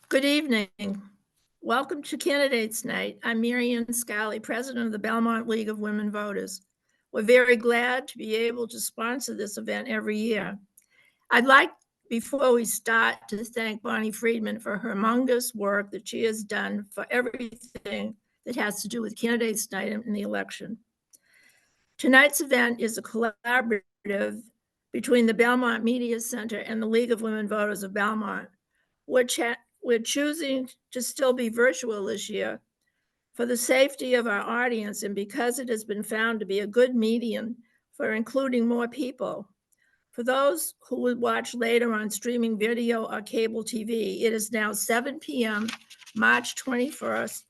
Good evening. Welcome to Candidates Night. I'm Marianne Scally, President of the Belmont League of Women Voters. We're very glad to be able to sponsor this event every year. I'd like, before we start, to thank Bonnie Friedman for her humongous work that she has done for everything that has to do with Candidates Night in the election. Tonight's event is a collaborative between the Belmont Media Center and the League of Women Voters of Belmont. We're choosing to still be virtual this year for the safety of our audience and because it has been found to be a good medium for including more people. For those who will watch later on streaming video or cable TV, it is now 7 p.m., March 21st,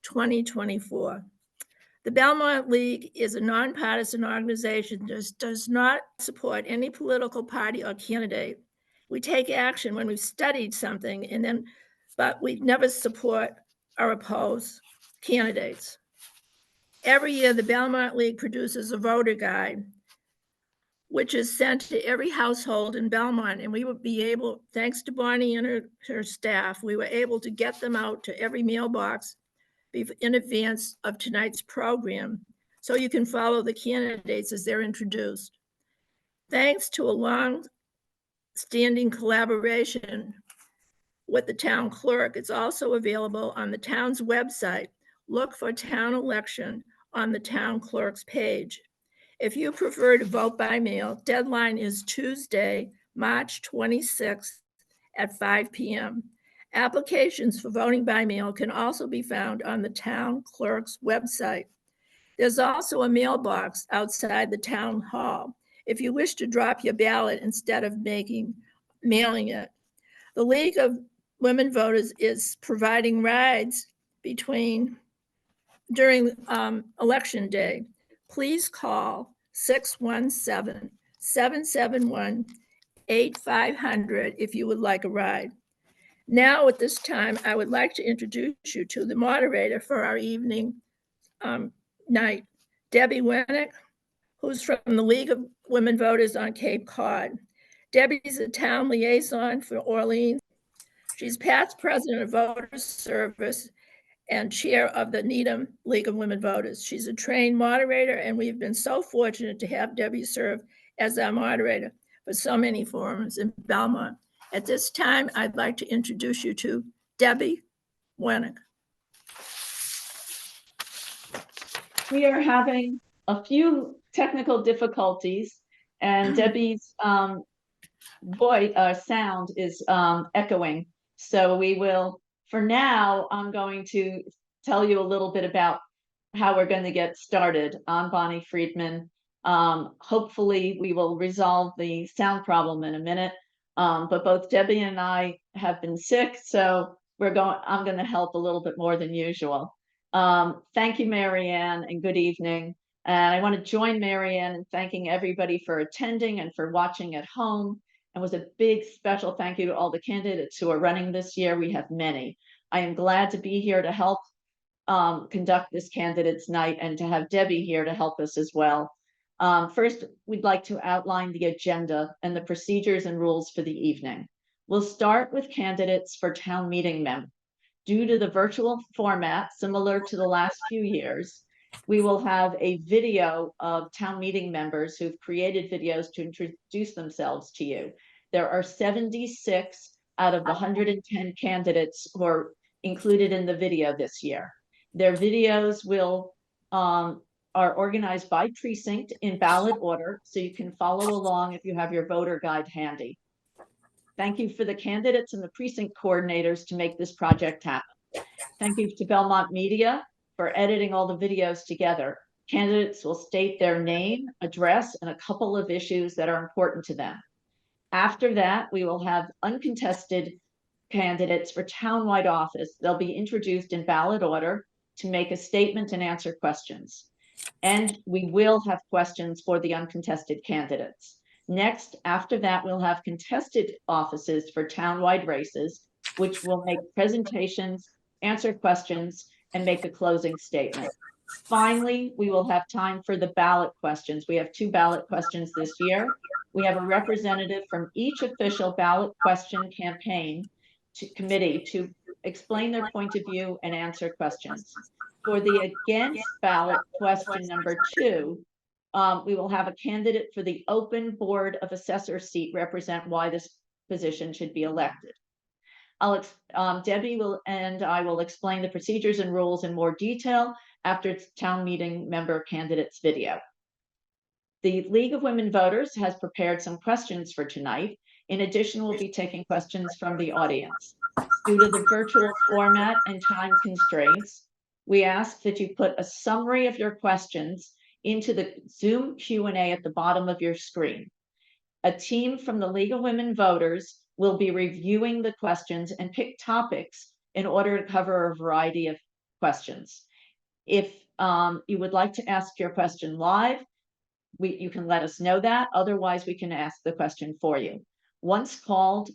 2024. The Belmont League is a nonpartisan organization that does not support any political party or candidate. We take action when we've studied something, but we never support or oppose candidates. Every year, the Belmont League produces a voter guide, which is sent to every household in Belmont, and we will be able, thanks to Bonnie and her staff, we were able to get them out to every mailbox in advance of tonight's program, so you can follow the candidates as they're introduced. Thanks to a long-standing collaboration with the town clerk, it's also available on the town's website. Look for town election on the town clerk's page. If you prefer to vote by mail, deadline is Tuesday, March 26th at 5 p.m. Applications for voting by mail can also be found on the town clerk's website. There's also a mailbox outside the town hall if you wish to drop your ballot instead of mailing it. The League of Women Voters is providing rides during election day. Please call 617-771-8500 if you would like a ride. Now, at this time, I would like to introduce you to the moderator for our evening night, Debbie Winnick, who's from the League of Women Voters on Cape Cod. Debbie's a town liaison for Orleans. She's past president of Voters Service and chair of the Needham League of Women Voters. She's a trained moderator, and we've been so fortunate to have Debbie serve as our moderator for so many forums in Belmont. At this time, I'd like to introduce you to Debbie Winnick. We are having a few technical difficulties, and Debbie's sound is echoing. So we will, for now, I'm going to tell you a little bit about how we're going to get started. I'm Bonnie Friedman. Hopefully we will resolve the sound problem in a minute. But both Debbie and I have been sick, so I'm going to help a little bit more than usual. Thank you, Marianne, and good evening. And I want to join Marianne in thanking everybody for attending and for watching at home. And was a big special thank you to all the candidates who are running this year. We have many. I am glad to be here to help conduct this candidates night and to have Debbie here to help us as well. First, we'd like to outline the agenda and the procedures and rules for the evening. We'll start with candidates for town meeting members. Due to the virtual format, similar to the last few years, we will have a video of town meeting members who've created videos to introduce themselves to you. There are 76 out of the 110 candidates who are included in the video this year. Their videos are organized by precinct in ballot order, so you can follow along if you have your voter guide handy. Thank you for the candidates and the precinct coordinators to make this project happen. Thank you to Belmont Media for editing all the videos together. Candidates will state their name, address, and a couple of issues that are important to them. After that, we will have uncontested candidates for townwide office. They'll be introduced in ballot order to make a statement and answer questions. And we will have questions for the uncontested candidates. Next, after that, we'll have contested offices for townwide races, which will make presentations, answer questions, and make a closing statement. Finally, we will have time for the ballot questions. We have 2 ballot questions this year. We have a representative from each official ballot question campaign committee to explain their point of view and answer questions. For the against ballot question number 2, we will have a candidate for the open Board of Assessors seat represent why this position should be elected. Debbie and I will explain the procedures and rules in more detail after its town meeting member candidates video. The League of Women Voters has prepared some questions for tonight. In addition, we'll be taking questions from the audience. Due to the virtual format and time constraints, we ask that you put a summary of your questions into the Zoom Q&A at the bottom of your screen. A team from the League of Women Voters will be reviewing the questions and pick topics in order to cover a variety of questions. If you would like to ask your question live, you can let us know that. Otherwise, we can ask the question for you. Once called,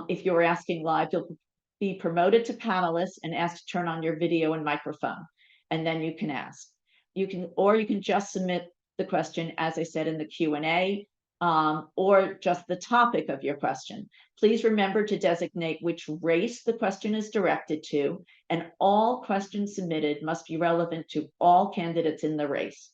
if you're asking live, you'll be promoted to panelist and asked to turn on your video and microphone, and then you can ask. You can just submit the question, as I said, in the Q&A, or just the topic of your question. Please remember to designate which race the question is directed to, and all questions submitted must be relevant to all candidates in the race.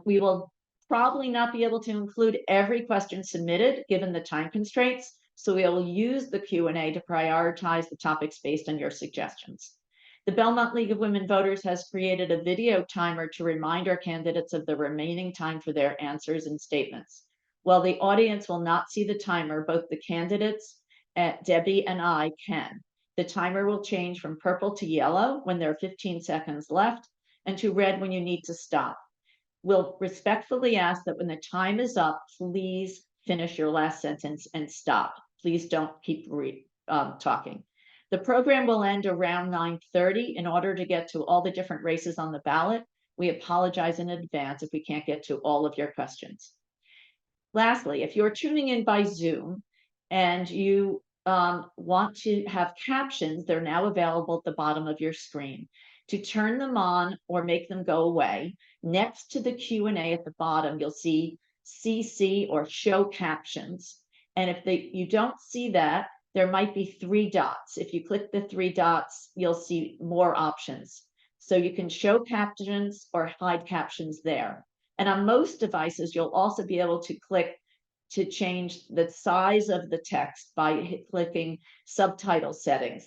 We will probably not be able to include every question submitted given the time constraints, so we will use the Q&A to prioritize the topics based on your suggestions. The Belmont League of Women Voters has created a video timer to remind our candidates of the remaining time for their answers and statements. While the audience will not see the timer, both the candidates, Debbie and I can. The timer will change from purple to yellow when there are 15 seconds left and to red when you need to stop. We'll respectfully ask that when the time is up, please finish your last sentence and stop. Please don't keep talking. The program will end around 9:30 in order to get to all the different races on the ballot. We apologize in advance if we can't get to all of your questions. Lastly, if you're tuning in by Zoom and you want to have captions, they're now available at the bottom of your screen. To turn them on or make them go away, next to the Q&A at the bottom, you'll see CC or show captions. And if you don't see that, there might be 3 dots. If you click the 3 dots, you'll see more options. So you can show captions or hide captions there. And on most devices, you'll also be able to click to change the size of the text by clicking subtitle settings.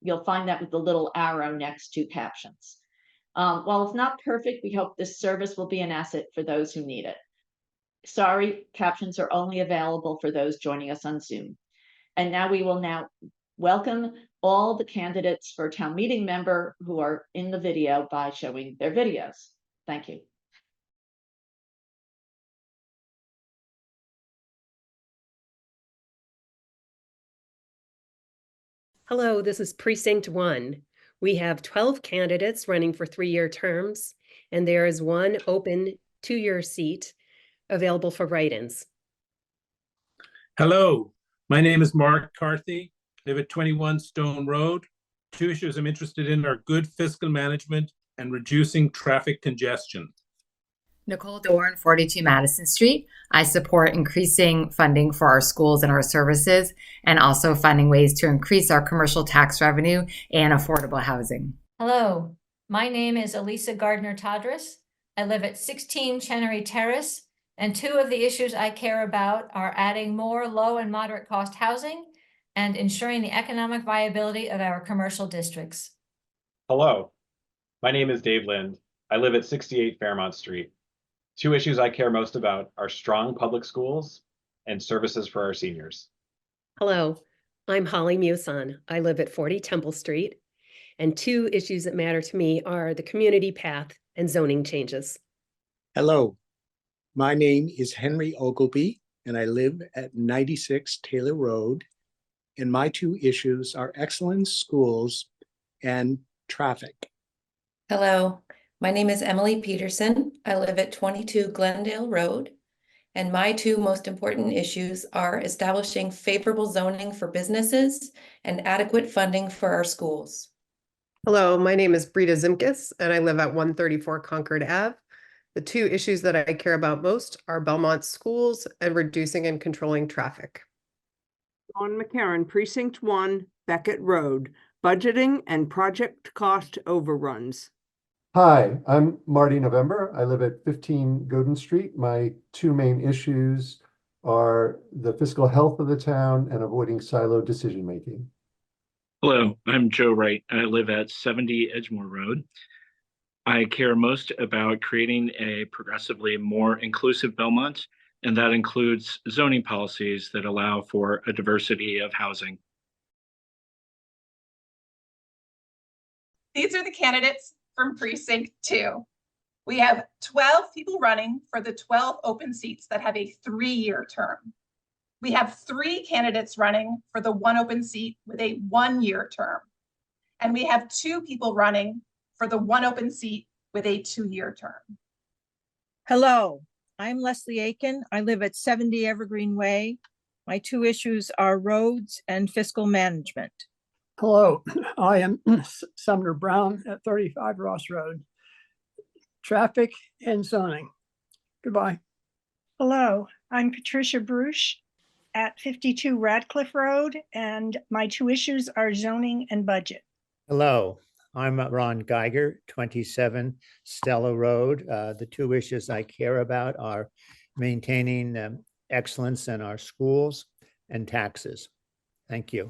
You'll find that with the little arrow next to captions. While it's not perfect, we hope this service will be an asset for those who need it. Sorry, captions are only available for those joining us on Zoom. And now we will welcome all the candidates for town meeting member who are in the video by showing their videos. Thank you. Hello, this is Precinct 1. We have 12 candidates running for 3-year terms, and there is one open 2-year seat available for write-ins. Hello, my name is Mark Carthy. I live at 21 Stone Road. 2 issues I'm interested in are good fiscal management and reducing traffic congestion. Nicole Dorn, 42 Madison Street. I support increasing funding for our schools and our services, and also finding ways to increase our commercial tax revenue and affordable housing. Hello, my name is Elisa Gardner-Tadras. I live at 16 Chenery Terrace, and 2 of the issues I care about are adding more low and moderate cost housing and ensuring the economic viability of our commercial districts. Hello, my name is Dave Lind. I live at 68 Fairmont Street. 2 issues I care most about are strong public schools and services for our seniors. Hello, I'm Holly Muson. I live at 40 Temple Street, and 2 issues that matter to me are the community path and zoning changes. Hello, my name is Henry Ogilby, and I live at 96 Taylor Road, and my 2 issues are excellent schools and traffic. Hello, my name is Emily Peterson. I live at 22 Glendale Road, and my 2 most important issues are establishing favorable zoning for businesses and adequate funding for our schools. Hello, my name is Brita Zimkis, and I live at 134 Concord Ave. The 2 issues that I care about most are Belmont schools and reducing and controlling traffic. Dawn McCarran, Precinct 1, Beckett Road, budgeting and project cost overruns. Hi, I'm Marty November. I live at 15 Godin Street. My two main issues are the fiscal health of the town and avoiding siloed decision-making. Hello, I'm Joe Wright. I live at 70 Edgemore Road. I care most about creating a progressively more inclusive Belmont, and that includes zoning policies that allow for a diversity of housing. These are the candidates from Precinct 2. We have 12 people running for the 12 open seats that have a 3-year term. We have 3 candidates running for the 1 open seat with a 1-year term. And we have 2 people running for the 1 open seat with a 2-year term. Hello, I'm Leslie Aiken. I live at 70 Evergreen Way. My 2 issues are roads and fiscal management. Hello, I am Sumner Brown at 35 Ross Road. Traffic and zoning. Goodbye. Hello, I'm Patricia Bruce at 52 Radcliffe Road, and my 2 issues are zoning and budget. Hello, I'm Ron Geiger, 27 Stella Road. The 2 issues I care about are maintaining excellence in our schools and taxes. Thank you.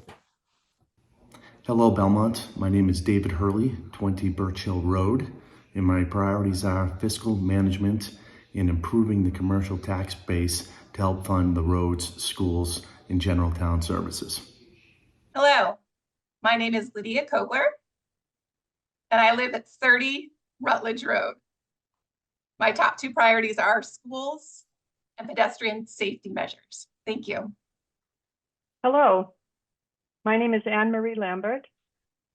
Hello, Belmont. My name is David Hurley, 20 Birch Hill Road, and my priorities are fiscal management and improving the commercial tax base to help fund the roads, schools, and general town services. Hello, my name is Lydia Kobler, and I live at 30 Rutledge Road. My top 2 priorities are schools and pedestrian safety measures. Thank you. Hello, my name is Anne Marie Lambert.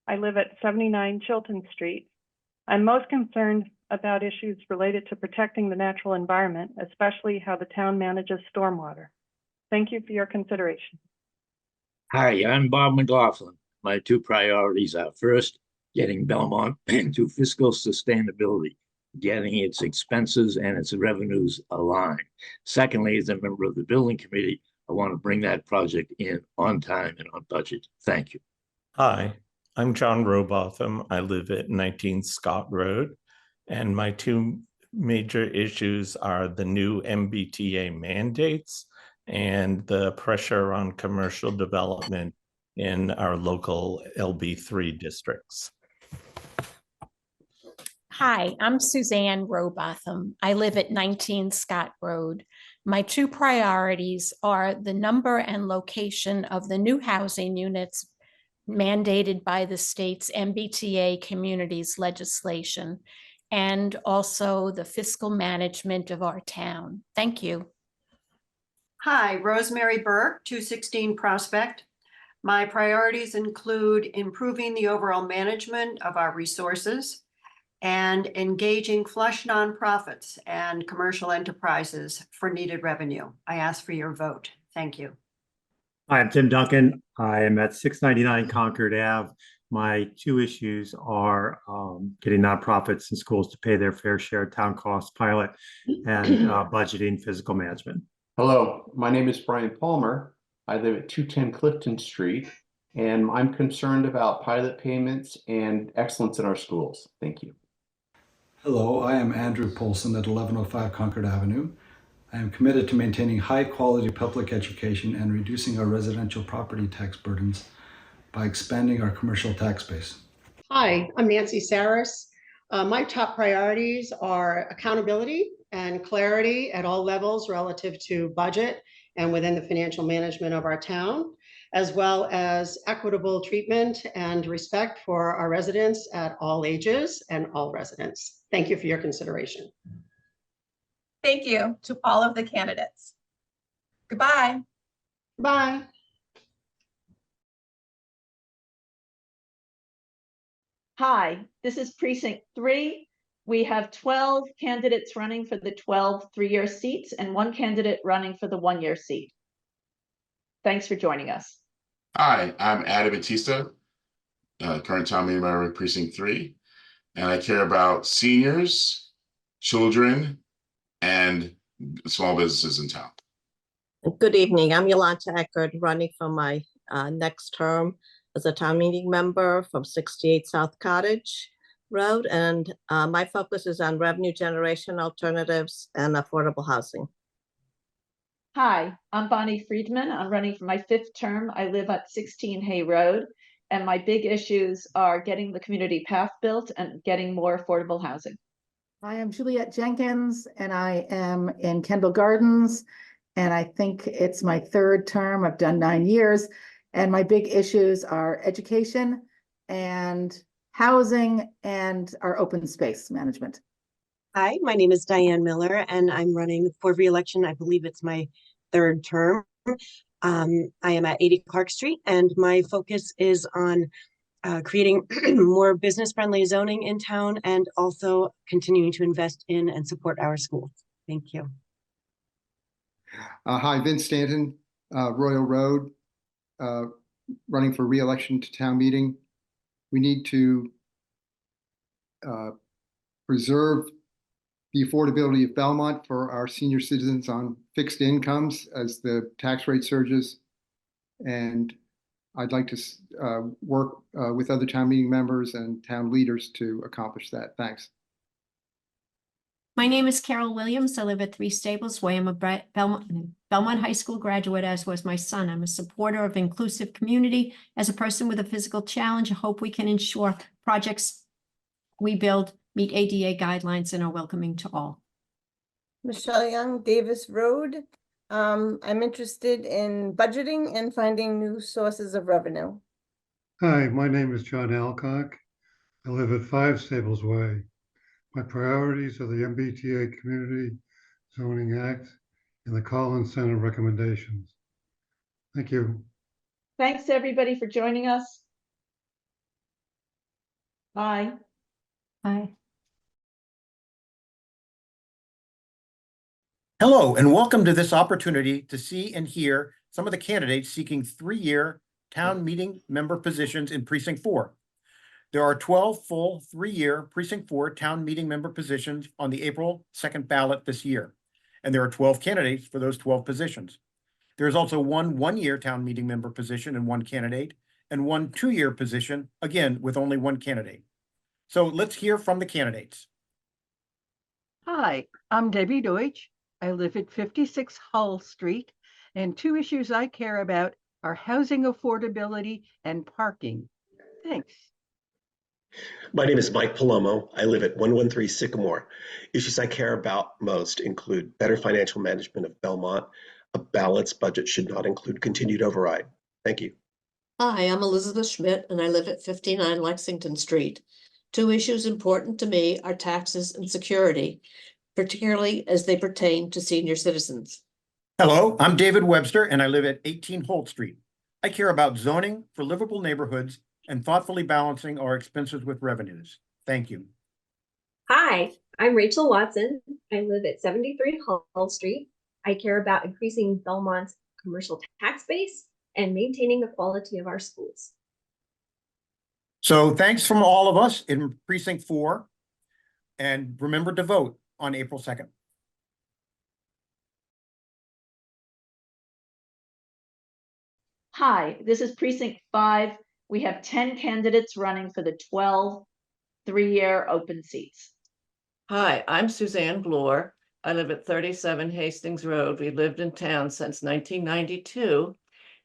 I live at 79 Chilton Street. I'm most concerned about issues related to protecting the natural environment, especially how the town manages stormwater. Thank you for your consideration. Hi, I'm Bob McLaughlin. My 2 priorities are first, getting Belmont into fiscal sustainability, getting its expenses and its revenues aligned. Secondly, as a member of the building committee, I want to bring that project in on time and on budget. Thank you. Hi, I'm John Robotham. I live at 19 Scott Road, and my 2 major issues are the new MBTA mandates and the pressure on commercial development in our local LB3 districts. Hi, I'm Suzanne Robotham. I live at 19 Scott Road. My 2 priorities are the number and location of the new housing units mandated by the state's MBTA communities legislation, and also the fiscal management of our town. Thank you. Hi, Rosemary Burke, 216 Prospect. My priorities include improving the overall management of our resources and engaging flush nonprofits and commercial enterprises for needed revenue. I ask for your vote. Thank you. Hi, I'm Tim Duncan. I am at 699 Concord Ave. My 2 issues are getting nonprofits and schools to pay their fair share of town costs pilot and budgeting fiscal management. Hello, my name is Brian Palmer. I live at 210 Clifton Street, and I'm concerned about pilot payments and excellence in our schools. Thank you. Hello, I am Andrew Polson at 1105 Concord Avenue. I am committed to maintaining high quality public education and reducing our residential property tax burdens by expanding our commercial tax base. Hi, I'm Nancy Saris. My top priorities are accountability and clarity at all levels relative to budget and within the financial management of our town, as well as equitable treatment and respect for our residents at all ages and all residents. Thank you for your consideration. Thank you to all of the candidates. Goodbye. Bye. Hi, this is Precinct 3. We have 12 candidates running for the 12 3-year seats and 1 candidate running for the 1-year seat. Thanks for joining us. Hi, I'm Adam Batista, current town meeting member of Precinct 3, and I care about seniors, children, and small businesses in town. Good evening. I'm Yolanta Eckert, running for my next term as a town meeting member from 68 South Cottage Road. And my focus is on revenue generation alternatives and affordable housing. Hi, I'm Bonnie Friedman. I'm running for my 5th term. I live at 16 Hay Road, and my big issues are getting the community path built and getting more affordable housing. I am Juliet Jenkins, and I am in Kendall Gardens, and I think it's my 3rd term. I've done 9 years, and my big issues are education and housing and our open space management. Hi, my name is Diane Miller, and I'm running for re-election. I believe it's my 3rd term. I am at 80 Clark Street, and my focus is on creating more business-friendly zoning in town and also continuing to invest in and support our schools. Thank you. Hi, Vince Stanton, Royal Road, running for re-election to town meeting. We need to preserve the affordability of Belmont for our senior citizens on fixed incomes as the tax rate surges. And I'd like to work with other town meeting members and town leaders to accomplish that. Thanks. My name is Carol Williams. I live at 3 Stables Way. I'm a Belmont High School graduate, as was my son. I'm a supporter of inclusive community. As a person with a physical challenge, I hope we can ensure projects we build meet ADA guidelines and are welcoming to all. Michelle Young, Davis Road. I'm interested in budgeting and finding new sources of revenue. Hi, my name is John Alcock. I live at 5 Stables Way. My priorities are the MBTA Community Zoning Act and the Collins Center recommendations. Thank you. Thanks, everybody, for joining us. Bye. Bye. Hello, and welcome to this opportunity to see and hear some of the candidates seeking 3-year town meeting member positions in Precinct 4. There are 12 full 3-year Precinct 4 town meeting member positions on the April 2nd ballot this year, and there are 12 candidates for those 12 positions. There is also one 1-year town meeting member position and 1 candidate, and 1 2-year position, again, with only 1 candidate. So let's hear from the candidates. Hi, I'm Debbie Deutsch. I live at 56 Hull Street, and 2 issues I care about are housing affordability and parking. Thanks. My name is Mike Palomo. I live at 113 Sycamore. Issues I care about most include better financial management of Belmont. A balanced budget should not include continued override. Thank you. Hi, I'm Elizabeth Schmidt, and I live at 59 Lexington Street. 2 issues important to me are taxes and security, particularly as they pertain to senior citizens. Hello, I'm David Webster, and I live at 18 Holt Street. I care about zoning for livable neighborhoods and thoughtfully balancing our expenses with revenues. Thank you. Hi, I'm Rachel Watson. I live at 73 Hull Street. I care about increasing Belmont's commercial tax base and maintaining the quality of our schools. So thanks from all of us in Precinct 4, and remember to vote on April 2nd. Hi, this is Precinct 5. We have 10 candidates running for the 12 3-year open seats. Hi, I'm Suzanne Bloor. I live at 37 Hastings Road. We lived in town since 1992,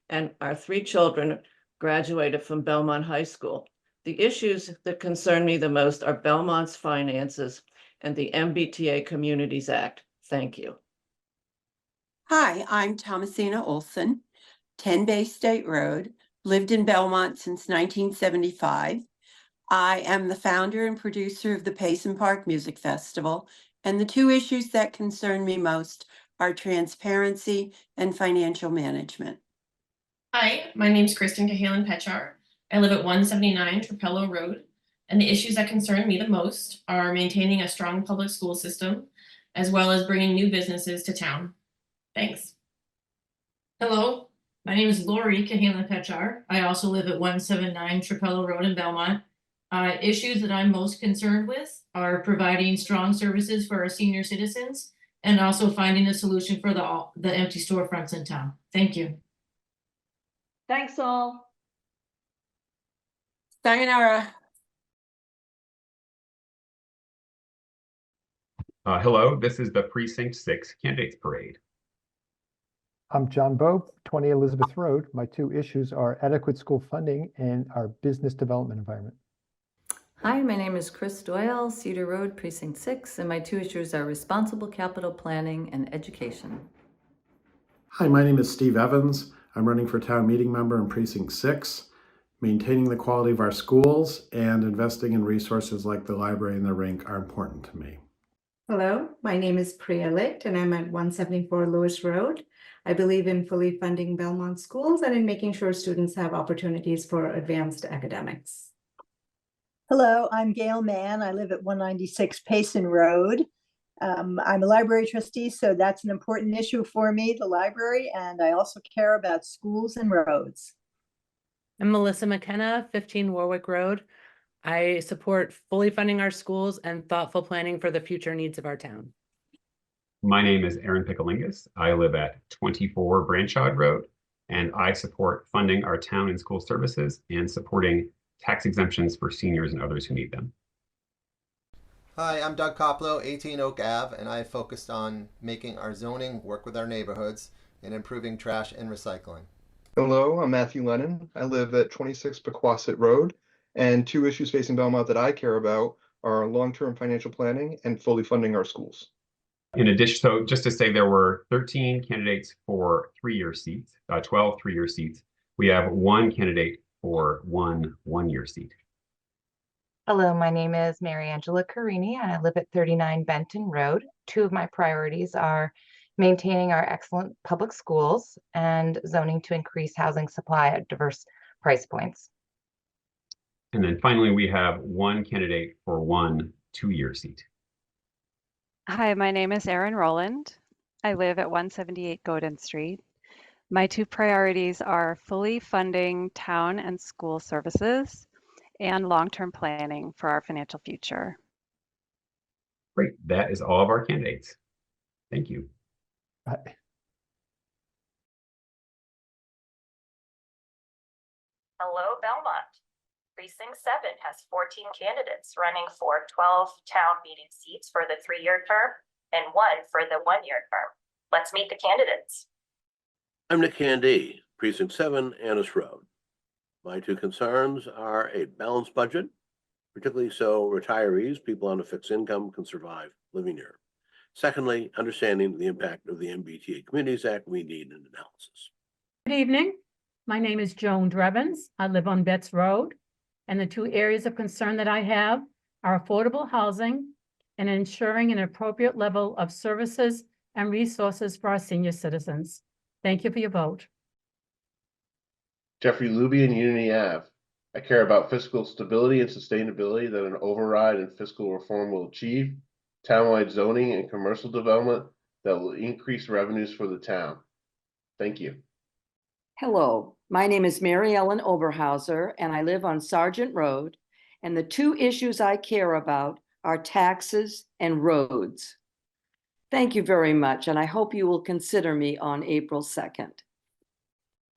and our 3 children graduated from Belmont High School. The issues that concern me the most are Belmont's finances and the MBTA Communities Act. Thank you. Hi, I'm Thomasina Olson, 10 Bay State Road, lived in Belmont since 1975. I am the founder and producer of the Payson Park Music Festival, and the 2 issues that concern me most are transparency and financial management. Hi, my name is Kristen Cahalan-Pechar. I live at 179 Trapello Road, and the issues that concern me the most are maintaining a strong public school system, as well as bringing new businesses to town. Thanks. Hello, my name is Lori Cahalan-Pechar. I also live at 179 Trapello Road in Belmont. Issues that I'm most concerned with are providing strong services for our senior citizens and also finding a solution for the empty storefronts in town. Thank you. Thanks all. Sayonara. Hello, this is the Precinct 6 Candidates Parade. I'm John Bowe, 20 Elizabeth Road. My two issues are adequate school funding and our business development environment. Hi, my name is Chris Doyle, Cedar Road, Precinct 6, and my two issues are responsible capital planning and education. Hi, my name is Steve Evans. I'm running for town meeting member in Precinct 6. Maintaining the quality of our schools and investing in resources like the library and the rink are important to me. Hello, my name is Priya Licht and I'm at 174 Lewis Road. I believe in fully funding Belmont schools and in making sure students have opportunities for advanced academics. Hello, I'm Gail Mann. I live at 196 Payson Road. I'm a library trustee, so that's an important issue for me, the library, and I also care about schools and roads. I'm Melissa McKenna, 15 Warwick Road. I support fully funding our schools and thoughtful planning for the future needs of our town. My name is Aaron Picklingus. I live at 24 Branchard Road, and I support funding our town and school services and supporting tax exemptions for seniors and others who need them. Hi, I'm Doug Koplow, 18 Oak Ave, and I focused on making our zoning work with our neighborhoods and improving trash and recycling. Hello, I'm Matthew Lennon. I live at 26 Pequasset Road, and two issues facing Belmont that I care about are long-term financial planning and fully funding our schools. In addition, so just to say, there were 13 candidates for 3-year seats, 12 3-year seats. We have one candidate for one 1-year seat. Hello, my name is Mary Angela Carini and I live at 39 Benton Road. Two of my priorities are maintaining our excellent public schools and zoning to increase housing supply at diverse price points. And then finally, we have one candidate for one 2-year seat. Hi, my name is Erin Rowland. I live at 178 Godin Street. My two priorities are fully funding town and school services and long-term planning for our financial future. Great, that is all of our candidates. Thank you. Bye. Hello, Belmont. Precinct 7 has 14 candidates running for 12 town meeting seats for the 3-year term and one for the 1-year term. Let's meet the candidates. I'm Nick Handy, Precinct 7, Annis Road. My two concerns are a balanced budget, particularly so retirees, people on a fixed income, can survive living here. Secondly, understanding the impact of the MBTA Communities Act, we need an analysis. Good evening. My name is Joan Drevens. I live on Betts Road. And the two areas of concern that I have are affordable housing and ensuring an appropriate level of services and resources for our senior citizens. Thank you for your vote. Jeffrey Lubian, Unity Ave. I care about fiscal stability and sustainability that an override and fiscal reform will achieve, townwide zoning and commercial development that will increase revenues for the town. Thank you. Hello, my name is Mary Ellen Oberhauser and I live on Sargent Road. And the two issues I care about are taxes and roads. Thank you very much, and I hope you will consider me on April 2nd.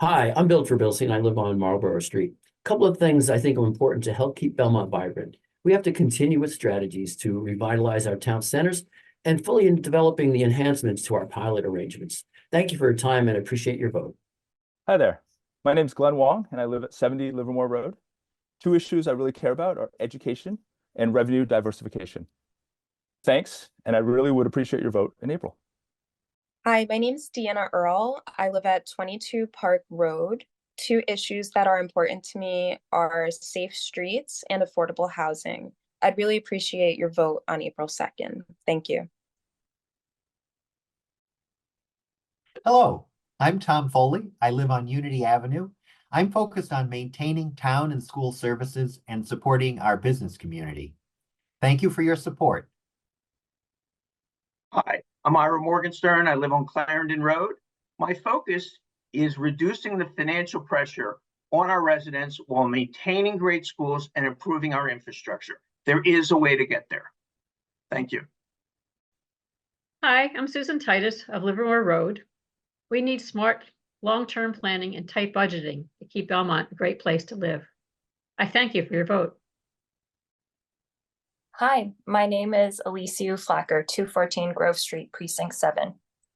Hi, I'm Bill Trabelsi and I live on Marlborough Street. A couple of things I think are important to help keep Belmont vibrant. We have to continue with strategies to revitalize our town centers and fully in developing the enhancements to our pilot arrangements. Thank you for your time and I appreciate your vote. Hi there. My name is Glenn Wong and I live at 70 Livermore Road. Two issues I really care about are education and revenue diversification. Thanks, and I really would appreciate your vote in April. Hi, my name is Deanna Earl. I live at 22 Park Road. Two issues that are important to me are safe streets and affordable housing. I'd really appreciate your vote on April 2nd. Thank you. Hello, I'm Tom Foley. I live on Unity Avenue. I'm focused on maintaining town and school services and supporting our business community. Thank you for your support. Hi, I'm Ira Morgenstern. I live on Clarendon Road. My focus is reducing the financial pressure on our residents while maintaining great schools and improving our infrastructure. There is a way to get there. Thank you. Hi, I'm Susan Titus of Livermore Road. We need smart, long-term planning and tight budgeting to keep Belmont a great place to live. I thank you for your vote. Hi, my name is Alicia Flacker, 214 Grove Street, Precinct 7.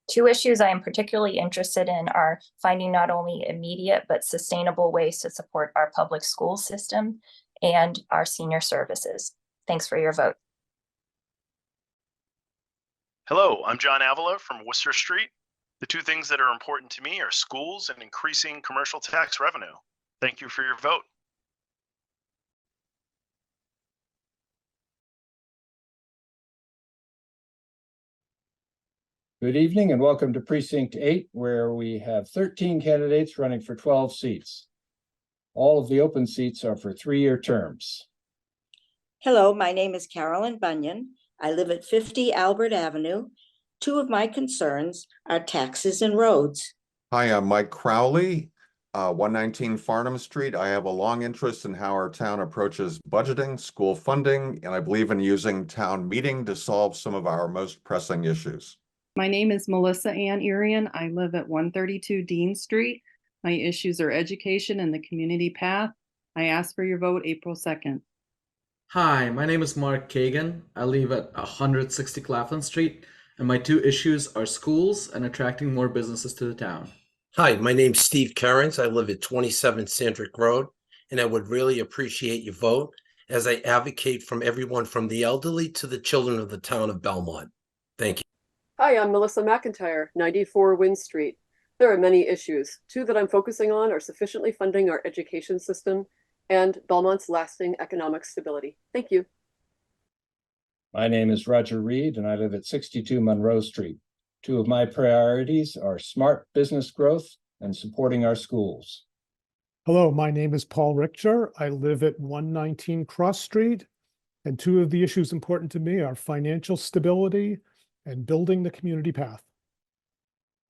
Two issues I am particularly interested in are finding not only immediate but sustainable ways to support our public school system and our senior services. Thanks for your vote. Hello, I'm John Avila from Worcester Street. The two things that are important to me are schools and increasing commercial tax revenue. Thank you for your vote. Good evening and welcome to Precinct 8, where we have 13 candidates running for 12 seats. All of the open seats are for 3-year terms. Hello, my name is Carolyn Bunyan. I live at 50 Albert Avenue. Two of my concerns are taxes and roads. Hi, I'm Mike Crowley, 119 Farnham Street. I have a long interest in how our town approaches budgeting, school funding, and I believe in using town meeting to solve some of our most pressing issues. My name is Melissa Ann Urian. I live at 132 Dean Street. My issues are education and the community path. I ask for your vote April 2nd. Hi, my name is Mark Kagan. I live at 160 Claflin Street, and my two issues are schools and attracting more businesses to the town. Hi, my name's Steve Cairns. I live at 27 Sandrick Road, and I would really appreciate your vote as I advocate from everyone from the elderly to the children of the town of Belmont. Thank you. Hi, I'm Melissa McIntyre, 94 Wynn Street. There are many issues. Two that I'm focusing on are sufficiently funding our education system and Belmont's lasting economic stability. Thank you. My name is Roger Reed and I live at 62 Monroe Street. Two of my priorities are smart business growth and supporting our schools. Hello, my name is Paul Richter. I live at 119 Cross Street, and two of the issues important to me are financial stability and building the community path.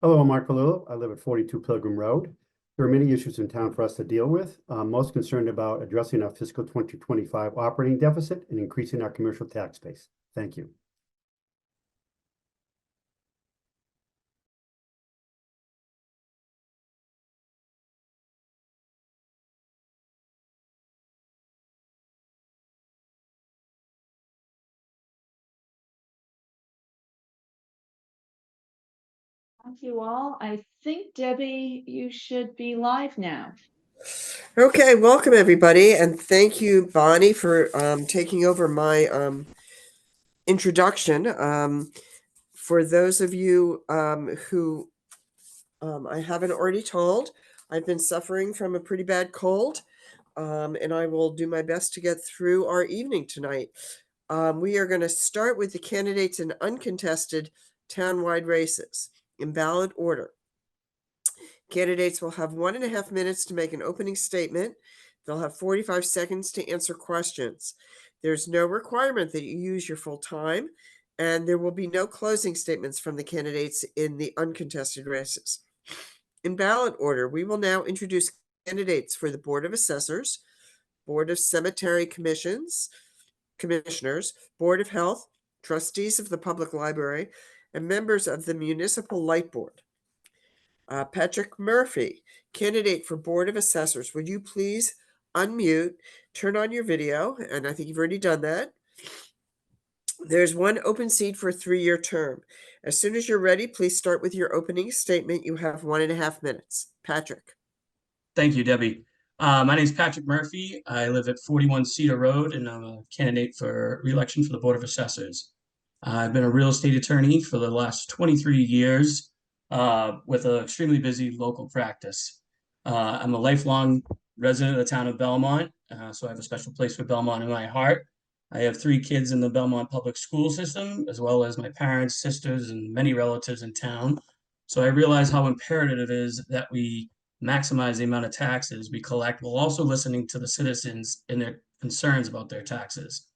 Hello, I'm Mark Palillo. I live at 42 Pilgrim Road. There are many issues in town for us to deal with. I'm most concerned about addressing our fiscal 2025 operating deficit and increasing our commercial tax base. Thank you. Thank you all. I think, Debbie, you should be live now. Okay, welcome everybody, and thank you, Bonnie, for taking over my introduction. For those of you who I haven't already told, I've been suffering from a pretty bad cold, and I will do my best to get through our evening tonight. We are going to start with the candidates in uncontested townwide races in ballot order. Candidates will have 1.5 minutes to make an opening statement. They'll have 45 seconds to answer questions. There's no requirement that you use your full time, and there will be no closing statements from the candidates in the uncontested races. In ballot order, we will now introduce candidates for the Board of Assessors, Board of Cemetery Commissioners, Board of Health, trustees of the Public Library, and members of the Municipal Light Board. Patrick Murphy, candidate for Board of Assessors. Would you please unmute, turn on your video, and I think you've already done that. There's one open seat for a 3-year term. As soon as you're ready, please start with your opening statement. You have 1.5 minutes. Patrick. Thank you, Debbie. My name is Patrick Murphy. I live at 41 Cedar Road, and I'm a candidate for re-election for the Board of Assessors. I've been a real estate attorney for the last 23 years with an extremely busy local practice. I'm a lifelong resident of the town of Belmont, so I have a special place for Belmont in my heart. I have 3 kids in the Belmont public school system, as well as my parents, sisters, and many relatives in town. So I realize how imperative it is that we maximize the amount of taxes we collect while also listening to the citizens and their concerns about their taxes.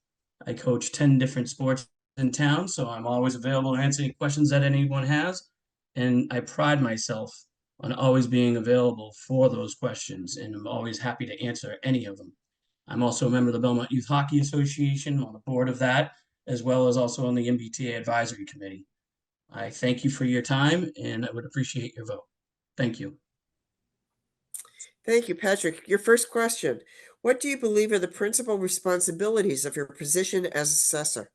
I coach 10 different sports in town, so I'm always available to answer any questions that anyone has. And I pride myself on always being available for those questions, and I'm always happy to answer any of them. I'm also a member of the Belmont Youth Hockey Association, on the board of that, as well as also on the MBTA Advisory Committee. I thank you for your time and I would appreciate your vote. Thank you. Thank you, Patrick. Your first question. What do you believe are the principal responsibilities of your position as assessor?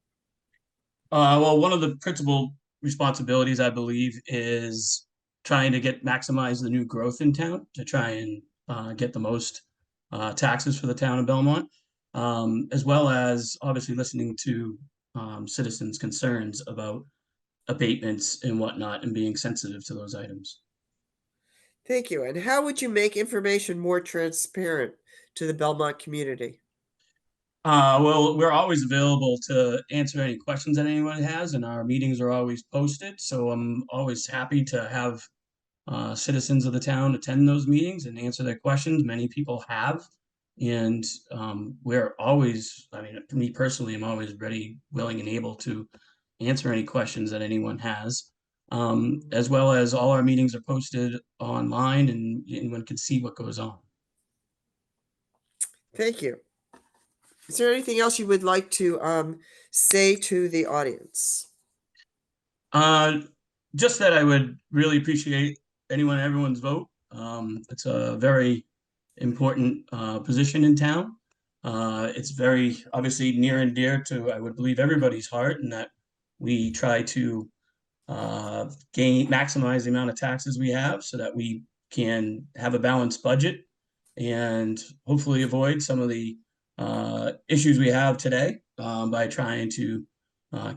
Well, one of the principal responsibilities, I believe, is trying to maximize the new growth in town to try and get the most taxes for the town of Belmont, as well as obviously listening to citizens' concerns about abatements and whatnot and being sensitive to those items. Thank you. And how would you make information more transparent to the Belmont community? Well, we're always available to answer any questions that anyone has, and our meetings are always posted. So I'm always happy to have citizens of the town attend those meetings and answer their questions. Many people have. And we're always, I mean, for me personally, I'm always ready, willing, and able to answer any questions that anyone has. As well as all our meetings are posted online and anyone can see what goes on. Thank you. Is there anything else you would like to say to the audience? Just that I would really appreciate everyone's vote. It's a very important position in town. It's very obviously near and dear to, I would believe, everybody's heart, and that we try to maximize the amount of taxes we have so that we can have a balanced budget and hopefully avoid some of the issues we have today by trying to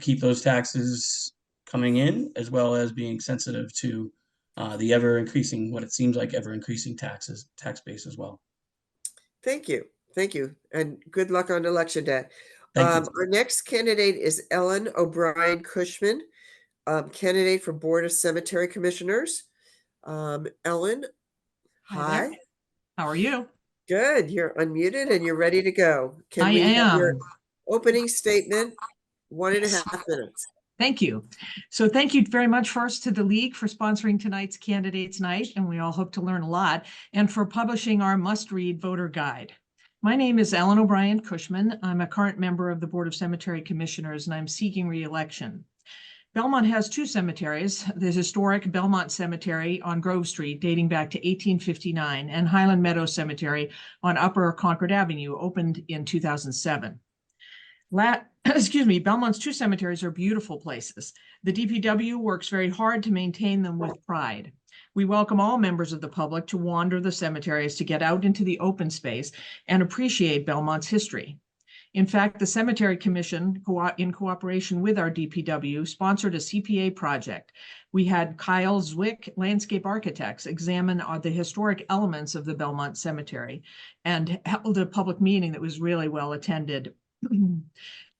keep those taxes coming in, as well as being sensitive to the what it seems like ever increasing tax base as well. Thank you. Thank you. And good luck on election day. Thank you. Our next candidate is Ellen O'Brien Cushman, candidate for Board of Cemetery Commissioners. Ellen, hi. How are you? Good. You're unmuted and you're ready to go. Can I we have your am. opening statement? 1.5 minutes. Thank you. So thank you very much first to the League for sponsoring tonight's Candidates Night, and we all hope to learn a lot, and for publishing our must-read voter guide. My name is Ellen O'Brien Cushman. I'm a current member of the Board of Cemetery Commissioners, and I'm seeking re-election. Belmont has two cemeteries, the historic Belmont Cemetery on Grove Street dating back to 1859 and Highland Meadow Cemetery on Upper Concord Avenue, opened in 2007. Belmont's two cemeteries are beautiful places. The DPW works very hard to maintain them with pride. We welcome all members of the public to wander the cemeteries to get out into the open space and appreciate Belmont's history. In fact, the Cemetery Commission, in cooperation with our DPW, sponsored a CPA project. We had Kyle Zwick, landscape architects, examine the historic elements of the Belmont Cemetery and held a public meeting that was really well attended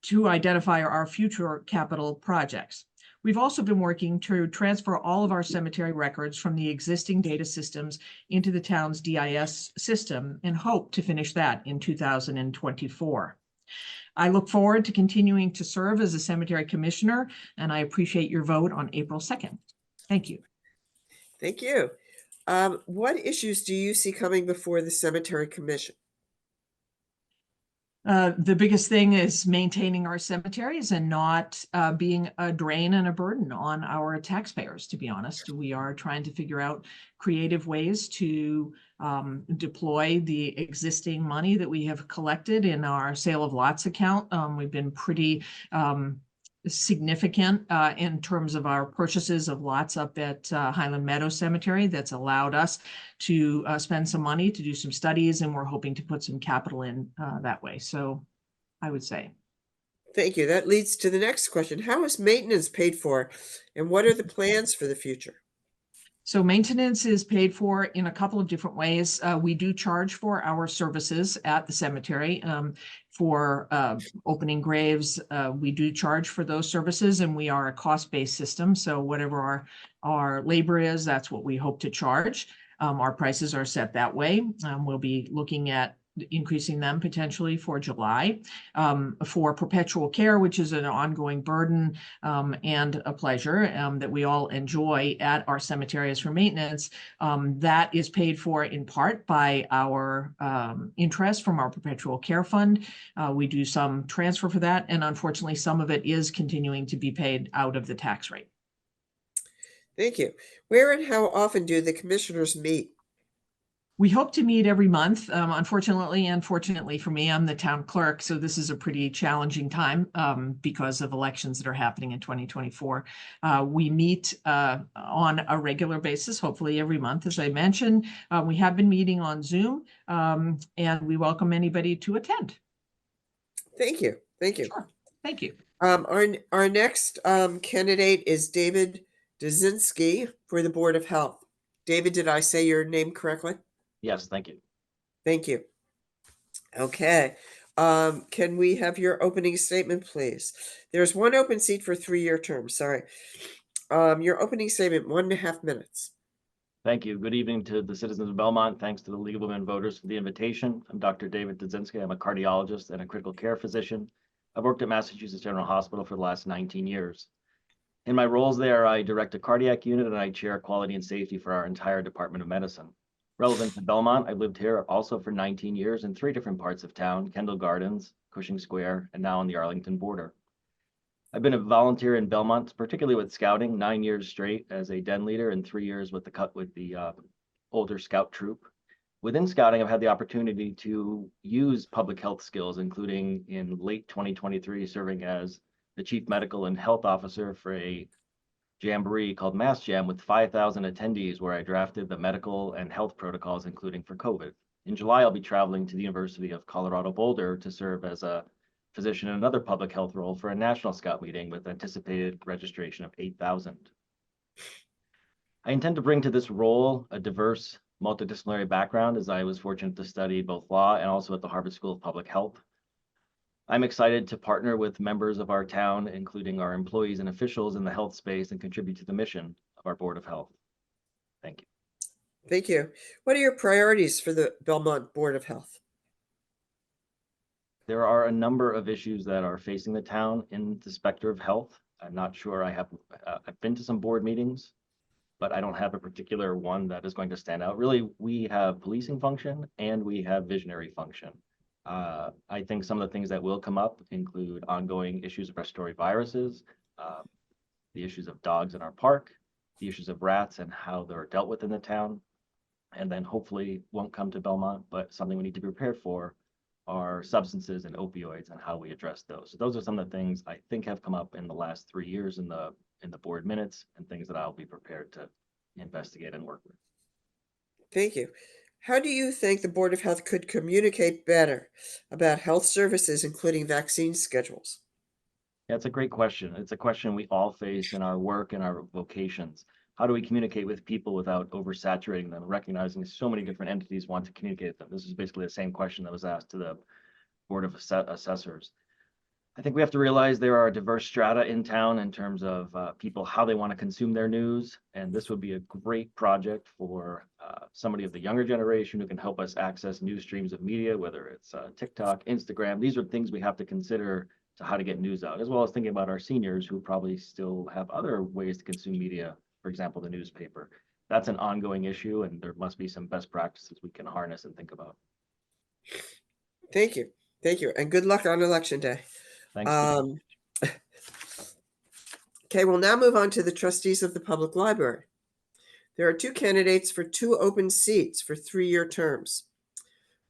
to identify our future capital projects. We've also been working to transfer all of our cemetery records from the existing data systems into the town's DIS system and hope to finish that in 2024. I look forward to continuing to serve as a cemetery commissioner, and I appreciate your vote on April 2nd. Thank you. Thank you. What issues do you see coming before the Cemetery Commission? The biggest thing is maintaining our cemeteries and not being a drain and a burden on our taxpayers, to be honest. We are trying to figure out creative ways to deploy the existing money that we have collected in our sale of lots account. We've been pretty significant in terms of our purchases of lots up at Highland Meadow Cemetery. That's allowed us to spend some money to do some studies, and we're hoping to put some capital in that way. So I would say. Thank you. That leads to the next question. How is maintenance paid for, and what are the plans for the future? So maintenance is paid for in a couple of different ways. We do charge for our services at the cemetery. For opening graves, we do charge for those services, and we are a cost-based system. So whatever our labor is, that's what we hope to charge. Our prices are set that way. We'll be looking at increasing them potentially for July. For perpetual care, which is an ongoing burden and a pleasure that we all enjoy at our cemeteries for maintenance, that is paid for in part by our interest from our perpetual care fund. We do some transfer for that, and unfortunately some of it is continuing to be paid out of the tax rate. Thank you. Where and how often do the commissioners meet? We hope to meet every month. Unfortunately, and fortunately for me, I'm the town clerk, so this is a pretty challenging time because of elections that are happening in 2024. We meet on a regular basis, hopefully every month, as I mentioned. We have been meeting on Zoom, and we welcome anybody to attend. Thank you. Thank you. Sure. Thank you. Our next candidate is David Dzinski for the Board of Health. David, did I say your name correctly? Yes, thank you. Thank you. Okay. Can we have your opening statement, please? There's one open seat for 3-year terms. Sorry. Your opening statement, 1.5 minutes. Thank you. Good evening to the citizens of Belmont. Thanks to the League of Women Voters for the invitation. I'm Dr. David Dzinski. I'm a cardiologist and a critical care physician. I've worked at Massachusetts General Hospital for the last 19 years. In my roles there, I direct a cardiac unit and I chair quality and safety for our entire Department of Medicine. Relevant to Belmont, I've lived here also for 19 years in 3 different parts of town: Kendall Gardens, Cushing Square, and now on the Arlington border. I've been a volunteer in Belmont, particularly with scouting, 9 years straight as a den leader and 3 years with the older scout troop. Within scouting, I've had the opportunity to use public health skills, including in late 2023, serving as the chief medical and health officer for a jamboree called Mass Jam with 5,000 attendees, where I drafted the medical and health protocols, including for COVID. In July, I'll be traveling to the University of Colorado Boulder to serve as a physician in another public health role for a national scout meeting with anticipated registration of 8,000. I intend to bring to this role a diverse, multidisciplinary background, as I was fortunate to study both law and also at the Harvard School of Public Health. I'm excited to partner with members of our town, including our employees and officials in the health space, and contribute to the mission of our Board of Health. Thank you. Thank you. What are your priorities for the Belmont Board of Health? There are a number of issues that are facing the town in the specter of health. I'm not sure I've been to some board meetings, but I don't have a particular one that is going to stand out. Really, we have policing function and we have visionary function. I think some of the things that will come up include ongoing issues of respiratory viruses, the issues of dogs in our park, the issues of rats and how they're dealt with in the town. And then hopefully won't come to Belmont, but something we need to be prepared for are substances and opioids and how we address those. So those are some of the things I think have come up in the last 3 years in the board minutes, and things that I'll be prepared to investigate and work with. Thank you. How do you think the Board of Health could communicate better about health services, including vaccine schedules? Yeah, it's a great question. It's a question we all face in our work and our vocations. How do we communicate with people without oversaturating them, recognizing so many different entities want to communicate with them? This is basically the same question that was asked to the Board of Assessors. I think we have to realize there are diverse strata in town in terms of people, how they want to consume their news. And this would be a great project for somebody of the younger generation who can help us access new streams of media, whether it's TikTok, Instagram. These are things we have to consider to how to get news out, as well as thinking about our seniors who probably still have other ways to consume media, for example, the newspaper. That's an ongoing issue, and there must be some best practices we can harness and think about. Thank you. Thank you. And good luck on Election Day. Thanks. Okay, we'll now move on to the trustees of the public library. There are 2 candidates for 2 open seats for 3-year terms: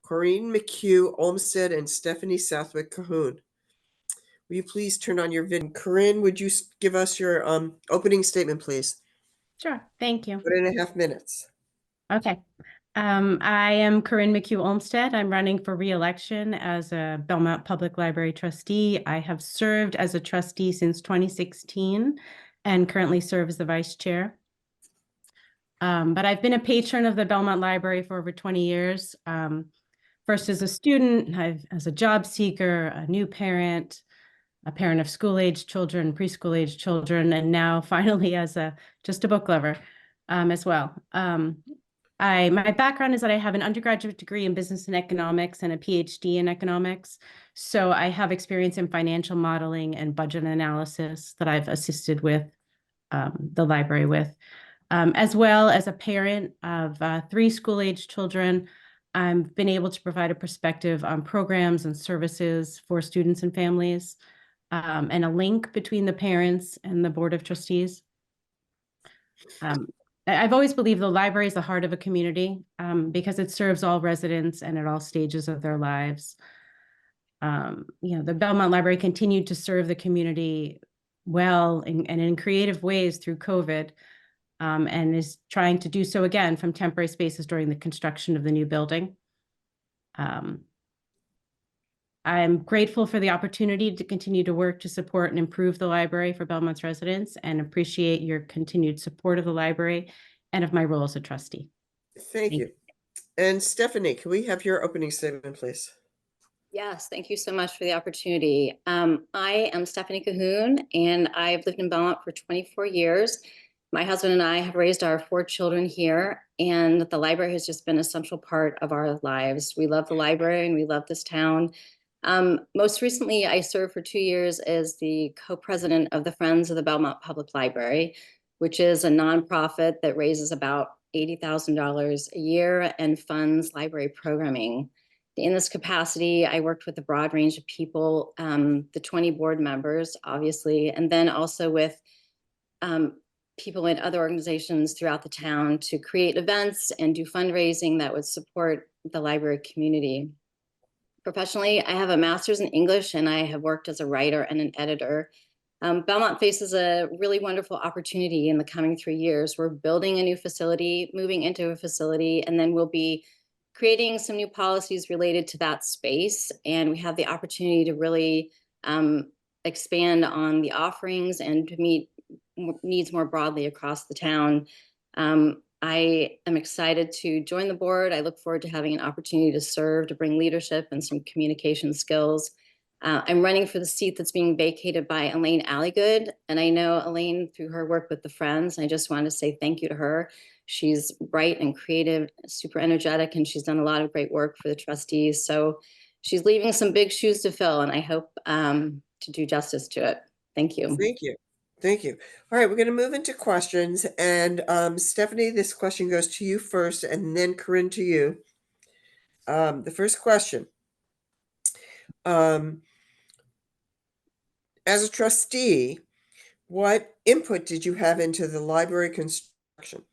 Corinne McHugh Olmsted and Stephanie Southwick Cahoon. Will you please turn on your video? Corinne, would you give us your opening statement, please? Sure. Thank you. 1.5 minutes. Okay. I am Corinne McHugh Olmsted. I'm running for re-election as a Belmont Public Library trustee. I have served as a trustee since 2016 and currently serve as the vice chair. But I've been a patron of the Belmont Library for over 20 years. First as a student, as a job seeker, a new parent, a parent of school-age children, preschool-age children, and now finally as just a book lover as well. My background is that I have an undergraduate degree in business and economics and a PhD in economics. So I have experience in financial modeling and budget analysis that I've assisted with the library with. As well as a parent of 3 school-age children, I've been able to provide a perspective on programs and services for students and families, and a link between the parents and the Board of Trustees. I've always believed the library is the heart of a community because it serves all residents and at all stages of their lives. The Belmont Library continued to serve the community well and in creative ways through COVID, and is trying to do so again from temporary spaces during the construction of the new building. I'm grateful for the opportunity to continue to work to support and improve the library for Belmont's residents, and appreciate your continued support of the library and of my role as a trustee. Thank you. And Stephanie, can we have your opening statement, please? Yes, thank you so much for the opportunity. I am Stephanie Cahoon, and I've lived in Belmont for 24 years. My husband and I have raised our 4 children here, and the library has just been a central part of our lives. We love the library and we love this town. Most recently, I served for 2 years as the co-president of the Friends of the Belmont Public Library, which is a nonprofit that raises about $80,000 a year and funds library programming. In this capacity, I worked with a broad range of people, the 20 board members, obviously, and then also with people in other organizations throughout the town to create events and do fundraising that would support the library community. Professionally, I have a master's in English, and I have worked as a writer and an editor. Belmont faces a really wonderful opportunity in the coming 3 years. We're building a new facility, moving into a facility, and then we'll be creating some new policies related to that space. And we have the opportunity to really expand on the offerings and to meet needs more broadly across the town. I am excited to join the board. I look forward to having an opportunity to serve, to bring leadership and some communication skills. I'm running for the seat that's being vacated by Elaine Alligood. And I know Elaine through her work with the Friends. I just want to say thank you to her. She's bright and creative, super energetic, and she's done a lot of great work for the trustees. So she's leaving some big shoes to fill, and I hope to do justice to it. Thank you. Thank you. Thank you. All right, we're going to move into questions. And Stephanie, this question goes to you first, and then Corinne to you. The first question. As a trustee, what input did you have into the library construction?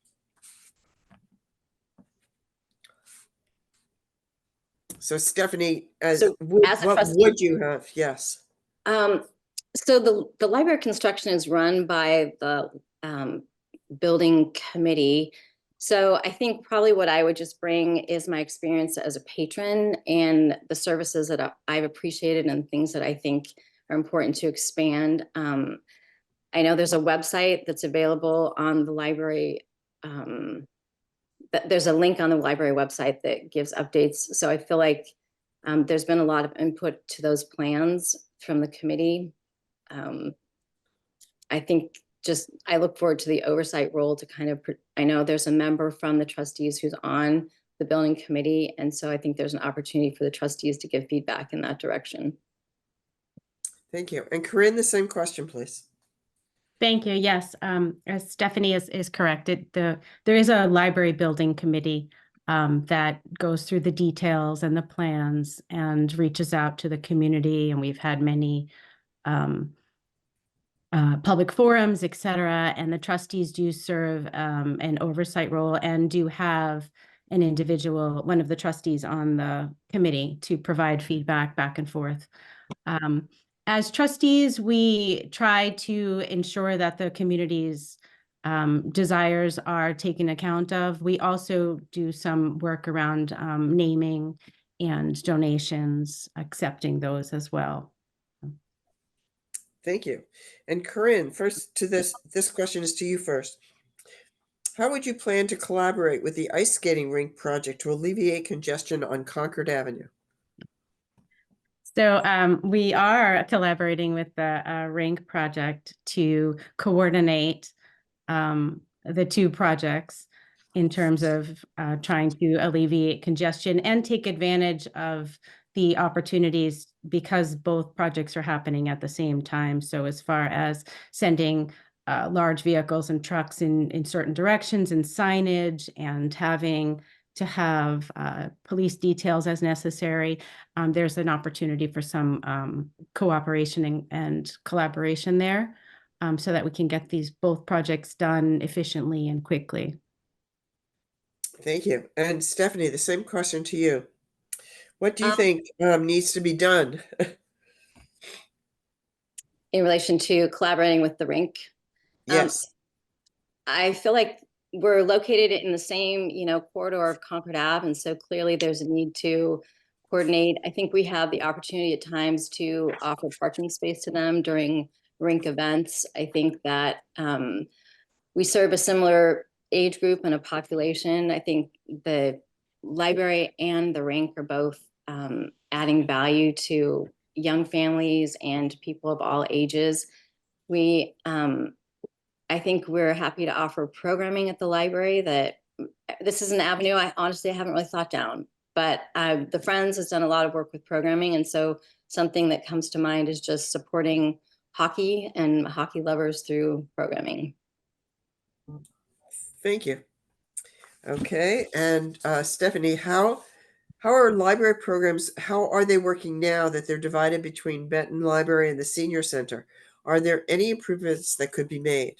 So Stephanie, what would you have? Yes. So the library construction is run by the building committee. So I think probably what I would just bring is my experience as a patron and the services that I've appreciated and things that I think are important to expand. I know there's a website that's available on the library. There's a link on the library website that gives updates. So I feel like there's been a lot of input to those plans from the committee. I think I look forward to the oversight role to kind of, I know there's a member from the trustees who's on the building committee. And so I think there's an opportunity for the trustees to give feedback in that direction. Thank you. And Corinne, the same question, please. Thank you. Yes, as Stephanie is correct. There is a library building committee that goes through the details and the plans and reaches out to the community. And we've had many public forums, et cetera. And the trustees do serve an oversight role and do have an individual, one of the trustees on the committee to provide feedback back and forth. As trustees, we try to ensure that the community's desires are taken account of. We also do some work around naming and donations, accepting those as well. Thank you. And Corinne, first to this question is to you first. How would you plan to collaborate with the ice skating rink project to alleviate congestion on Concord Avenue? So we are collaborating with the rink project to coordinate the two projects in terms of trying to alleviate congestion and take advantage of the opportunities because both projects are happening at the same time. So as far as sending large vehicles and trucks in certain directions and signage and having to have police details as necessary, there's an opportunity for some cooperation and collaboration there. so that we can get these both projects done efficiently and quickly. Thank you. And Stephanie, the same question to you. What do you think needs to be done? In relation to collaborating with the rink? Yes. I feel like we're located in the same, corridor of Concord Ave, and so clearly there's a need to coordinate. I think we have the opportunity at times to offer parking space to them during rink events. I think that we serve a similar age group and a population. I think the library and the rink are both adding value to young families and people of all ages. I think we're happy to offer programming at the library. That this is an avenue I honestly haven't really thought down, but the Friends has done a lot of work with programming, and so something that comes to mind is just supporting hockey and hockey lovers through programming. Thank you. Okay, and Stephanie, how are library programs, how are they working now that they're divided between Benton Library and the Senior Center? Are there any improvements that could be made?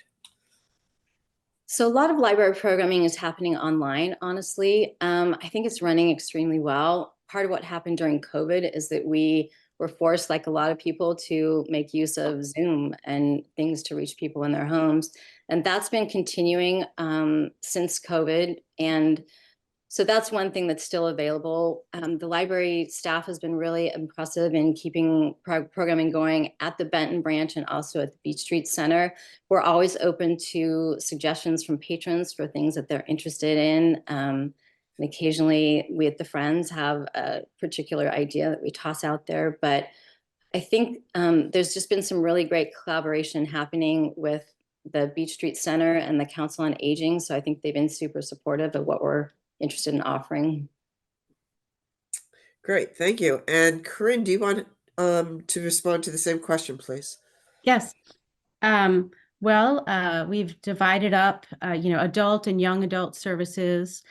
So a lot of library programming is happening online, honestly. I think it's running extremely well. Part of what happened during COVID is that we were forced, like a lot of people, to make use of Zoom and things to reach people in their homes. And that's been continuing since COVID. And so that's one thing that's still available. The library staff has been really impressive in keeping programming going at the Benton branch and also at the Beach Street Center. We're always open to suggestions from patrons for things that they're interested in. And occasionally we at the Friends have a particular idea that we toss out there. But I think there's just been some really great collaboration happening with the Beach Street Center and the Council on Aging. So I think they've been super supportive of what we're interested in offering. Great, thank you. And Corinne, do you want to respond to the same question, please? Yes. Well, we've divided up, adult and young adult services,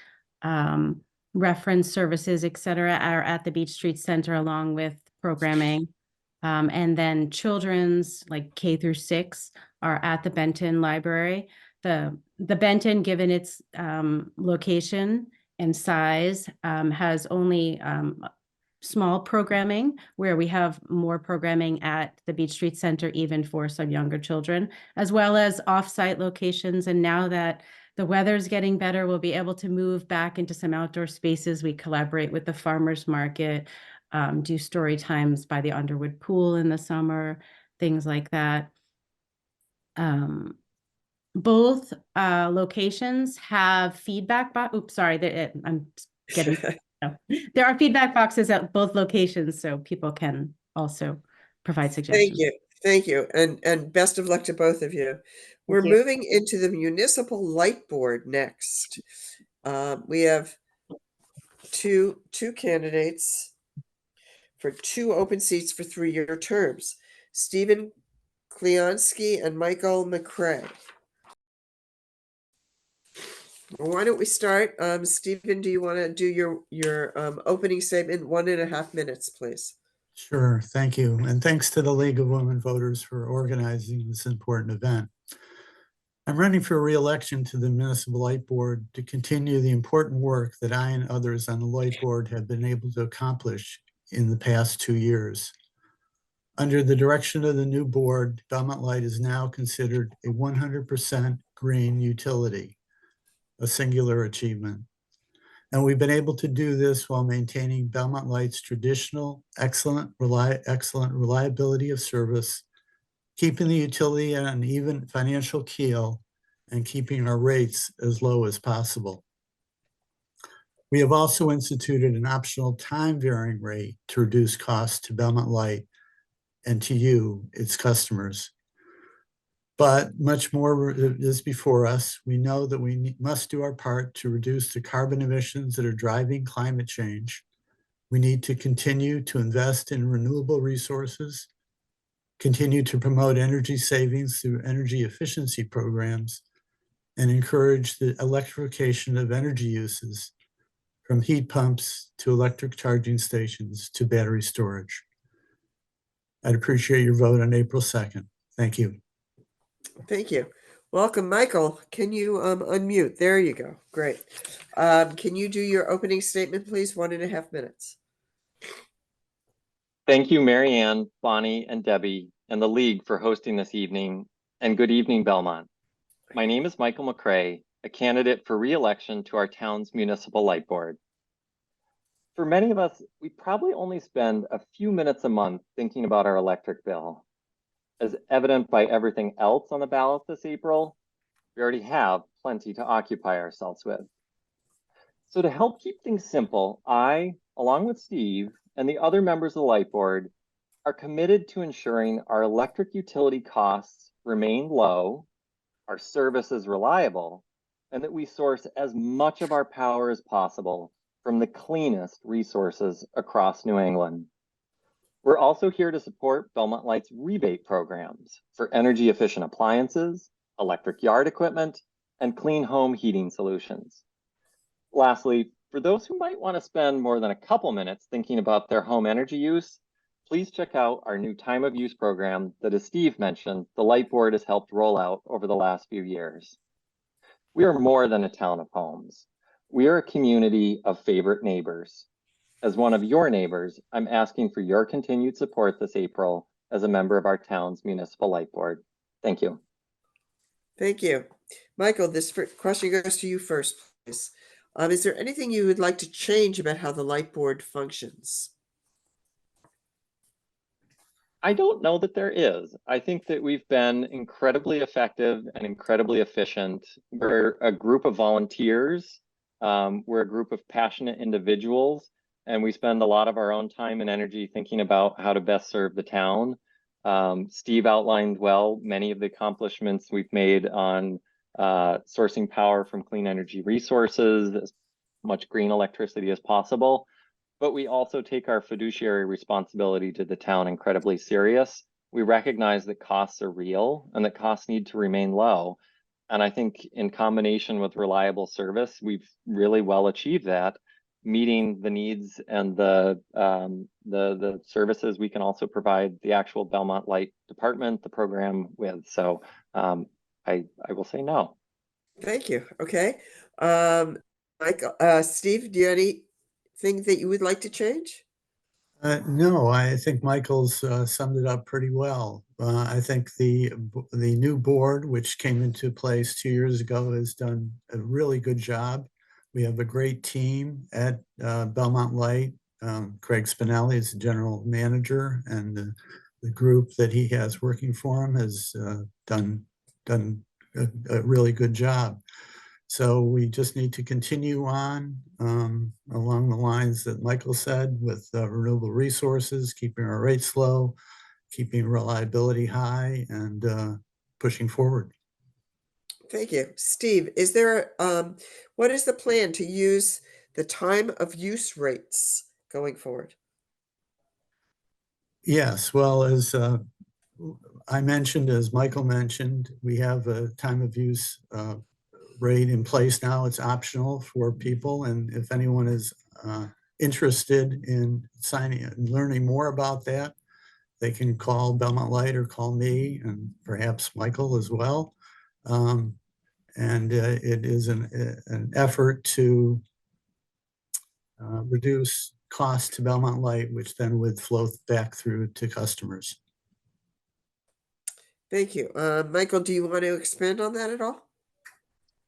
reference services, et cetera, are at the Beach Street Center along with programming. And then children's, like K through 6, are at the Benton Library. The Benton, given its location and size, has only small programming, where we have more programming at the Beach Street Center, even for some younger children, as well as off-site locations. And now that the weather's getting better, we'll be able to move back into some outdoor spaces. We collaborate with the farmers market, do story times by the Underwood Pool in the summer, things like that. Both locations have feedback oops, sorry, I'm getting no. There are feedback boxes at both locations, so people can also provide suggestions. Thank you, and best of luck to both of you. We're moving into the Municipal Light Board next. We have two candidates for 2 open seats for 3-year terms, Stephen Kleonsky and Michael McCrae. Why don't we start? Stephen, do you want to do your opening statement? 1.5 minutes, please. Sure, thank you. And thanks to the League of Women Voters for organizing this important event. I'm running for re-election to the Municipal Light Board to continue the important work that I and others on the Light Board have been able to accomplish in the past 2 years. Under the direction of the new board, Belmont Light is now considered a 100% green utility, a singular achievement. And we've been able to do this while maintaining Belmont Light's traditional excellent reliability of service, keeping the utility on an even financial keel, and keeping our rates as low as possible. We have also instituted an optional time varying rate to reduce costs to Belmont Light and to you, its customers. But much more is before us. We know that we must do our part to reduce the carbon emissions that are driving climate change. We need to continue to invest in renewable resources, continue to promote energy savings through energy efficiency programs, and encourage the electrification of energy uses, from heat pumps to electric charging stations to battery storage. I'd appreciate your vote on April 2nd. Thank you. Thank you. Welcome, Michael. Can you unmute? There you go. Great. Can you do your opening statement, please? 1.5 minutes. Thank you, Mary Ann, Bonnie, and Debbie, and the League for hosting this evening, and good evening, Belmont. My name is Michael McCrae, a candidate for re-election to our town's municipal light board. For many of us, we probably only spend a few minutes a month thinking about our electric bill. As evident by everything else on the ballot this April, we already have plenty to occupy ourselves with. So to help keep things simple, I, along with Steve and the other members of the light board, are committed to ensuring our electric utility costs remain low, our service is reliable, and that we source as much of our power as possible from the cleanest resources across New England. We're also here to support Belmont Light's rebate programs for energy efficient appliances, electric yard equipment, and clean home heating solutions. Lastly, for those who might want to spend more than a couple minutes thinking about their home energy use, please check out our new time of use program that, as Steve mentioned, the light board has helped roll out over the last few years. We are more than a town of homes. We are a community of favorite neighbors. As one of your neighbors, I'm asking for your continued support this April as a member of our town's municipal light board. Thank you. Thank you. Michael, this question goes to you first, please. Is there anything you would like to change about how the light board functions? I don't know that there is. I think that we've been incredibly effective and incredibly efficient. We're a group of volunteers. We're a group of passionate individuals, and we spend a lot of our own time and energy thinking about how to best serve the town. Steve outlined well many of the accomplishments we've made on sourcing power from clean energy resources, as much green electricity as possible. But we also take our fiduciary responsibility to the town incredibly serious. We recognize that costs are real and that costs need to remain low. And I think in combination with reliable service, we've really well achieved that, meeting the needs and the services we can also provide the actual Belmont Light department, the program with. So I will say no. Thank you. Okay. Michael, Steve, do you have anything that you would like to change? No, I think Michael's summed it up pretty well. I think the new board, which came into place 2 years ago, has done a really good job. We have a great team at Belmont Light. Craig Spinelli is the general manager, and the group that he has working for him has done a really good job. So we just need to continue on along the lines that Michael said, with renewable resources, keeping our rates low, keeping reliability high, and pushing forward. Thank you. Steve, is there what is the plan to use the time of use rates going forward? Yes, well, as I mentioned, as Michael mentioned, we have a time of use rate in place now. It's optional for people, and if anyone is interested in signing and learning more about that, they can call Belmont Light or call me, and perhaps Michael as well. And it is an effort to reduce costs to Belmont Light, which then would flow back through to customers. Thank you. Michael, do you want to expand on that at all?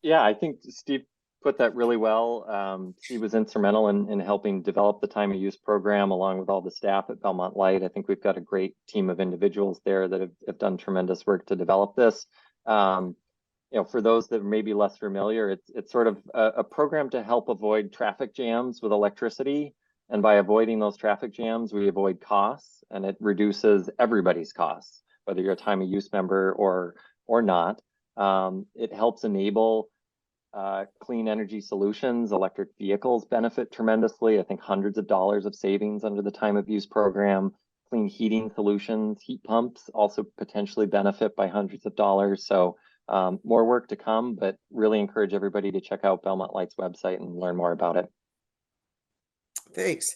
Yeah, I think Steve put that really well. Steve was instrumental in helping develop the time of use program along with all the staff at Belmont Light. I think we've got a great team of individuals there that have done tremendous work to develop this. For those that may be less familiar, it's sort of a program to help avoid traffic jams with electricity. And by avoiding those traffic jams, we avoid costs, and it reduces everybody's costs, whether you're a time of use member or not. It helps enable clean energy solutions. Electric vehicles benefit tremendously. I think hundreds of dollars of savings under the time of use program. Clean heating solutions, heat pumps also potentially benefit by hundreds of dollars. So more work to come, but really encourage everybody to check out Belmont Light's website and learn more about it. Thanks.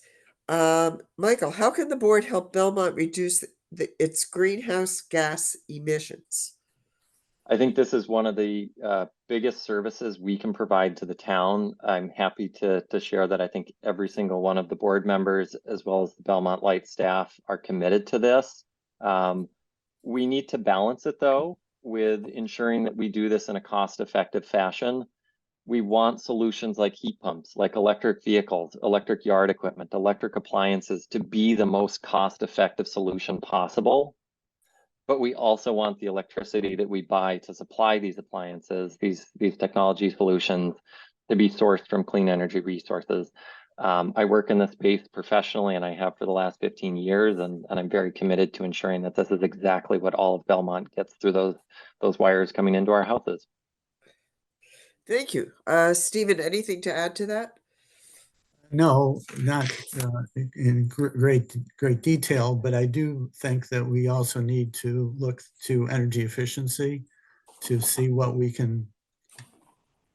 Michael, how can the board help Belmont reduce its greenhouse gas emissions? I think this is one of the biggest services we can provide to the town. I'm happy to share that I think every single one of the board members, as well as the Belmont Light staff, are committed to this. We need to balance it, though, with ensuring that we do this in a cost-effective fashion. We want solutions like heat pumps, like electric vehicles, electric yard equipment, electric appliances to be the most cost-effective solution possible. But we also want the electricity that we buy to supply these appliances, these technology solutions, to be sourced from clean energy resources. I work in this space professionally, and I have for the last 15 years, and I'm very committed to ensuring that this is exactly what all of Belmont gets through those wires coming into our houses. Thank you. Stephen, anything to add to that? No, not in great detail, but I do think that we also need to look to energy efficiency to see what we can.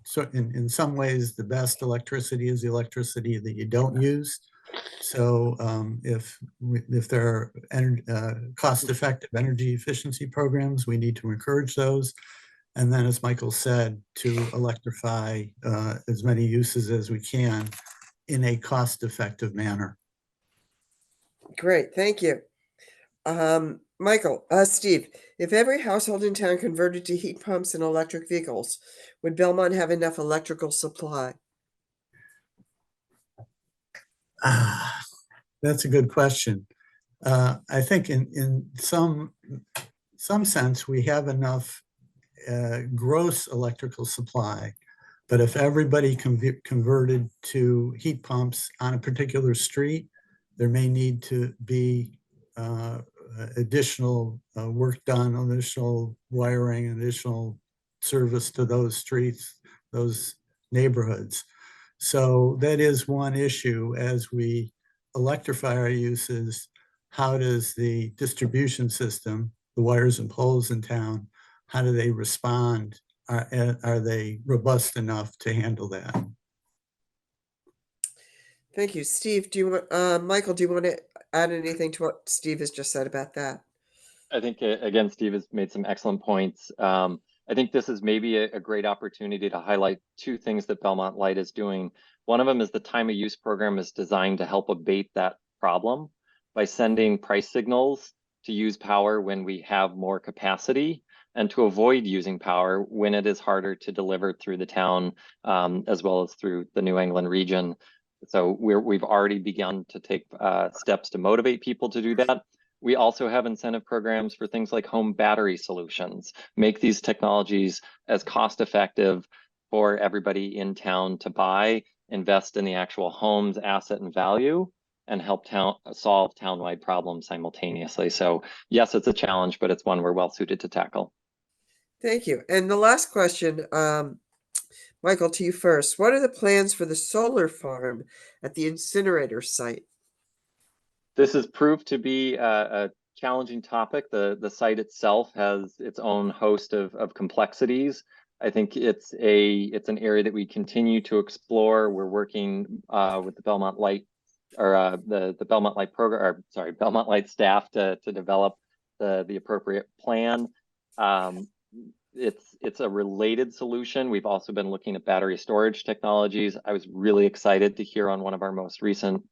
So in some ways, the best electricity is the electricity that you don't use. So if there are cost-effective energy efficiency programs, we need to encourage those. And then, as Michael said, to electrify as many uses as we can in a cost-effective manner. Great, thank you. Steve, if every household in town converted to heat pumps and electric vehicles, would Belmont have enough electrical supply? That's a good question. I think in some sense, we have enough gross electrical supply. But if everybody converted to heat pumps on a particular street, there may need to be additional work done, additional wiring, additional service to those streets, those neighborhoods. So that is one issue as we electrify our uses. How does the distribution system, the wires and poles in town, how do they respond? Are they robust enough to handle that? Thank you. Steve, Michael, do you want to add anything to what Steve has just said about that? I think, again, Steve has made some excellent points. I think this is maybe a great opportunity to highlight two things that Belmont Light is doing. One of them is the time of use program is designed to help abate that problem by sending price signals to use power when we have more capacity, and to avoid using power when it is harder to deliver through the town, as well as through the New England region. So we've already begun to take steps to motivate people to do that. We also have incentive programs for things like home battery solutions, make these technologies as cost effective for everybody in town to buy, invest in the actual home's asset and value, and help solve townwide problems simultaneously. So yes, it's a challenge, but it's one we're well suited to tackle. Thank you. And the last question, Michael, to you first. What are the plans for the solar farm at the incinerator site? This has proved to be a challenging topic. The site itself has its own host of complexities. I think it's an area that we continue to explore. We're working with the Belmont Light or the Belmont Light program, or sorry, Belmont Light staff to develop the appropriate plan. It's a related solution. We've also been looking at battery storage technologies. I was really excited to hear on one of our most recent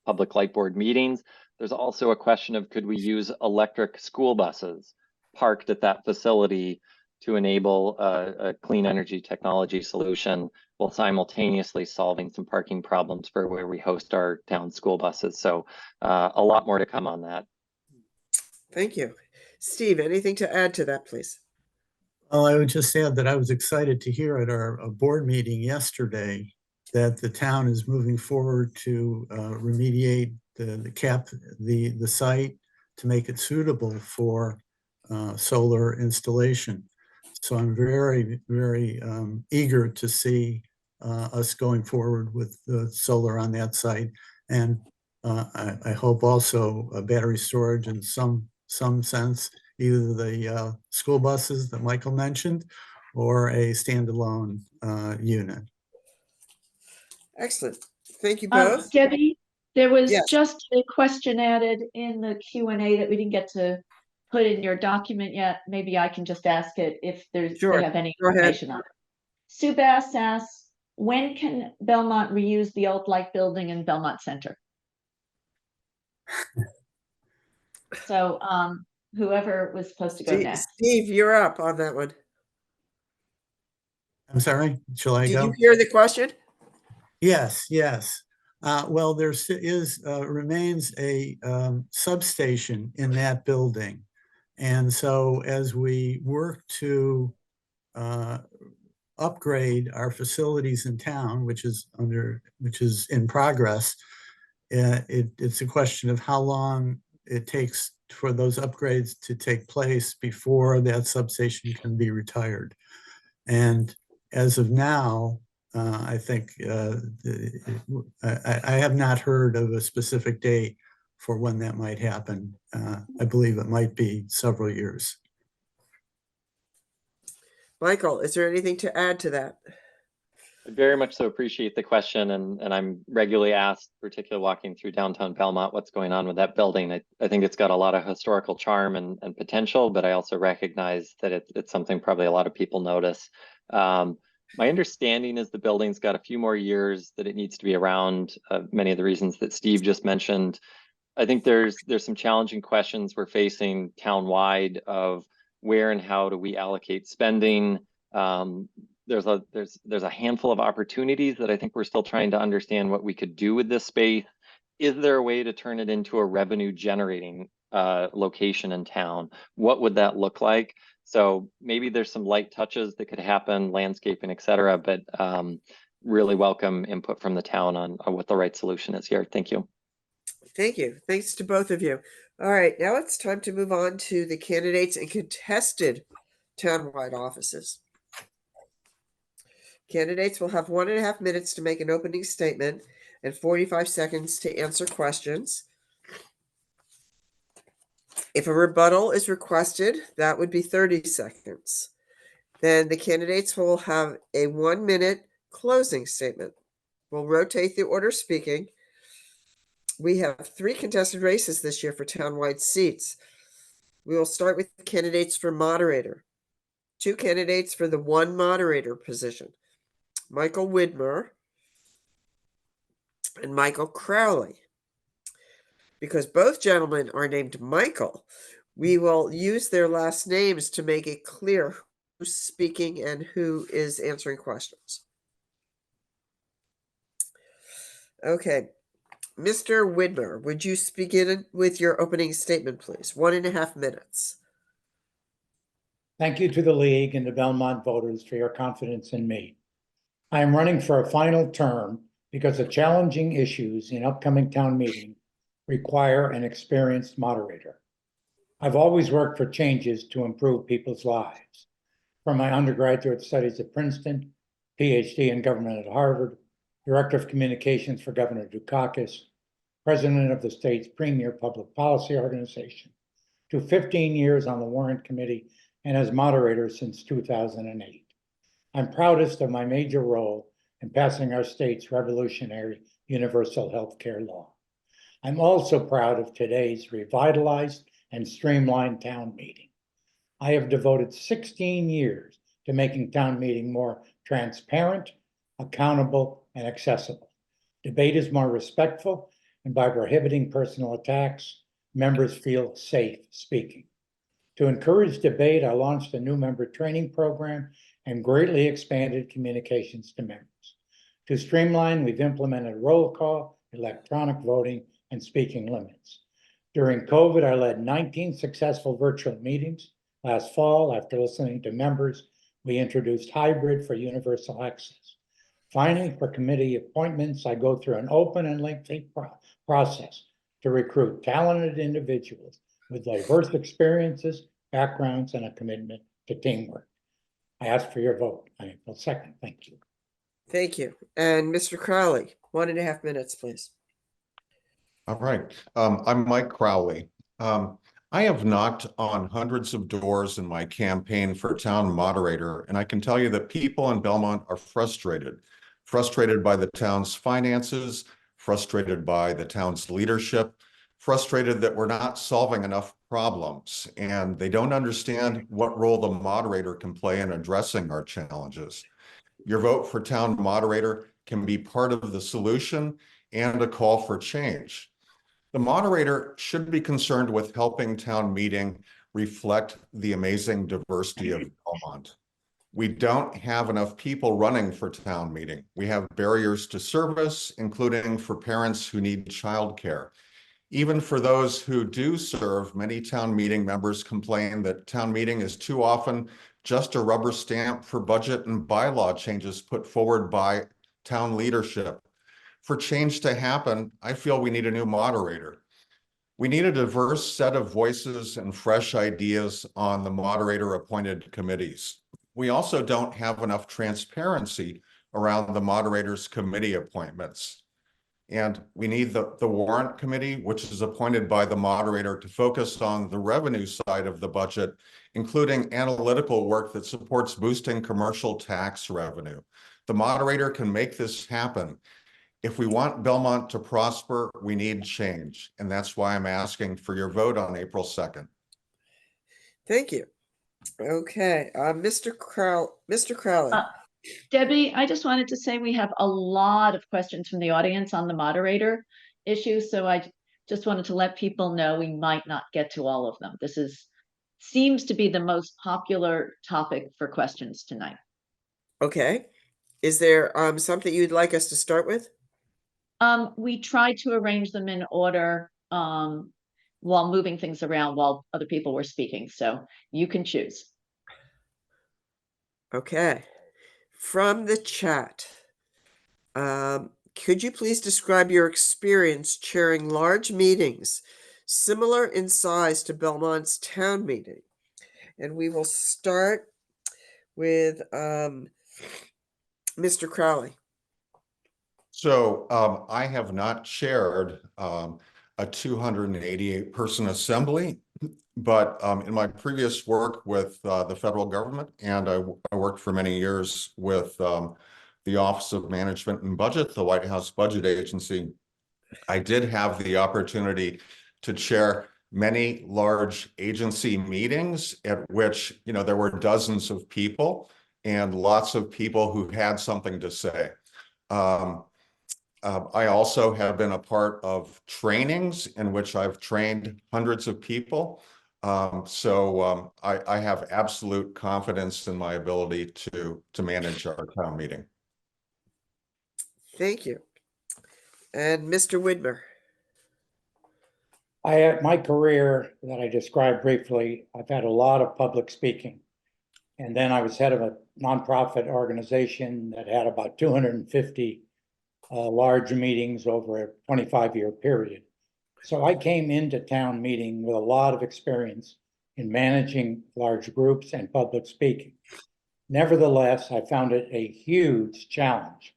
public light board meetings, there's also a question of, could we use electric school buses parked at that facility to enable a clean energy technology solution while simultaneously solving some parking problems for where we host our town school buses. So a lot more to come on that. Thank you. Steve, anything to add to that, please? Well, I would just add that I was excited to hear at our board meeting yesterday that the town is moving forward to remediate the site to make it suitable for solar installation. So I'm very, very eager to see us going forward with the solar on that site. And I hope also battery storage in some sense, either the school buses that Michael mentioned or a standalone unit. Excellent. Thank you both. Debbie, there was Yes. just a question added in the Q&A that we didn't get to put in your document yet, maybe I can just ask it if they Sure. have any Go ahead. information on it. Sue Bass asks, when can Belmont reuse the old Light Building in Belmont Center? So whoever was supposed to go next. Steve, you're up on that one. I'm sorry, shall I Did go? you hear the question? Yes, yes. Well, there remains a substation in that building. And so as we work to upgrade our facilities in town, which is in progress, it's a question of how long it takes for those upgrades to take place before that substation can be retired. And as of now, I think I have not heard of a specific date for when that might happen. I believe it might be several years. Michael, is there anything to add to that? I very much so appreciate the question, and I'm regularly asked, particularly walking through downtown Belmont, what's going on with that building. I think it's got a lot of historical charm and potential, but I also recognize that it's something probably a lot of people notice. My understanding is the building's got a few more years that it needs to be around, many of the reasons that Steve just mentioned. I think there's some challenging questions we're facing town-wide of where and how do we allocate spending. There's a handful of opportunities that I think we're still trying to understand what we could do with this space. Is there a way to turn it into a revenue generating location in town? What would that look like? So maybe there's some light touches that could happen, landscaping, et cetera, but really welcome input from the town on what the right solution is here. Thank you. Thank you. Thanks to both of you. All right, now it's time to move on to the candidates and contested townwide offices. Candidates will have 1.5 minutes to make an opening statement and 45 seconds to answer questions. If a rebuttal is requested, that would be 30 seconds. Then the candidates will have a 1-minute closing statement. We'll rotate the order speaking. We have 3 contested races this year for townwide seats. We will start with candidates for moderator. 2 candidates for the 1 moderator position. Michael Widmer and Michael Crowley. Because both gentlemen are named Michael, we will use their last names to make it clear who's speaking and who is answering questions. Okay, Mr. Widmer, would you begin with your opening statement, please? 1.5 minutes. Thank you to the League and the Belmont voters for your confidence in me. I am running for a final term because the challenging issues in upcoming town meeting require an experienced moderator. I've always worked for changes to improve people's lives. From my undergraduate studies at Princeton, PhD in government at Harvard, Director of Communications for Governor Dukakis, President of the state's premier public policy organization, to 15 years on the Warrant Committee and as moderator since 2008. I'm proudest of my major role in passing our state's revolutionary universal health care law. I'm also proud of today's revitalized and streamlined town meeting. I have devoted 16 years to making town meeting more transparent, accountable, and accessible. Debate is more respectful, and by prohibiting personal attacks, members feel safe speaking. To encourage debate, I launched a new member training program and greatly expanded communications to members. To streamline, we've implemented roll call, electronic voting, and speaking limits. During COVID, I led 19 successful virtual meetings. Last fall, after listening to members, we introduced hybrid for universal access. Finally, for committee appointments, I go through an open and lengthy process to recruit talented individuals with diverse experiences, backgrounds, and a commitment to teamwork. I ask for your vote on April 2nd. Thank you. Thank you. And Mr. Crowley, 1.5 minutes, please. All right. I'm Mike Crowley. I have knocked on hundreds of doors in my campaign for town moderator, and I can tell you that people in Belmont are frustrated by the town's finances, frustrated by the town's leadership, frustrated that we're not solving enough problems, and they don't understand what role the moderator can play in addressing our challenges. Your vote for town moderator can be part of the solution and a call for change. The moderator should be concerned with helping town meeting reflect the amazing diversity of Belmont. We don't have enough people running for town meeting. We have barriers to service, including for parents who need childcare. Even for those who do serve, many town meeting members complain that town meeting is too often just a rubber stamp for budget and bylaw changes put forward by town leadership. For change to happen, I feel we need a new moderator. We need a diverse set of voices and fresh ideas on the moderator-appointed committees. We also don't have enough transparency around the moderator's committee appointments. And we need the warrant committee, which is appointed by the moderator to focus on the revenue side of the budget, including analytical work that supports boosting commercial tax revenue. The moderator can make this happen. If we want Belmont to prosper, we need change. And that's why I'm asking for your vote on April 2nd. Thank you. Okay, Mr. Crowley. Debbie, I just wanted to say we have a lot of questions from the audience on the moderator issue, so I just wanted to let people know we might not get to all of them. This seems to be the most popular topic for questions tonight. Okay. Is there something you'd like us to start with? We tried to arrange them in order while moving things around while other people were speaking, so you can choose. Okay. From the chat, could you please describe your experience chairing large meetings similar in size to Belmont's town meeting? And we will start with Mr. Crowley. So I have not chaired a 288-person assembly, but in my previous work with the federal government, and I worked for many years with the Office of Management and Budget, the White House Budget Agency, I did have the opportunity to chair many large agency meetings at which, there were dozens of people and lots of people who had something to say. I also have been a part of trainings in which I've trained hundreds of people. So I have absolute confidence in my ability to manage our town meeting. Thank you. And Mr. Widmer. My career that I described briefly, I've had a lot of public speaking. And then I was head of a nonprofit organization that had about 250 large meetings over a 25-year period. So I came into town meeting with a lot of experience in managing large groups and public speaking. Nevertheless, I found it a huge challenge,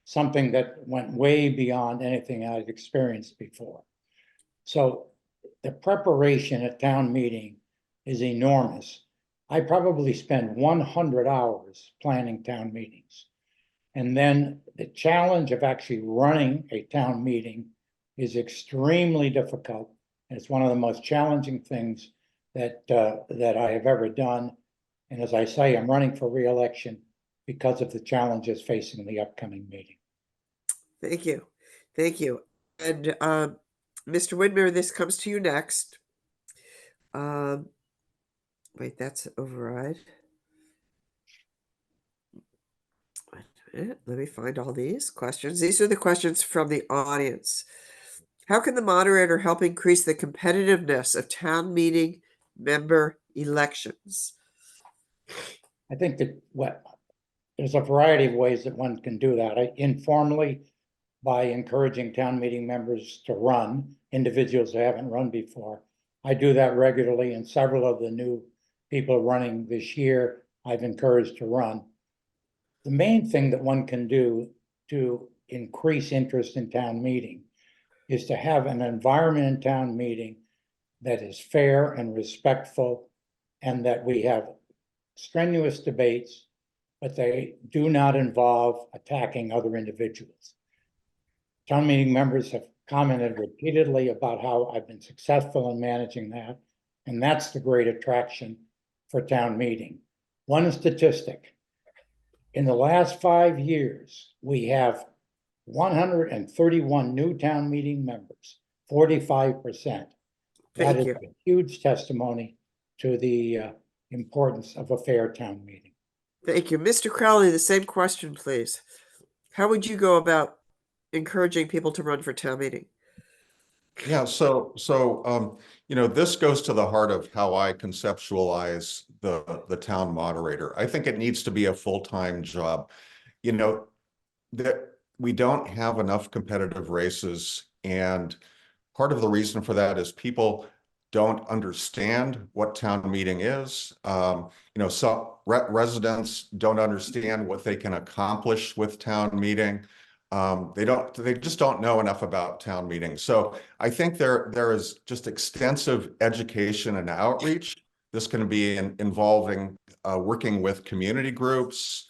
something that went way beyond anything I'd experienced before. So the preparation at town meeting is enormous. I probably spend 100 hours planning town meetings. And then the challenge of actually running a town meeting is extremely difficult. And it's one of the most challenging things that I have ever done. And as I say, I'm running for re-election because of the challenges facing the upcoming meeting. Thank you. Thank you. And Mr. Widmer, this comes to you next. Wait, that's override. Let me find all these questions. These are the questions from the audience. How can the moderator help increase the competitiveness of town meeting member elections? I think that there's a variety of ways that one can do that. Informally, by encouraging town meeting members to run, individuals who haven't run before. I do that regularly, and several of the new people running this year, I've encouraged to run. The main thing that one can do to increase interest in town meeting is to have an environment in town meeting that is fair and respectful, and that we have strenuous debates, but they do not involve attacking other individuals. Town meeting members have commented repeatedly about how I've been successful in managing that. And that's the great attraction for town meeting. One statistic, in the last 5 years, we have 131 new town meeting members, 45%. That Thank is you. a huge testimony to the importance of a fair town meeting. Thank you. Mr. Crowley, the same question, please. How would you go about encouraging people to run for town meeting? Yeah, you know, this goes to the heart of how I conceptualize the town moderator. I think it needs to be a full-time job. You know, that we don't have enough competitive races, and part of the reason for that is people don't understand what town meeting is. You know, some residents don't understand what they can accomplish with town meeting. They just don't know enough about town meeting. So I think there is just extensive education and outreach. This can be involving working with community groups,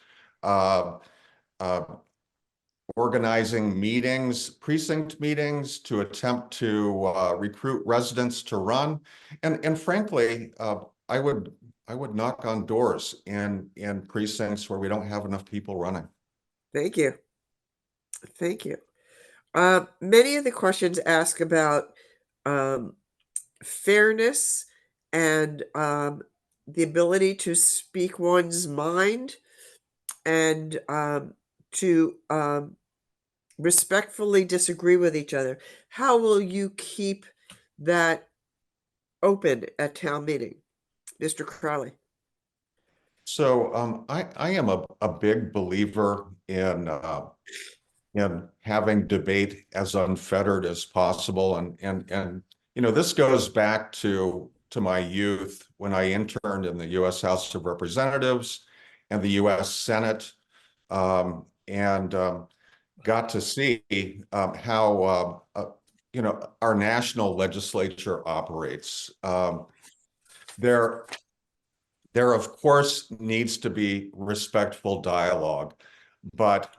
organizing meetings, precinct meetings to attempt to recruit residents to run. And frankly, I would knock on doors in precincts where we don't have enough people running. Thank you. Thank you. Many of the questions ask about fairness and the ability to speak one's mind and to respectfully disagree with each other. How will you keep that open at town meeting, Mr. Crowley? So I am a big believer in having debate as unfettered as possible, and you know, this goes back to my youth when I interned in the U.S. House of Representatives and the U.S. Senate, and got to see how you know, our national legislature operates. There of course needs to be respectful dialogue, but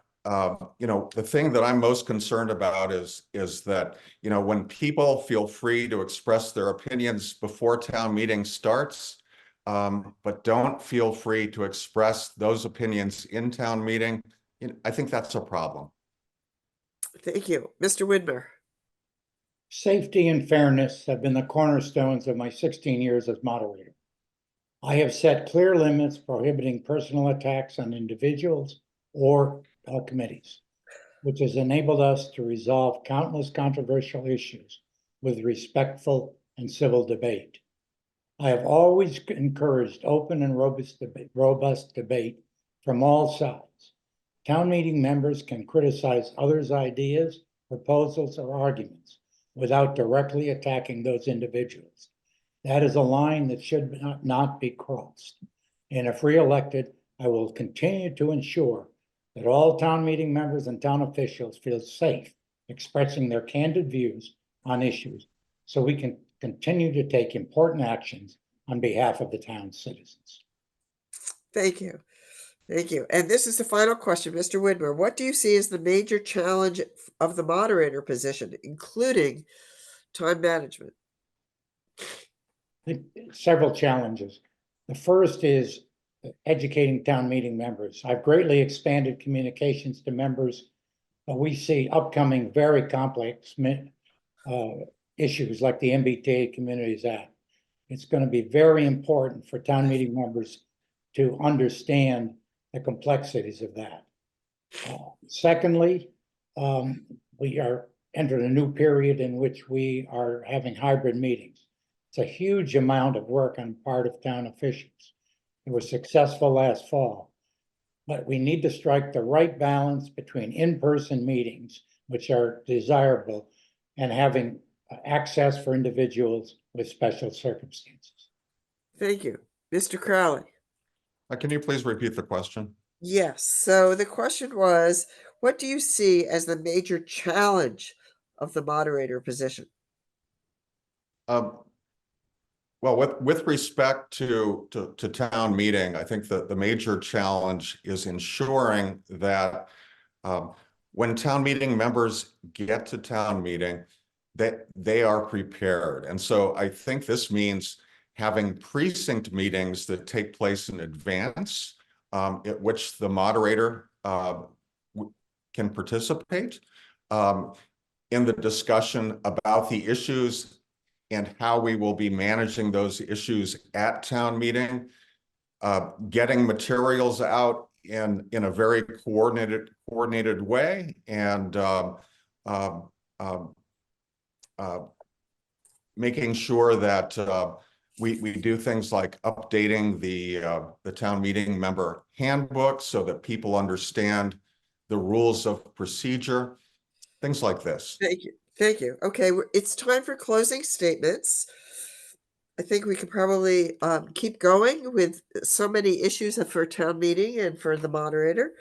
you know, the thing that I'm most concerned about is that, you know, when people feel free to express their opinions before town meeting starts, but don't feel free to express those opinions in town meeting, you know, I think that's a problem. Thank you. Mr. Widmer. Safety and fairness have been the cornerstones of my 16 years as moderator. I have set clear limits prohibiting personal attacks on individuals or committees, which has enabled us to resolve countless controversial issues with respectful and civil debate. I have always encouraged open and robust debate from all sides. Town meeting members can criticize others' ideas, proposals, or arguments without directly attacking those individuals. That is a line that should not be crossed. And if re-elected, I will continue to ensure that all town meeting members and town officials feel safe expressing their candid views on issues so we can continue to take important actions on behalf of the town's citizens. Thank you. Thank you. And this is the final question, Mr. Widmer. What do you see as the major challenge of the moderator position, including time management? Several challenges. The first is educating town meeting members. I've greatly expanded communications to members, but we see upcoming very complex issues like the MBTA Communities Act. It's going to be very important for town meeting members to understand the complexities of that. Secondly, we are entering a new period in which we are having hybrid meetings. It's a huge amount of work on part of town officials. It was successful last fall, but we need to strike the right balance between in-person meetings, which are desirable, and having access for individuals with special circumstances. Thank you. Mr. Crowley. Can you please repeat the question? Yes. So the question was, what do you see as the major challenge of the moderator position? Well, with respect to town meeting, I think that the major challenge is ensuring that when town meeting members get to town meeting, that they are prepared. And so I think this means having precinct meetings that take place in advance, at which the moderator can participate in the discussion about the issues and how we will be managing those issues at town meeting, getting materials out in a very coordinated way, and making sure that we do things like updating the town meeting member handbook so that people understand the rules of procedure, things like this. Thank you. Thank you. Okay, it's time for closing statements. I think we could probably keep going with so many issues for town meeting and for the moderator.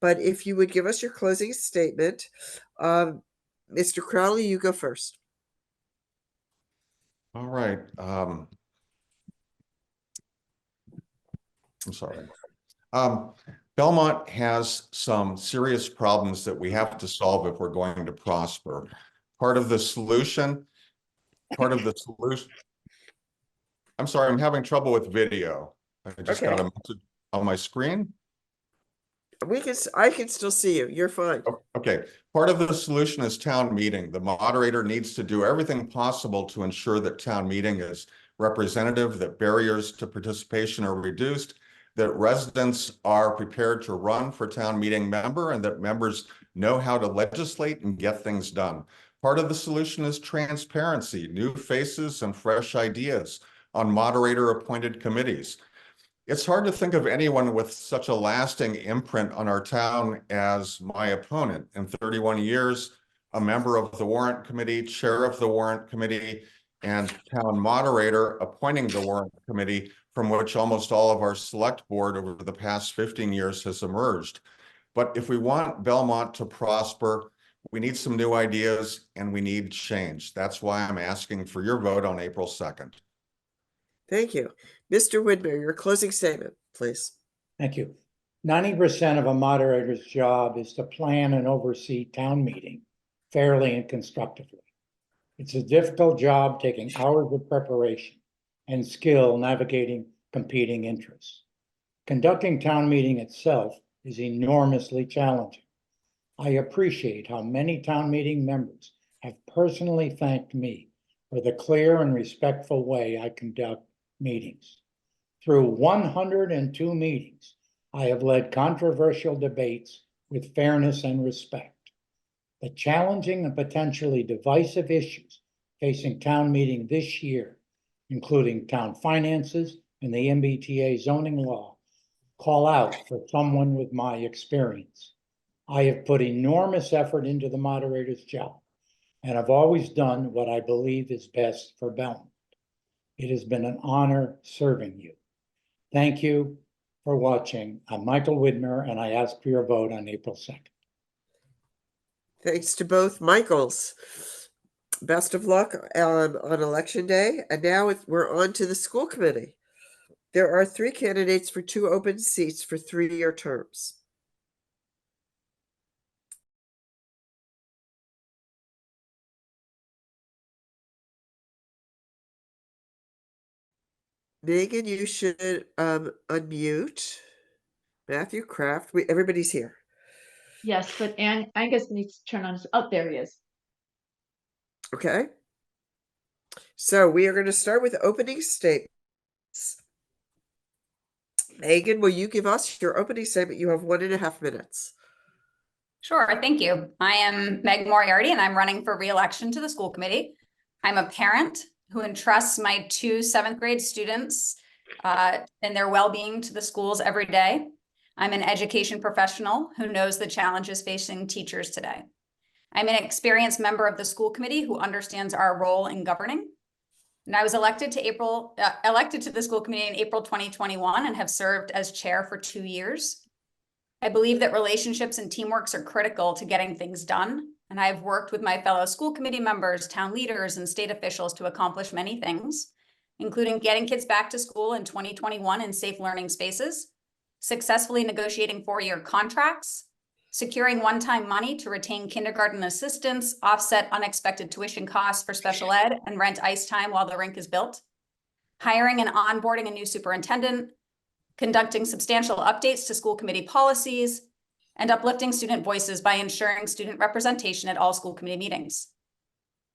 But if you would give us your closing statement, Mr. Crowley, you go first. All right. I'm sorry. Belmont has some serious problems that we have to solve if we're going to prosper. Part of the solution. I'm sorry, I'm having trouble with video. I just got a message on my screen. I can still see you. You're fine. Okay. Part of the solution is town meeting. The moderator needs to do everything possible to ensure that town meeting is representative, that barriers to participation are reduced, that residents are prepared to run for town meeting member, and that members know how to legislate and get things done. Part of the solution is transparency, new faces and fresh ideas on moderator-appointed committees. It's hard to think of anyone with such a lasting imprint on our town as my opponent. In 31 years, a member of the warrant committee, chair of the warrant committee, and town moderator appointing the warrant committee, from which almost all of our select board over the past 15 years has emerged. But if we want Belmont to prosper, we need some new ideas and we need change. That's why I'm asking for your vote on April 2nd. Thank you. Mr. Widmer, your closing statement, please. Thank you. 90% of a moderator's job is to plan and oversee town meeting fairly and constructively. It's a difficult job, taking hours of preparation and skill navigating competing interests. Conducting town meeting itself is enormously challenging. I appreciate how many town meeting members have personally thanked me for the clear and respectful way I conduct meetings. Through 102 meetings, I have led controversial debates with fairness and respect. The challenging and potentially divisive issues facing town meeting this year, including town finances and the MBTA zoning law, call out for someone with my experience. I have put enormous effort into the moderator's job and have always done what I believe is best for Belmont. It has been an honor serving you. Thank you for watching. I'm Michael Widmer, and I ask for your vote on April 2nd. Thanks to both Michaels. Best of luck on election day. And now we're on to the school committee. There are 3 candidates for 2 open seats for 3-year terms. Megan, you should unmute. Matthew Kraft, everybody's here. Yes, but Angus needs to turn on his, oh, there he is. Okay. So we are going to start with opening statements. Megan, will you give us your opening statement? You have 1.5 minutes. Sure, thank you. I am Meg Moriarty, and I'm running for re-election to the school committee. I'm a parent who entrusts my 2 7th grade students and their well-being to the schools every day. I'm an education professional who knows the challenges facing teachers today. I'm an experienced member of the school committee who understands our role in governing. And I was elected to the school committee in April 2021 and have served as chair for 2 years. I believe that relationships and teamwork are critical to getting things done. And I've worked with my fellow school committee members, town leaders, and state officials to accomplish many things, including getting kids back to school in 2021 in safe learning spaces, successfully negotiating 4-year contracts, securing one-time money to retain kindergarten assistants, offset unexpected tuition costs for special ed, and rent ice time while the rink is built, hiring and onboarding a new superintendent, conducting substantial updates to school committee policies, and uplifting student voices by ensuring student representation at all school committee meetings.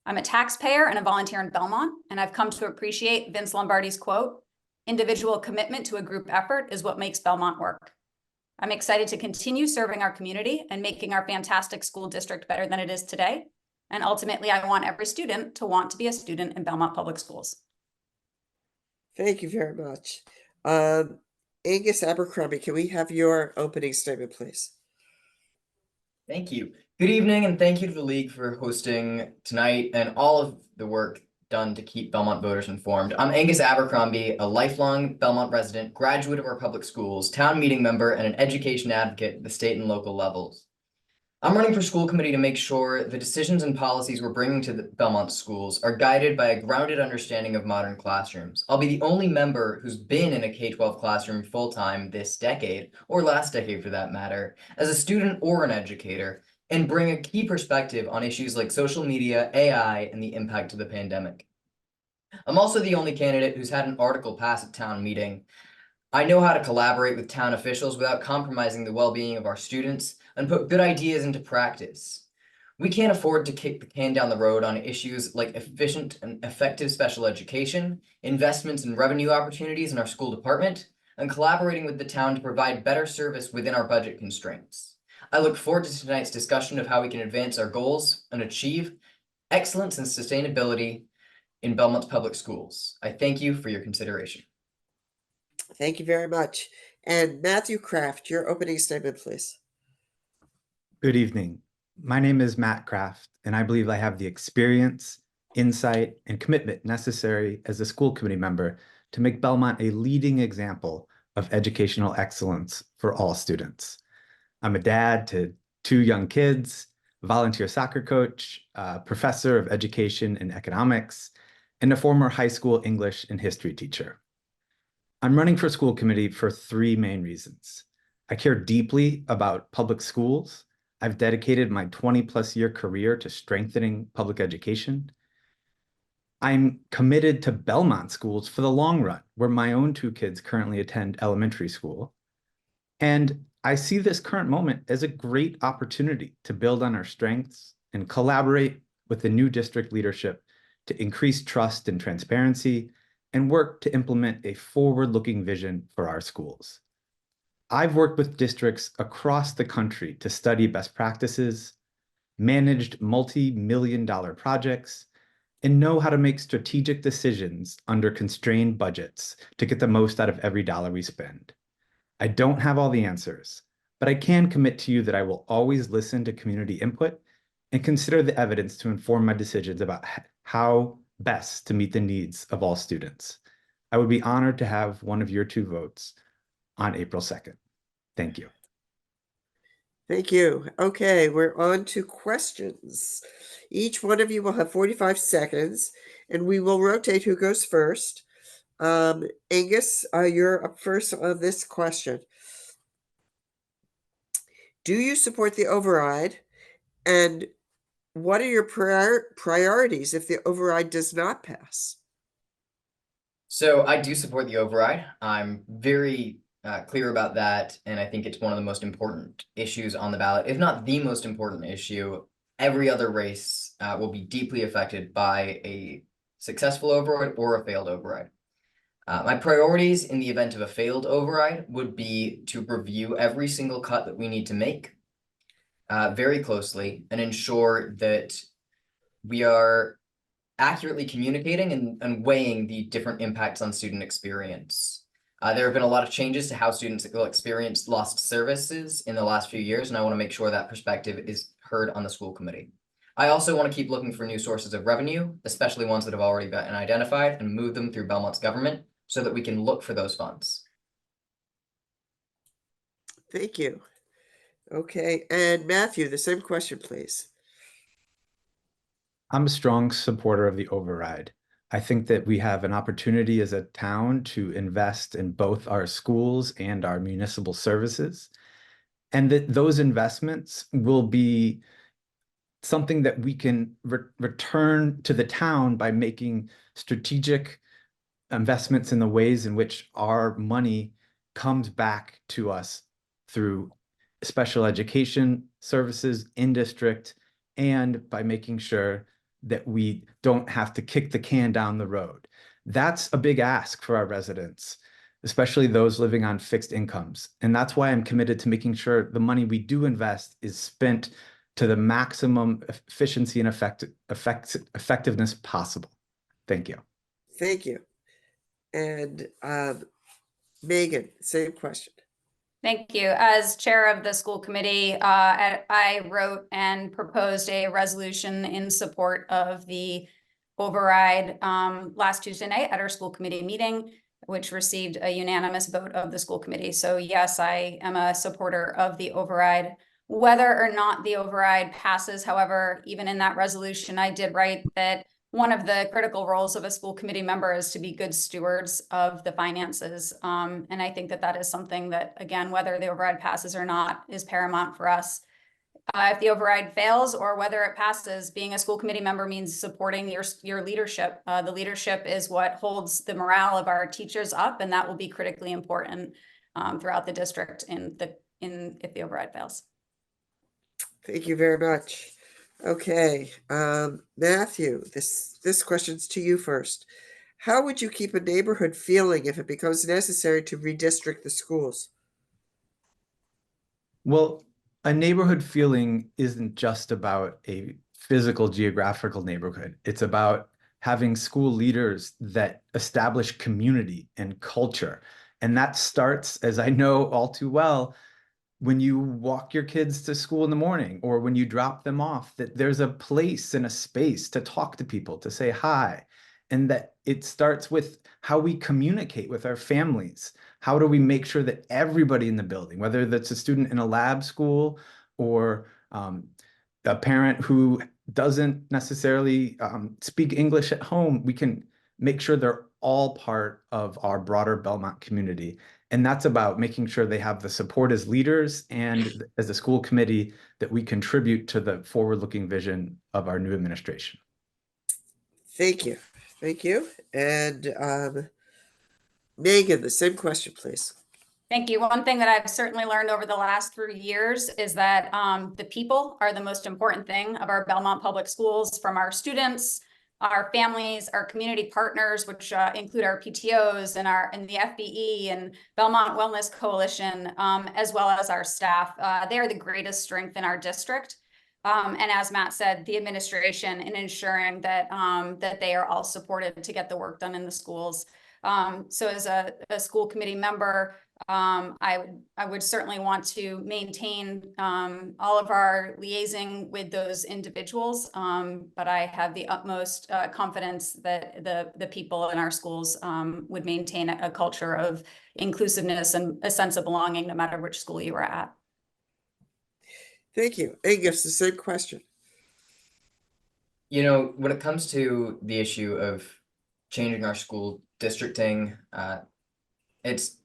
I'm a taxpayer and a volunteer in Belmont, and I've come to appreciate Vince Lombardi's quote, "Individual commitment to a group effort is what makes Belmont work." I'm excited to continue serving our community and making our fantastic school district better than it is today. And ultimately, I want every student to want to be a student in Belmont Public Schools. Thank you very much. Angus Abercrombie, can we have your opening statement, please? Thank you. Good evening, and thank you to the League for hosting tonight and all of the work done to keep Belmont voters informed. I'm Angus Abercrombie, a lifelong Belmont resident, graduate of our public schools, town meeting member, and an education advocate at the state and local levels. I'm running for school committee to make sure the decisions and policies we're bringing to the Belmont schools are guided by a grounded understanding of modern classrooms. I'll be the only member who's been in a K-12 classroom full-time this decade, or last decade for that matter, as a student or an educator, and bring a key perspective on issues like social media, AI, and the impact of the pandemic. I'm also the only candidate who's had an article pass at town meeting. I know how to collaborate with town officials without compromising the well-being of our students and put good ideas into practice. We can't afford to kick the can down the road on issues like efficient and effective special education, investments in revenue opportunities in our school department, and collaborating with the town to provide better service within our budget constraints. I look forward to tonight's discussion of how we can advance our goals and achieve excellence and sustainability in Belmont's public schools. I thank you for your consideration. Thank you very much. And Matthew Kraft, your opening statement, please. Good evening. My name is Matt Kraft, and I believe I have the experience, insight, and commitment necessary as a school committee member to make Belmont a leading example of educational excellence for all students. I'm a dad to 2 young kids, volunteer soccer coach, professor of education and economics, and a former high school English and history teacher. I'm running for school committee for 3 main reasons. I care deeply about public schools. I've dedicated my 20+ year career to strengthening public education. I'm committed to Belmont schools for the long run, where my own 2 kids currently attend elementary school. And I see this current moment as a great opportunity to build on our strengths and collaborate with the new district leadership to increase trust and transparency and work to implement a forward-looking vision for our schools. I've worked with districts across the country to study best practices, managed multi-million-dollar projects, and know how to make strategic decisions under constrained budgets to get the most out of every dollar we spend. I don't have all the answers, but I can commit to you that I will always listen to community input and consider the evidence to inform my decisions about how best to meet the needs of all students. I would be honored to have one of your 2 votes on April 2nd. Thank you. Thank you. Okay, we're on to questions. Each one of you will have 45 seconds, and we will rotate who goes first. Angus, you're up first on this question. Do you support the override? And what are your priorities if the override does not pass? So I do support the override. I'm very clear about that, and I think it's one of the most important issues on the ballot, if not the most important issue. Every other race will be deeply affected by a successful override or a failed override. My priorities in the event of a failed override would be to review every single cut that we need to make very closely and ensure that we are accurately communicating and weighing the different impacts on student experience. There have been a lot of changes to how students will experience lost services in the last few years, and I want to make sure that perspective is heard on the school committee. I also want to keep looking for new sources of revenue, especially ones that have already been identified, and move them through Belmont's government so that we can look for those funds. Thank you. Okay, and Matthew, the same question, please. I'm a strong supporter of the override. I think that we have an opportunity as a town to invest in both our schools and our municipal services. and that those investments will be something that we can return to the town by making strategic investments in the ways in which our money comes back to us through special education services in district, and by making sure that we don't have to kick the can down the road. That's a big ask for our residents, especially those living on fixed incomes. And that's why I'm committed to making sure the money we do invest is spent to the maximum efficiency and effectiveness possible. Thank you. Thank you. And Megan, same question. Thank you. As chair of the school committee, I wrote and proposed a resolution in support of the override last Tuesday night at our school committee meeting, which received a unanimous vote of the school committee. So yes, I am a supporter of the override. Whether or not the override passes, however, even in that resolution, I did write that one of the critical roles of a school committee member is to be good stewards of the finances. And I think that that is something that, again, whether the override passes or not, is paramount for us. If the override fails or whether it passes, being a school committee member means supporting your leadership. The leadership is what holds the morale of our teachers up, and that will be critically important throughout the district if the override fails. Thank you very much. Okay, Matthew, this question's to you first. How would you keep a neighborhood feeling if it becomes necessary to redistrict the schools? Well, a neighborhood feeling isn't just about a physical geographical neighborhood. It's about having school leaders that establish community and culture. And that starts, as I know all too well, when you walk your kids to school in the morning or when you drop them off, that there's a place and a space to talk to people, to say hi. And that it starts with how we communicate with our families. How do we make sure that everybody in the building, whether that's a student in a lab school or a parent who doesn't necessarily speak English at home, we can make sure they're all part of our broader Belmont community. And that's about making sure they have the support as leaders and as a school committee that we contribute to the forward-looking vision of our new administration. Thank you. Thank you. And Megan, the same question, please. Thank you. One thing that I've certainly learned over the last 3 years is that the people are the most important thing of our Belmont Public Schools, from our students, our families, our community partners, which include our PTOs and the FBE and Belmont Wellness Coalition, as well as our staff. They are the greatest strength in our district. And as Matt said, the administration in ensuring that that they are all supported to get the work done in the schools. So as a school committee member, I would certainly want to maintain all of our liaising with those individuals, but I have the utmost confidence that the people in our schools would maintain a culture of inclusiveness and a sense of belonging, no matter which school you are at. Thank you. Angus, the same question. You know, when it comes to the issue of changing our school districting, it's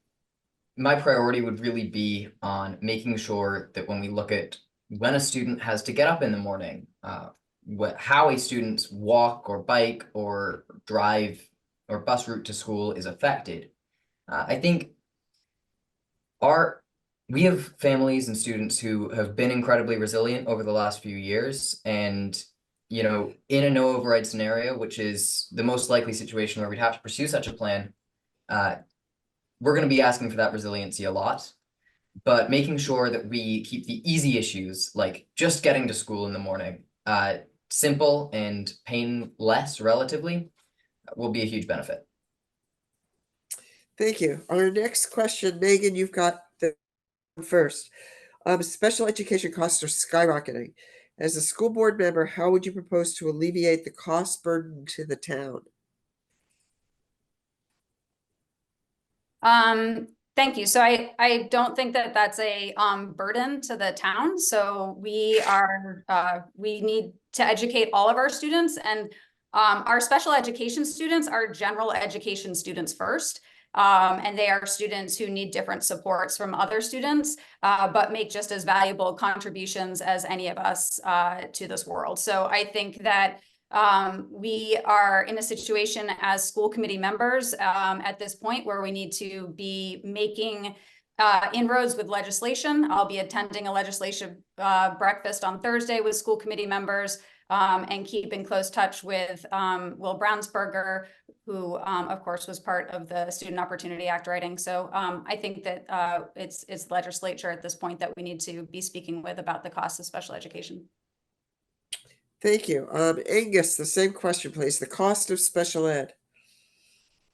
my priority would really be on making sure that when we look at when a student has to get up in the morning, how a student's walk or bike or drive or bus route to school is affected. I think we have families and students who have been incredibly resilient over the last few years, and you know, in a no override scenario, which is the most likely situation where we'd have to pursue such a plan, we're going to be asking for that resiliency a lot, but making sure that we keep the easy issues, like just getting to school in the morning, simple and painless relatively, will be a huge benefit. Thank you. Our next question, Megan, you've got the first. Special education costs are skyrocketing. As a school board member, how would you propose to alleviate the cost burden to the town? Thank you. So I don't think that that's a burden to the town. So we need to educate all of our students, and our special education students are general education students first. And they are students who need different supports from other students, but make just as valuable contributions as any of us to this world. So I think that we are in a situation as school committee members at this point where we need to be making inroads with legislation. I'll be attending a legislative breakfast on Thursday with school committee members and keep in close touch with Will Brownsberger, who of course was part of the Student Opportunity Act writing. So I think that it's legislature at this point that we need to be speaking with about the cost of special education. Thank you. Angus, the same question, please. The cost of special ed.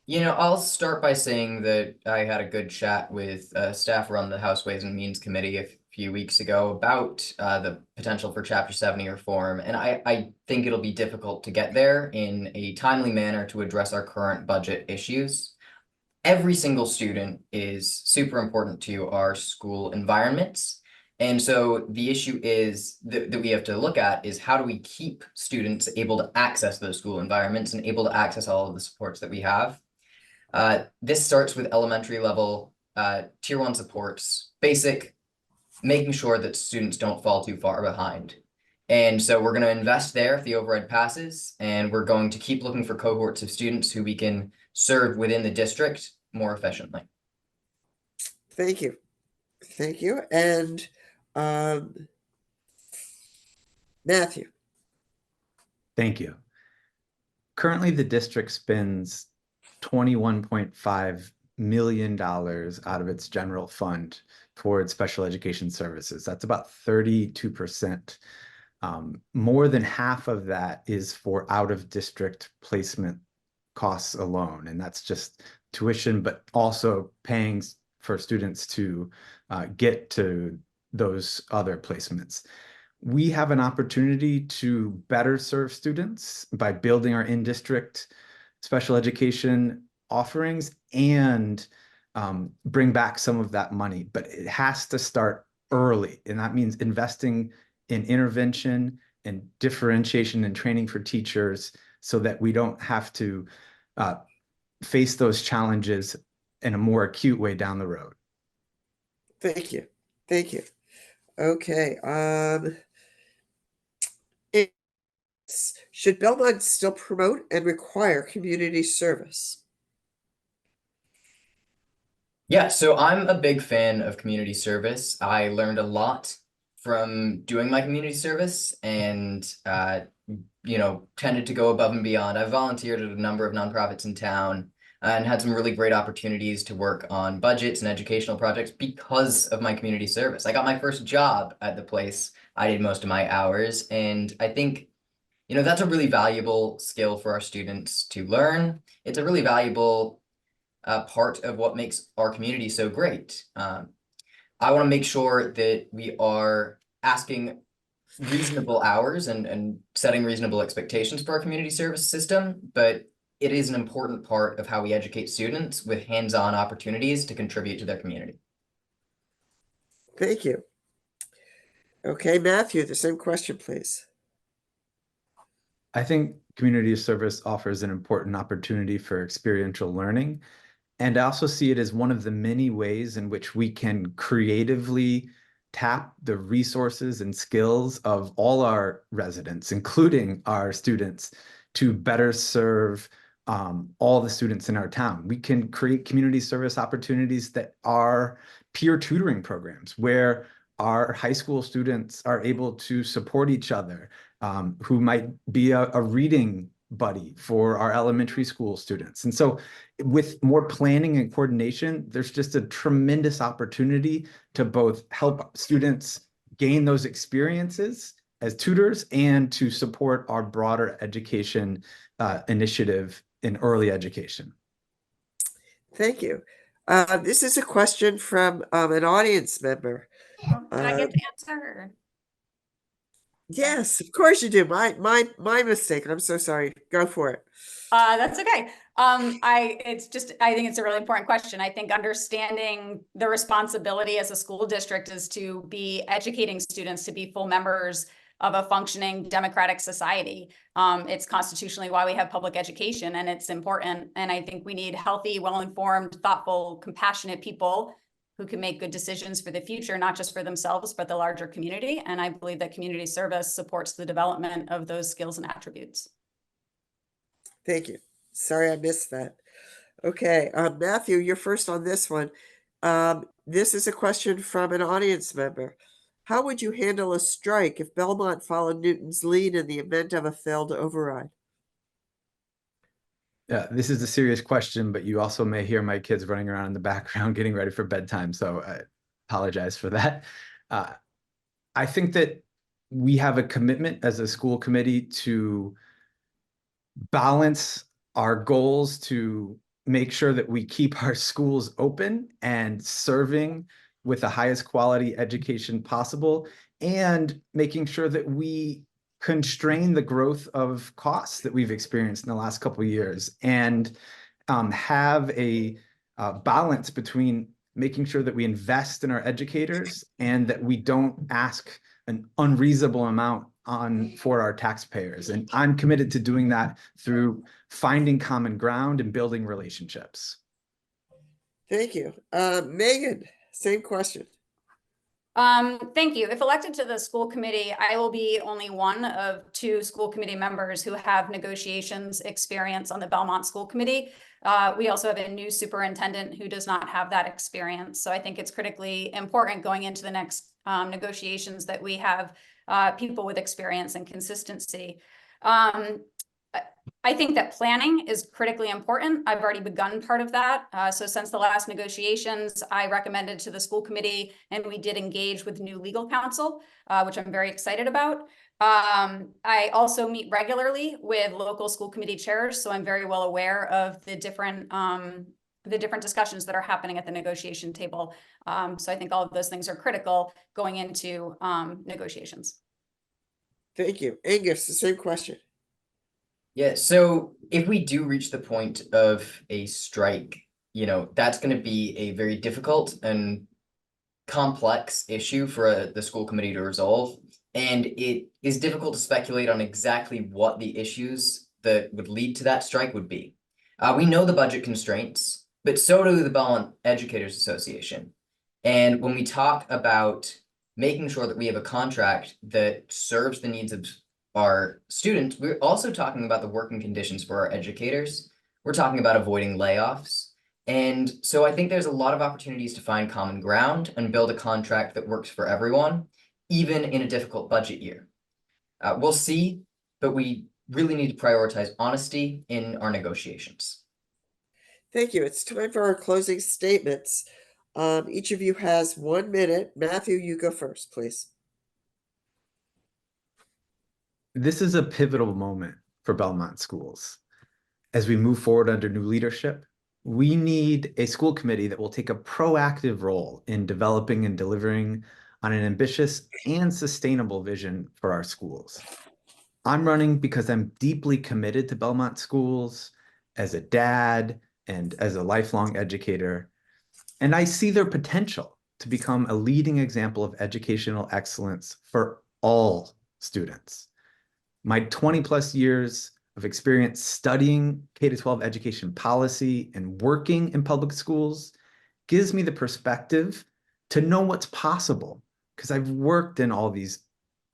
You know, I'll start by saying that I had a good chat with staffer on the House Ways and Means Committee a few weeks ago about the potential for Chapter 70 reform. And I think it'll be difficult to get there in a timely manner to address our current budget issues. Every single student is super important to our school environments. And so the issue is that we have to look at is how do we keep students able to access those school environments and able to access all of the supports that we have. This starts with elementary level tier 1 supports, basic, making sure that students don't fall too far behind. And so we're going to invest there if the override passes, and we're going to keep looking for cohorts of students who we can serve within the district more efficiently. Thank you. Thank you. And Matthew. Thank you. Currently, the district spends $21.5 million out of its general fund towards special education services. That's about 32%. More than half of that is for out-of-district placement costs alone, and that's just tuition, but also paying for students to get to those other placements. We have an opportunity to better serve students by building our in-district special education offerings and bring back some of that money, but it has to start early. And that means investing in intervention and differentiation and training for teachers so that we don't have to face those challenges in a more acute way down the road. Thank you. Thank you. Okay. Should Belmont still promote and require community service? Yeah, so I'm a big fan of community service. I learned a lot from doing my community service and, you know, tended to go above and beyond. I volunteered at a number of nonprofits in town and had some really great opportunities to work on budgets and educational projects because of my community service. I got my first job at the place I did most of my hours, and I think, you know, that's a really valuable skill for our students to learn. It's a really valuable part of what makes our community so great. I want to make sure that we are asking reasonable hours and setting reasonable expectations for our community service system, but it is an important part of how we educate students with hands-on opportunities to contribute to their community. Thank you. Okay, Matthew, the same question, please. I think community service offers an important opportunity for experiential learning. And I also see it as one of the many ways in which we can creatively tap the resources and skills of all our residents, including our students, to better serve all the students in our town. We can create community service opportunities that are peer tutoring programs where our high school students are able to support each other, who might be a reading buddy for our elementary school students. And so with more planning and coordination, there's just a tremendous opportunity to both help students gain those experiences as tutors and to support our broader education initiative in early education. Thank you. This is a question from an audience member. Did I get to answer? Yes, of course you do. My mistake. I'm so sorry. Go for it. That's okay. I think it's a really important question. I think understanding the responsibility as a school district is to be educating students to be full members of a functioning democratic society. It's constitutionally why we have public education, and it's important. And I think we need healthy, well-informed, thoughtful, compassionate people who can make good decisions for the future, not just for themselves, but the larger community. And I believe that community service supports the development of those skills and attributes. Thank you. Sorry, I missed that. Okay, Matthew, you're first on this one. This is a question from an audience member. How would you handle a strike if Belmont followed Newton's lead in the event of a failed override? Yeah, this is a serious question, but you also may hear my kids running around in the background getting ready for bedtime, so I apologize for that. I think that we have a commitment as a school committee to balance our goals to make sure that we keep our schools open and serving with the highest quality education possible, and making sure that we constrain the growth of costs that we've experienced in the last couple of years, and have a balance between making sure that we invest in our educators and that we don't ask an unreasonable amount for our taxpayers. And I'm committed to doing that through finding common ground and building relationships. Thank you. Megan, same question. Thank you. If elected to the school committee, I will be only one of 2 school committee members who have negotiations experience on the Belmont School Committee. We also have a new superintendent who does not have that experience. So I think it's critically important going into the next negotiations that we have people with experience and consistency. I think that planning is critically important. I've already begun part of that. So since the last negotiations, I recommended to the school committee, and we did engage with new legal counsel, which I'm very excited about. I also meet regularly with local school committee chairs, so I'm very well aware of the different discussions that are happening at the negotiation table. So I think all of those things are critical going into negotiations. Thank you. Angus, the same question. Yeah, so if we do reach the point of a strike, that's going to be a very difficult and complex issue for the school committee to resolve. And it is difficult to speculate on exactly what the issues that would lead to that strike would be. We know the budget constraints, but so do the Belmont Educators Association. And when we talk about making sure that we have a contract that serves the needs of our students, we're also talking about the working conditions for our educators. We're talking about avoiding layoffs. And so I think there's a lot of opportunities to find common ground and build a contract that works for everyone, even in a difficult budget year. We'll see, but we really need to prioritize honesty in our negotiations. Thank you. It's time for our closing statements. Each of you has 1 minute. Matthew, you go first, please. This is a pivotal moment for Belmont schools. As we move forward under new leadership, we need a school committee that will take a proactive role in developing and delivering on an ambitious and sustainable vision for our schools. I'm running because I'm deeply committed to Belmont schools as a dad and as a lifelong educator, and I see their potential to become a leading example of educational excellence for all students. My 20+ years of experience studying K-12 education policy and working in public schools gives me the perspective to know what's possible, because I've worked in all these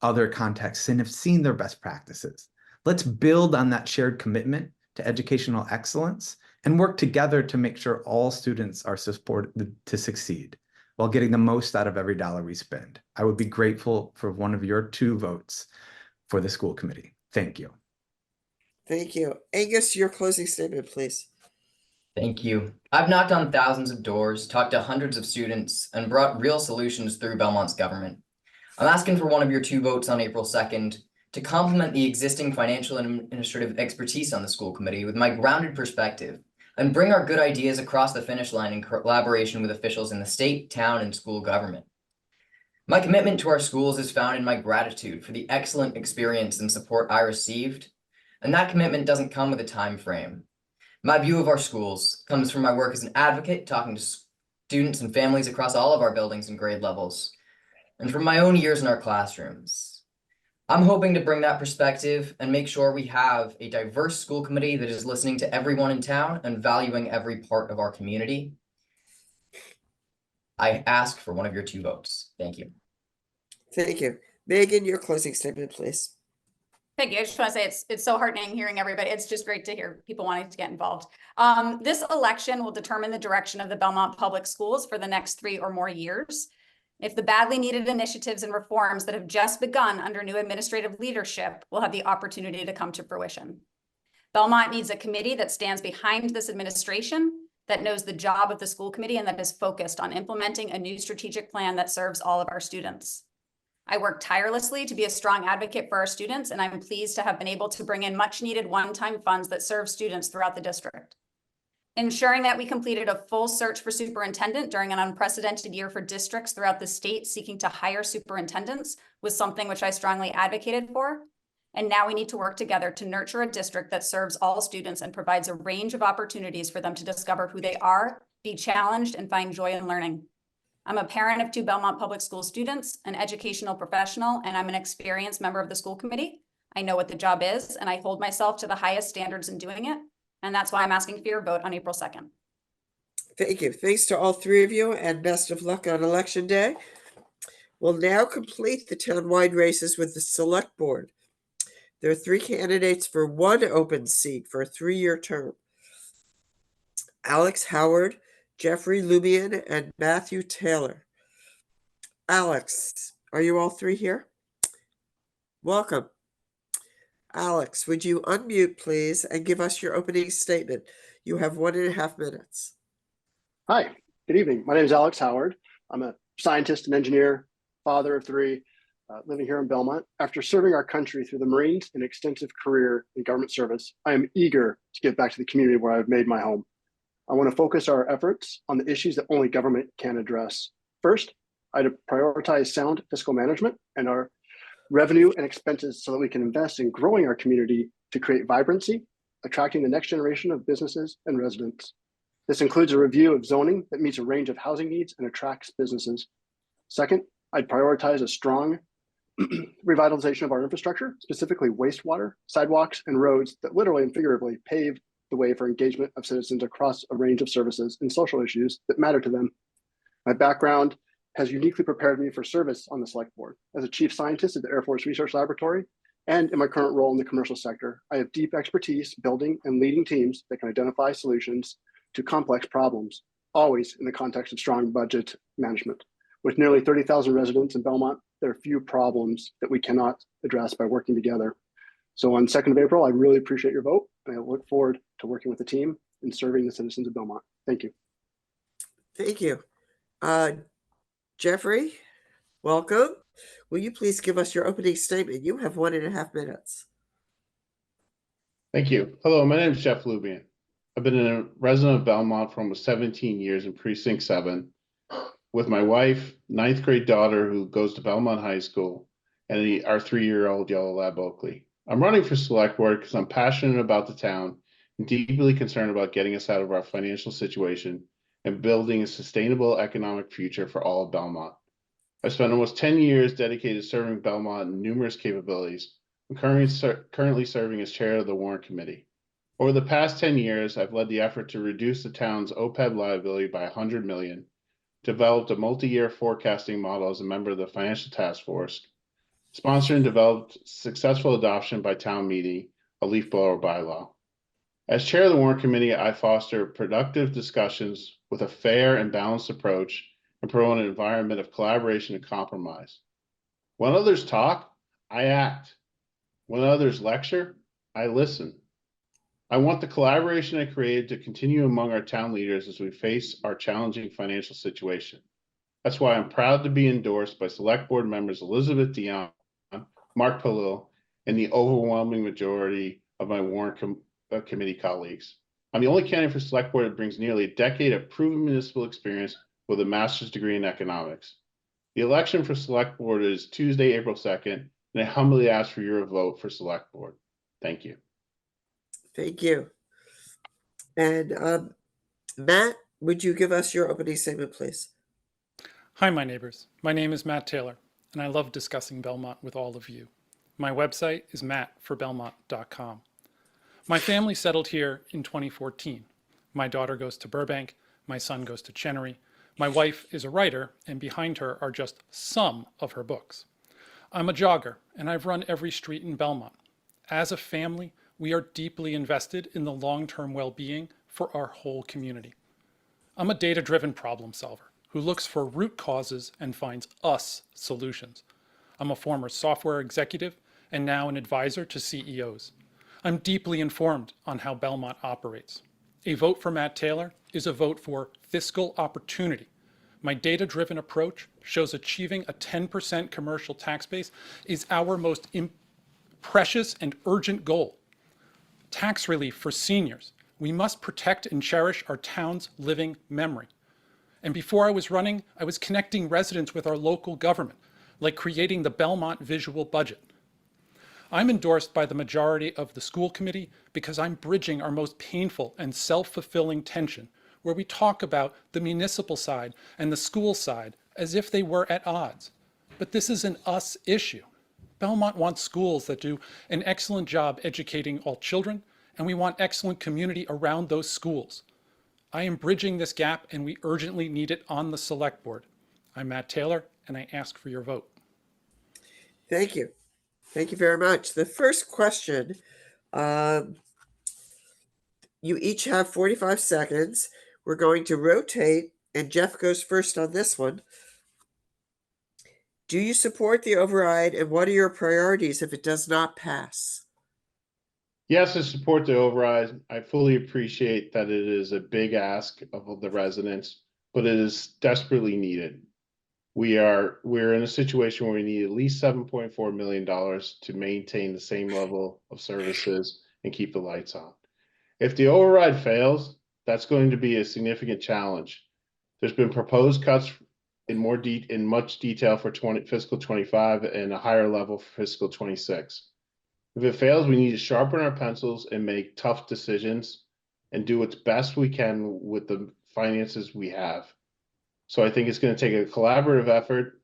other contexts and have seen their best practices. Let's build on that shared commitment to educational excellence and work together to make sure all students are supported to succeed while getting the most out of every dollar we spend. I would be grateful for one of your 2 votes for the school committee. Thank you. Thank you. Angus, your closing statement, please. Thank you. I've knocked on thousands of doors, talked to hundreds of students, and brought real solutions through Belmont's government. I'm asking for one of your 2 votes on April 2nd to complement the existing financial and administrative expertise on the school committee with my grounded perspective and bring our good ideas across the finish line in collaboration with officials in the state, town, and school government. My commitment to our schools is found in my gratitude for the excellent experience and support I received, and that commitment doesn't come with a time frame. My view of our schools comes from my work as an advocate, talking to students and families across all of our buildings and grade levels, and from my own years in our classrooms. I'm hoping to bring that perspective and make sure we have a diverse school committee that is listening to everyone in town and valuing every part of our community. I ask for one of your 2 votes. Thank you. Thank you. Megan, your closing statement, please. Thank you. I just want to say it's so heartening hearing everybody. It's just great to hear people wanting to get involved. This election will determine the direction of the Belmont Public Schools for the next 3 or more years. If the badly needed initiatives and reforms that have just begun under new administrative leadership will have the opportunity to come to fruition. Belmont needs a committee that stands behind this administration, that knows the job of the school committee, and that is focused on implementing a new strategic plan that serves all of our students. I work tirelessly to be a strong advocate for our students, and I'm pleased to have been able to bring in much needed one-time funds that serve students throughout the district. Ensuring that we completed a full search for superintendent during an unprecedented year for districts throughout the state seeking to hire superintendents was something which I strongly advocated for. And now we need to work together to nurture a district that serves all students and provides a range of opportunities for them to discover who they are, be challenged, and find joy in learning. I'm a parent of 2 Belmont Public School students, an educational professional, and I'm an experienced member of the school committee. I know what the job is, and I hold myself to the highest standards in doing it. And that's why I'm asking for your vote on April 2nd. Thank you. Thanks to all 3 of you, and best of luck on Election Day. We'll now complete the town-wide races with the Select Board. There are 3 candidates for 1 open seat for a 3-year term. Alex Howard, Jeffrey Lubian, and Matthew Taylor. Alex, are you all 3 here? Welcome. Alex, would you unmute, please, and give us your opening statement? You have 1.5 minutes. Hi, good evening. My name is Alex Howard. I'm a scientist and engineer, father of 3, living here in Belmont. After serving our country through the Marines and extensive career in government service, I am eager to give back to the community where I've made my home. I want to focus our efforts on the issues that only government can address. First, I'd prioritize sound fiscal management and our revenue and expenses so that we can invest in growing our community to create vibrancy, attracting the next generation of businesses and residents. This includes a review of zoning that meets a range of housing needs and attracts businesses. Second, I'd prioritize a strong revitalization of our infrastructure, specifically wastewater, sidewalks, and roads that literally and figuratively pave the way for engagement of citizens across a range of services and social issues that matter to them. My background has uniquely prepared me for service on the Select Board. As a chief scientist at the Air Force Research Laboratory, and in my current role in the commercial sector, I have deep expertise building and leading teams that can identify solutions to complex problems, always in the context of strong budget management. With nearly 30,000 residents in Belmont, there are few problems that we cannot address by working together. So on 2nd of April, I really appreciate your vote, and I look forward to working with the team and serving the citizens of Belmont. Thank you. Thank you. Jeffrey, welcome. Will you please give us your opening statement? You have 1.5 minutes. Thank you. Hello, my name is Jeff Lubian. I've been a resident of Belmont for almost 17 years in Precinct 7 with my wife, 9th grade daughter who goes to Belmont High School, and our 3-year-old yellow lab Oakley. I'm running for Select Board because I'm passionate about the town and deeply concerned about getting us out of our financial situation and building a sustainable economic future for all of Belmont. I've spent almost 10 years dedicated to serving Belmont in numerous capabilities. I'm currently serving as chair of the Warrant Committee. Over the past 10 years, I've led the effort to reduce the town's OPEB liability by $100 million, developed a multi-year forecasting model as a member of the Financial Task Force, sponsored and developed successful adoption by town meeting, a leaf blower bylaw. As chair of the Warrant Committee, I foster productive discussions with a fair and balanced approach and promote an environment of collaboration and compromise. When others talk, I act. When others lecture, I listen. I want the collaboration I created to continue among our town leaders as we face our challenging financial situation. That's why I'm proud to be endorsed by Select Board members Elizabeth Dion, Mark Palil, and the overwhelming majority of my Warrant Committee colleagues. I'm the only candidate for Select Board that brings nearly a decade of proven municipal experience with a master's degree in economics. The election for Select Board is Tuesday, April 2nd, and I humbly ask for your vote for Select Board. Thank you. Thank you. And Matt, would you give us your opening statement, please? Hi, my neighbors. My name is Matt Taylor, and I love discussing Belmont with all of you. My website is mattforbelmont.com. My family settled here in 2014. My daughter goes to Burbank, my son goes to Chenery. My wife is a writer, and behind her are just some of her books. I'm a jogger, and I've run every street in Belmont. As a family, we are deeply invested in the long-term well-being for our whole community. I'm a data-driven problem solver who looks for root causes and finds us solutions. I'm a former software executive and now an advisor to CEOs. I'm deeply informed on how Belmont operates. A vote for Matt Taylor is a vote for fiscal opportunity. My data-driven approach shows achieving a 10% commercial tax base is our most precious and urgent goal. Tax relief for seniors. We must protect and cherish our town's living memory. And before I was running, I was connecting residents with our local government, like creating the Belmont visual budget. I'm endorsed by the majority of the school committee because I'm bridging our most painful and self-fulfilling tension, where we talk about the municipal side and the school side as if they were at odds. But this is an us issue. Belmont wants schools that do an excellent job educating all children, and we want excellent community around those schools. I am bridging this gap, and we urgently need it on the select board. I'm Matt Taylor, and I ask for your vote. Thank you. Thank you very much. The first question, you each have 45 seconds. We're going to rotate, and Jeff goes first on this one. Do you support the override, and what are your priorities if it does not pass? Yes, I support the override. I fully appreciate that it is a big ask of the residents, but it is desperately needed. We're in a situation where we need at least $7.4 million to maintain the same level of services and keep the lights on. If the override fails, that's going to be a significant challenge. There's been proposed cuts in much detail for fiscal 25 and a higher level for fiscal 26. If it fails, we need to sharpen our pencils and make tough decisions and do what's best we can with the finances we have. So I think it's going to take a collaborative effort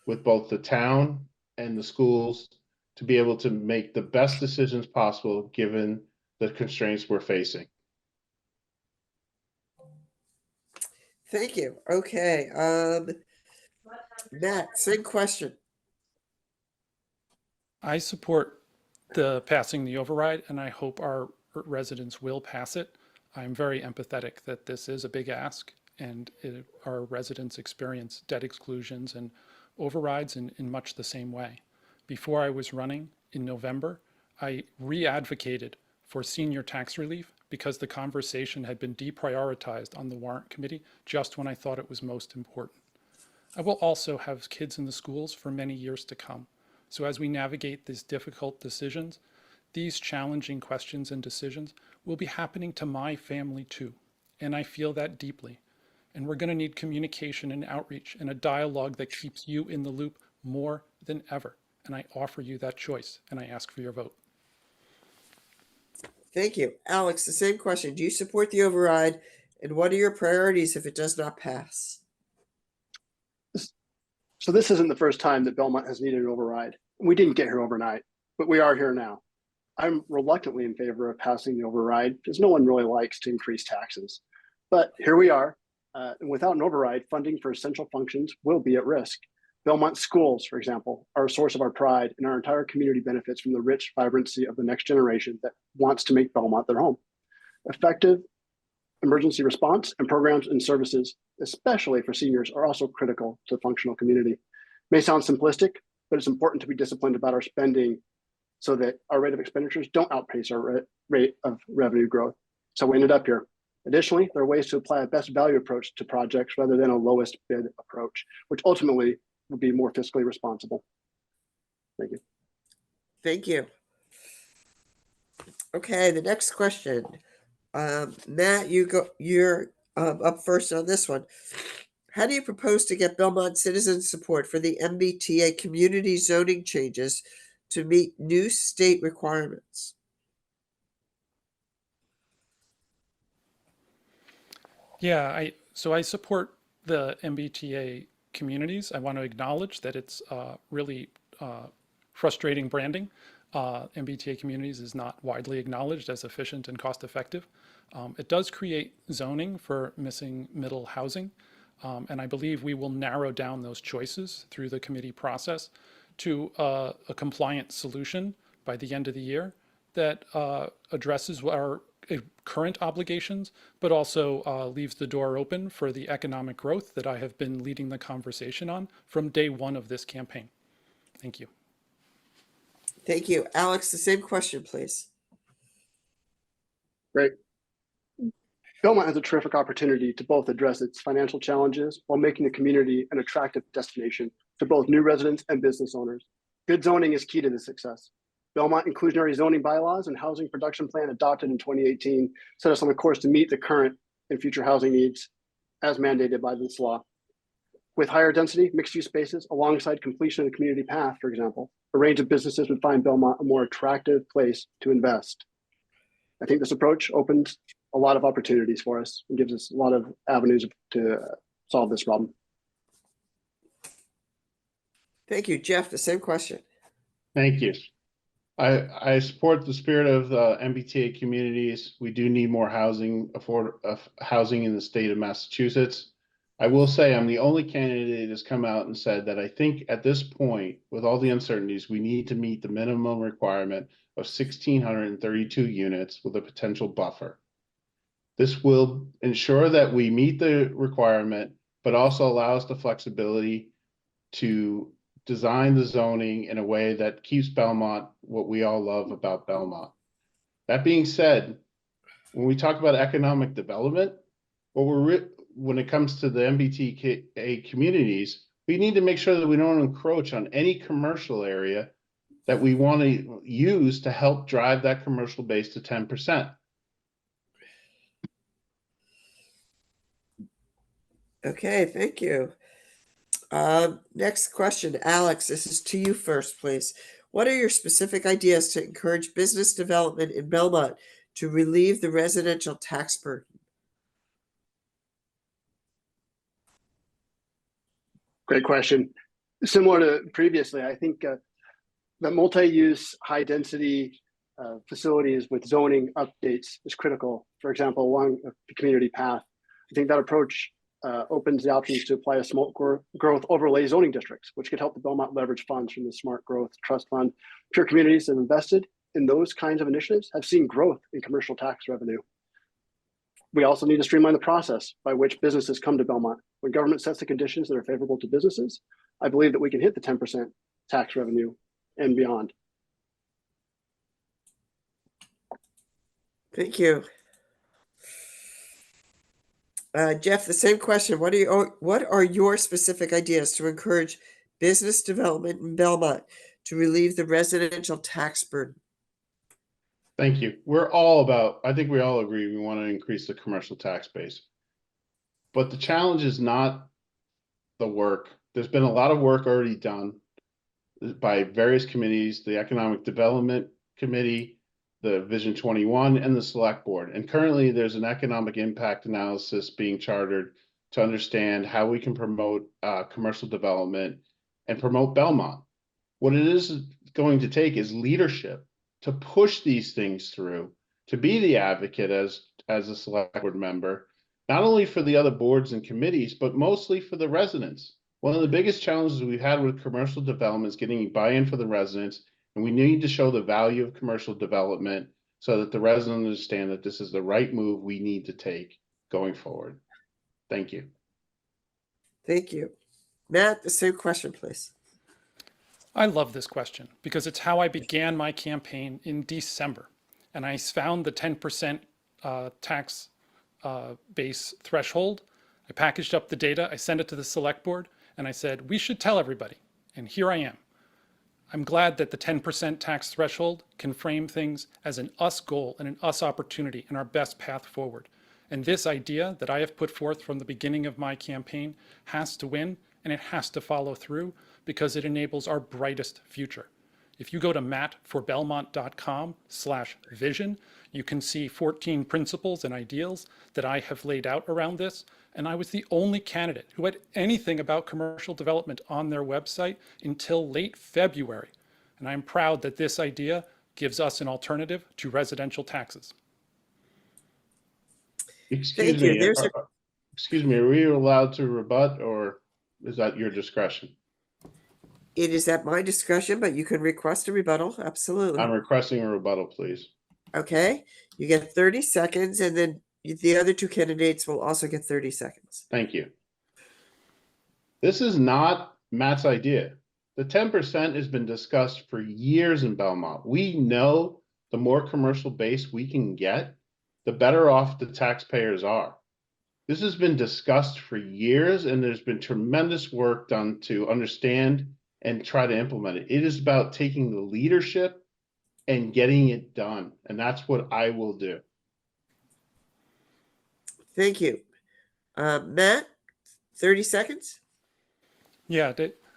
with both the town and the schools to be able to make the best decisions possible given the constraints we're facing. Thank you. Okay. Matt, same question. I support the passing the override, and I hope our residents will pass it. I'm very empathetic that this is a big ask, and our residents experience debt exclusions and overrides in much the same way. Before I was running in November, I re-advocated for senior tax relief because the conversation had been deprioritized on the warrant committee just when I thought it was most important. I will also have kids in the schools for many years to come. So as we navigate these difficult decisions, these challenging questions and decisions will be happening to my family too. And I feel that deeply. And we're going to need communication and outreach and a dialogue that keeps you in the loop more than ever. And I offer you that choice, and I ask for your vote. Thank you. Alex, the same question. Do you support the override, and what are your priorities if it does not pass? So this isn't the first time that Belmont has needed an override. We didn't get here overnight, but we are here now. I'm reluctantly in favor of passing the override because no one really likes to increase taxes. But here we are. And without an override, funding for essential functions will be at risk. Belmont schools, for example, are a source of our pride, and our entire community benefits from the rich vibrancy of the next generation that wants to make Belmont their home. Effective emergency response and programs and services, especially for seniors, are also critical to the functional community. It may sound simplistic, but it's important to be disciplined about our spending so that our rate of expenditures don't outpace our rate of revenue growth. So we ended up here. Additionally, there are ways to apply a best value approach to projects rather than a lowest bid approach, which ultimately will be more fiscally responsible. Thank you. Thank you. Okay, the next question. Matt, you're up first on this one. How do you propose to get Belmont citizens support for the MBTA community zoning changes to meet new state requirements? Yeah, so I support the MBTA communities. I want to acknowledge that it's really frustrating branding. MBTA communities is not widely acknowledged as efficient and cost effective. It does create zoning for missing middle housing. And I believe we will narrow down those choices through the committee process to a compliant solution by the end of the year that addresses our current obligations, but also leaves the door open for the economic growth that I have been leading the conversation on from day one of this campaign. Thank you. Thank you. Alex, the same question, please. Great. Belmont has a terrific opportunity to both address its financial challenges while making the community an attractive destination to both new residents and business owners. Good zoning is key to this success. Belmont inclusionary zoning bylaws and housing production plan adopted in 2018 set us on the course to meet the current and future housing needs as mandated by this law. With higher density mixed-use spaces alongside completion of the community path, for example, a range of businesses would find Belmont a more attractive place to invest. I think this approach opens a lot of opportunities for us and gives us a lot of avenues to solve this problem. Thank you. Jeff, the same question. Thank you. I support the spirit of MBTA communities. We do need more housing in the state of Massachusetts. I will say I'm the only candidate that has come out and said that I think at this point, with all the uncertainties, we need to meet the minimum requirement of 1,632 units with a potential buffer. This will ensure that we meet the requirement, but also allow us the flexibility to design the zoning in a way that keeps Belmont what we all love about Belmont. That being said, when we talk about economic development, when it comes to the MBTA communities, we need to make sure that we don't encroach on any commercial area that we want to use to help drive that commercial base to 10%. Okay, thank you. Next question, Alex, this is to you first, please. What are your specific ideas to encourage business development in Belmont to relieve the residential tax burden? Great question. Similar to previously, I think the multi-use, high-density facilities with zoning updates is critical. For example, along the community path, I think that approach opens the options to apply a smart growth overlay zoning districts, which could help the Belmont leverage funds from the Smart Growth Trust Fund. Pure communities that have invested in those kinds of initiatives have seen growth in commercial tax revenue. We also need to streamline the process by which businesses come to Belmont. When government sets the conditions that are favorable to businesses, I believe that we can hit the 10% tax revenue and beyond. Thank you. Jeff, the same question. What are your specific ideas to encourage business development in Belmont to relieve the residential tax burden? Thank you. I think we all agree we want to increase the commercial tax base. But the challenge is not the work. There's been a lot of work already done by various committees, the Economic Development Committee, the Vision 21, and the Select Board. And currently there's an economic impact analysis being chartered to understand how we can promote commercial development and promote Belmont. What it is going to take is leadership to push these things through, to be the advocate as a Select Board member, not only for the other boards and committees, but mostly for the residents. One of the biggest challenges we've had with commercial development is getting buy-in for the residents. And we need to show the value of commercial development so that the residents understand that this is the right move we need to take going forward. Thank you. Thank you. Matt, the same question, please. I love this question because it's how I began my campaign in December. And I found the 10% tax base threshold. I packaged up the data, I sent it to the Select Board, and I said, we should tell everybody. And here I am. I'm glad that the 10% tax threshold can frame things as an us goal and an us opportunity and our best path forward. And this idea that I have put forth from the beginning of my campaign has to win, and it has to follow through because it enables our brightest future. If you go to mattforbelmont.com/vision, you can see 14 principles and ideals that I have laid out around this. And I was the only candidate who had anything about commercial development on their website until late February, And I'm proud that this idea gives us an alternative to residential taxes. Excuse me, excuse me, are we allowed to rebut, or is that your discretion? It is at my discretion, but you can request a rebuttal. Absolutely. I'm requesting a rebuttal, please. Okay, you get 30 seconds, and then the other two candidates will also get 30 seconds. Thank you. This is not Matt's idea. The 10% has been discussed for years in Belmont. We know the more commercial base we can get, the better off the taxpayers are. This has been discussed for years, and there's been tremendous work done to understand and try to implement it. It is about taking the leadership and getting it done. And that's what I will do. Thank you. Matt, 30 seconds. Yeah,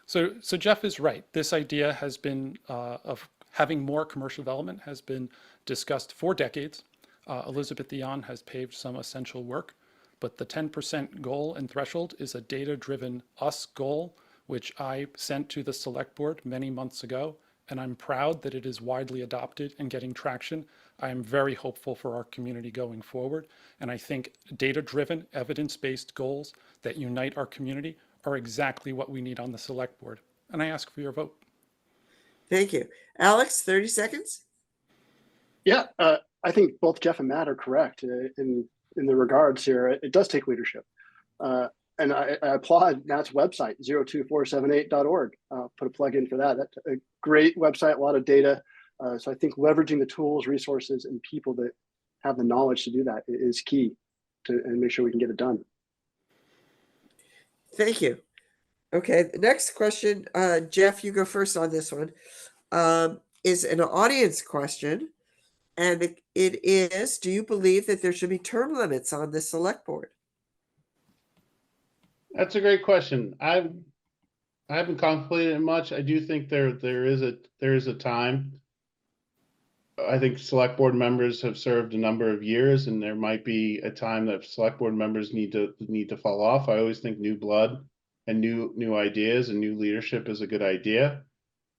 so Jeff is right. This idea has been of having more commercial development has been discussed for decades. Elizabeth Dion has paved some essential work, but the 10% goal and threshold is a data-driven us goal, which I sent to the select board many months ago, and I'm proud that it is widely adopted and getting traction. I am very hopeful for our community going forward, and I think data-driven, evidence-based goals that unite our community are exactly what we need on the select board. And I ask for your vote. Thank you. Alex, 30 seconds. Yeah, I think both Jeff and Matt are correct in the regards here. It does take leadership. And I applaud Matt's website, 02478.org. Put a plug in for that. That's a great website, a lot of data. So I think leveraging the tools, resources, and people that have the knowledge to do that is key and make sure we can get it done. Thank you. Okay, the next question, Jeff, you go first on this one, is an audience question. And it is, do you believe that there should be term limits on the select board? That's a great question. I haven't contemplated it much. I do think there is a time. I think select board members have served a number of years, and there might be a time that select board members need to fall off. I always think new blood and new ideas and new leadership is a good idea.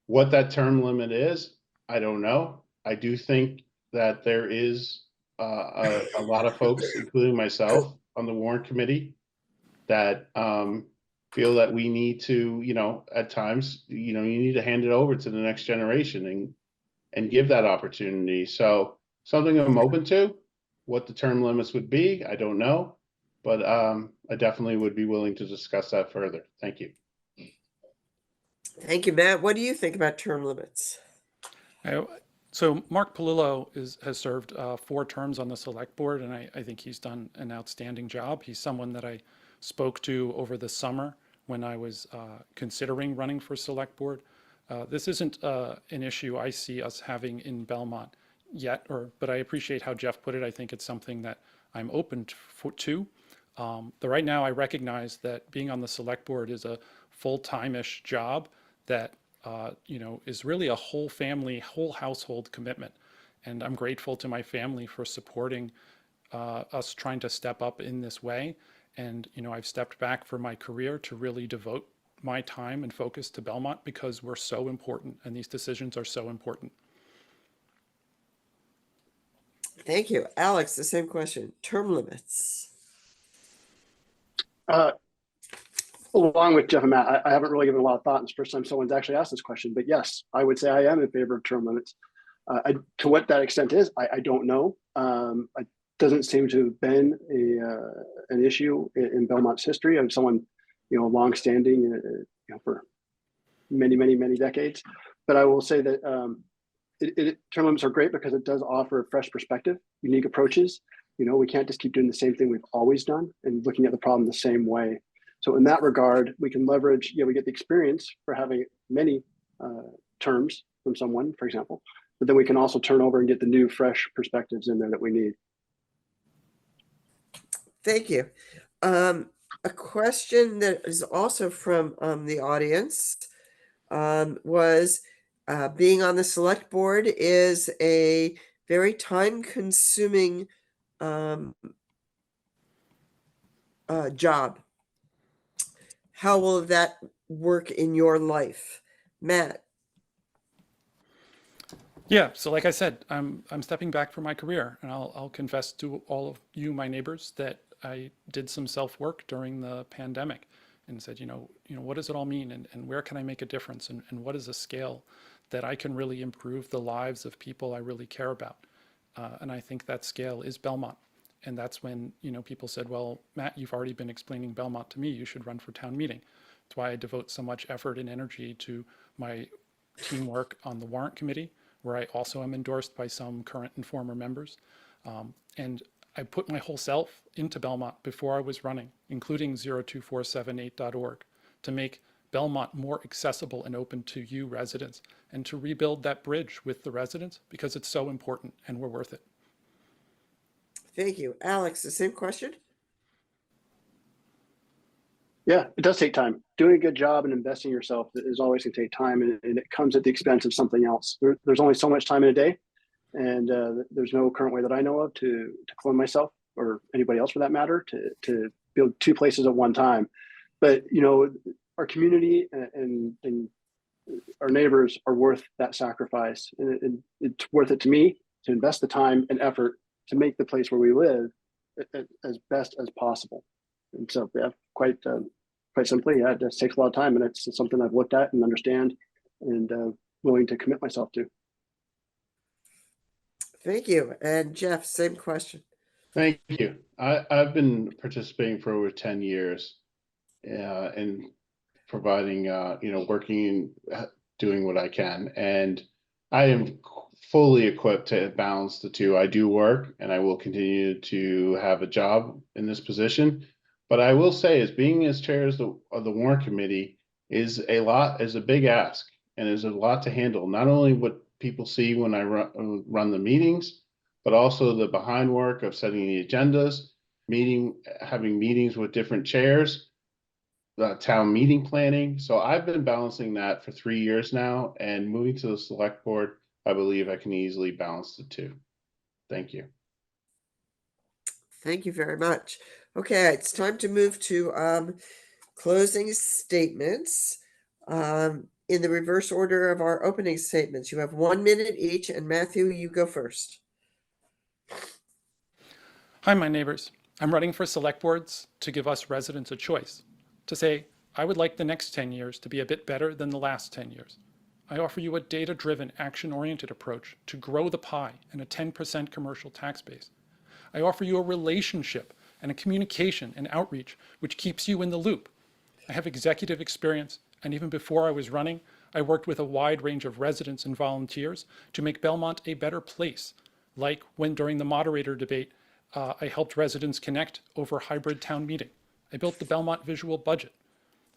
What that term limit is, I don't know. I do think that there is a lot of folks, including myself, on the warrant committee that feel that we need to, at times, you need to hand it over to the next generation and give that opportunity. So something I'm open to. What the term limits would be, I don't know, but I definitely would be willing to discuss that further. Thank you. Thank you, Matt. What do you think about term limits? So Mark Polillo has served 4 terms on the select board, and I think he's done an outstanding job. He's someone that I spoke to over the summer when I was considering running for select board. This isn't an issue I see us having in Belmont yet, but I appreciate how Jeff put it. I think it's something that I'm open to. Right now, I recognize that being on the select board is a full-time-ish job that is really a whole family, whole household commitment. And I'm grateful to my family for supporting us trying to step up in this way. And, I've stepped back for my career to really devote my time and focus to Belmont because we're so important and these decisions are so important. Thank you. Alex, the same question. Term limits. Along with Jeff and Matt, I haven't really given a lot of thought. It's the first time someone's actually asked this question, but yes, I would say I am in favor of term limits. To what that extent is, I don't know. It doesn't seem to have been an issue in Belmont's history of someone, longstanding, for many, many, many decades. But I will say that term limits are great because it does offer a fresh perspective, unique approaches. We can't just keep doing the same thing we've always done and looking at the problem the same way. So in that regard, we can leverage, we get the experience for having many terms from someone, for example, but then we can also turn over and get the new, fresh perspectives in there that we need. Thank you. A question that is also from the audience was being on the select board is a very time-consuming job. How will that work in your life? Matt? Yeah, so like I said, I'm stepping back from my career, and I'll confess to all of you, my neighbors, that I did some self-work during the pandemic and said, what does it all mean, and where can I make a difference, and what is a scale that I can really improve the lives of people I really care about. And I think that scale is Belmont. And that's when, people said, well, Matt, you've already been explaining Belmont to me. You should run for town meeting. That's why I devote so much effort and energy to my teamwork on the warrant committee, where I also am endorsed by some current and former members. And I put my whole self into Belmont before I was running, including 02478.org, to make Belmont more accessible and open to you residents, and to rebuild that bridge with the residents, because it's so important and we're worth it. Thank you. Alex, the same question? Yeah, it does take time. Doing a good job and investing in yourself is always going to take time, and it comes at the expense of something else. There's only so much time in a day, and there's no current way that I know of to clone myself, or anybody else for that matter, to build two places at one time. But our community and our neighbors are worth that sacrifice, and it's worth it to me to invest the time and effort to make the place where we live as best as possible. And so, yeah, quite simply, yeah, it just takes a lot of time, and it's something I've looked at and understand, and willing to commit myself to. Thank you. And Jeff, same question. Thank you. I've been participating for over 10 years in providing, working and doing what I can. And I am fully equipped to balance the two. I do work, and I will continue to have a job in this position. But I will say, as being as chair of the warrant committee is a big ask, and is a lot to handle. Not only what people see when I run the meetings, but also the behind work of setting the agendas, having meetings with different chairs, the town meeting planning. So I've been balancing that for 3 years now, and moving to the select board, I believe I can easily balance the two. Thank you. Thank you very much. Okay, it's time to move to closing statements. In the reverse order of our opening statements, you have 1 minute each, and Matthew, you go first. Hi, my neighbors. I'm running for select boards to give us residents a choice, to say, I would like the next 10 years to be a bit better than the last 10 years. I offer you a data-driven, action-oriented approach to grow the pie and a 10% commercial tax base. I offer you a relationship and a communication and outreach which keeps you in the loop. I have executive experience, and even before I was running, I worked with a wide range of residents and volunteers to make Belmont a better place, like when during the moderator debate, I helped residents connect over hybrid town meeting. I built the Belmont visual budget.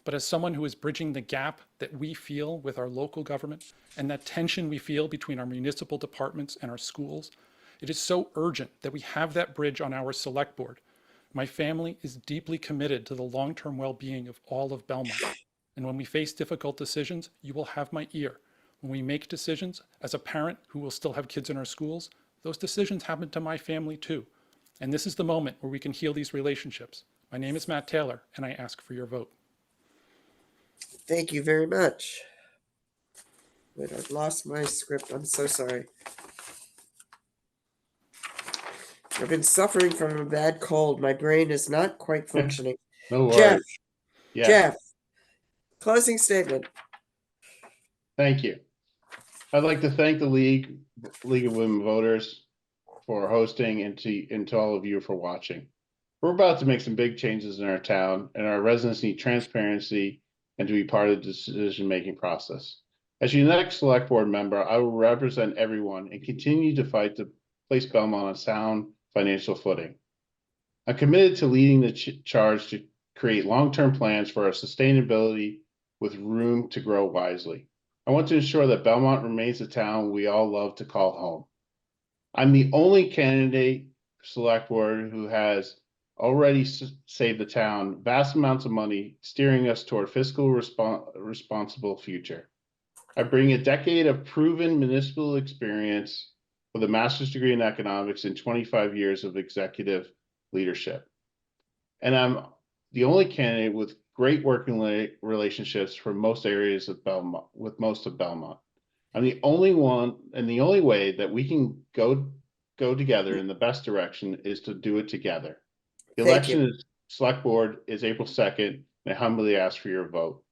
But as someone who is bridging the gap that we feel with our local government, and that tension we feel between our municipal departments and our schools, it is so urgent that we have that bridge on our select board. My family is deeply committed to the long-term well-being of all of Belmont. And when we face difficult decisions, you will have my ear. When we make decisions, as a parent who will still have kids in our schools, those decisions happen to my family too. And this is the moment where we can heal these relationships. My name is Matt Taylor, and I ask for your vote. Thank you very much. Wait, I've lost my script. I'm so sorry. I've been suffering from a bad cold. My brain is not quite functioning. No worries. Jeff, Yeah. Jeff, closing statement. Thank you. I'd like to thank the League of Women Voters for hosting, and to all of you for watching. We're about to make some big changes in our town, and our residents need transparency and to be part of the decision-making process. As your next select board member, I will represent everyone and continue to fight to place Belmont on sound financial footing. I'm committed to leading the charge to create long-term plans for our sustainability with room to grow wisely. I want to ensure that Belmont remains a town we all love to call home. I'm the only candidate for select board who has already saved the town vast amounts of money, steering us toward fiscal responsible future. I bring a decade of proven municipal experience with a master's degree in economics and 25 years of executive leadership. And I'm the only candidate with great working relationships for most areas of Belmont, with most of Belmont. I'm the only one, and the only way that we can go together in the best direction is to do it together. The Thank you. election is select board is April 2nd, and I humbly ask for your vote.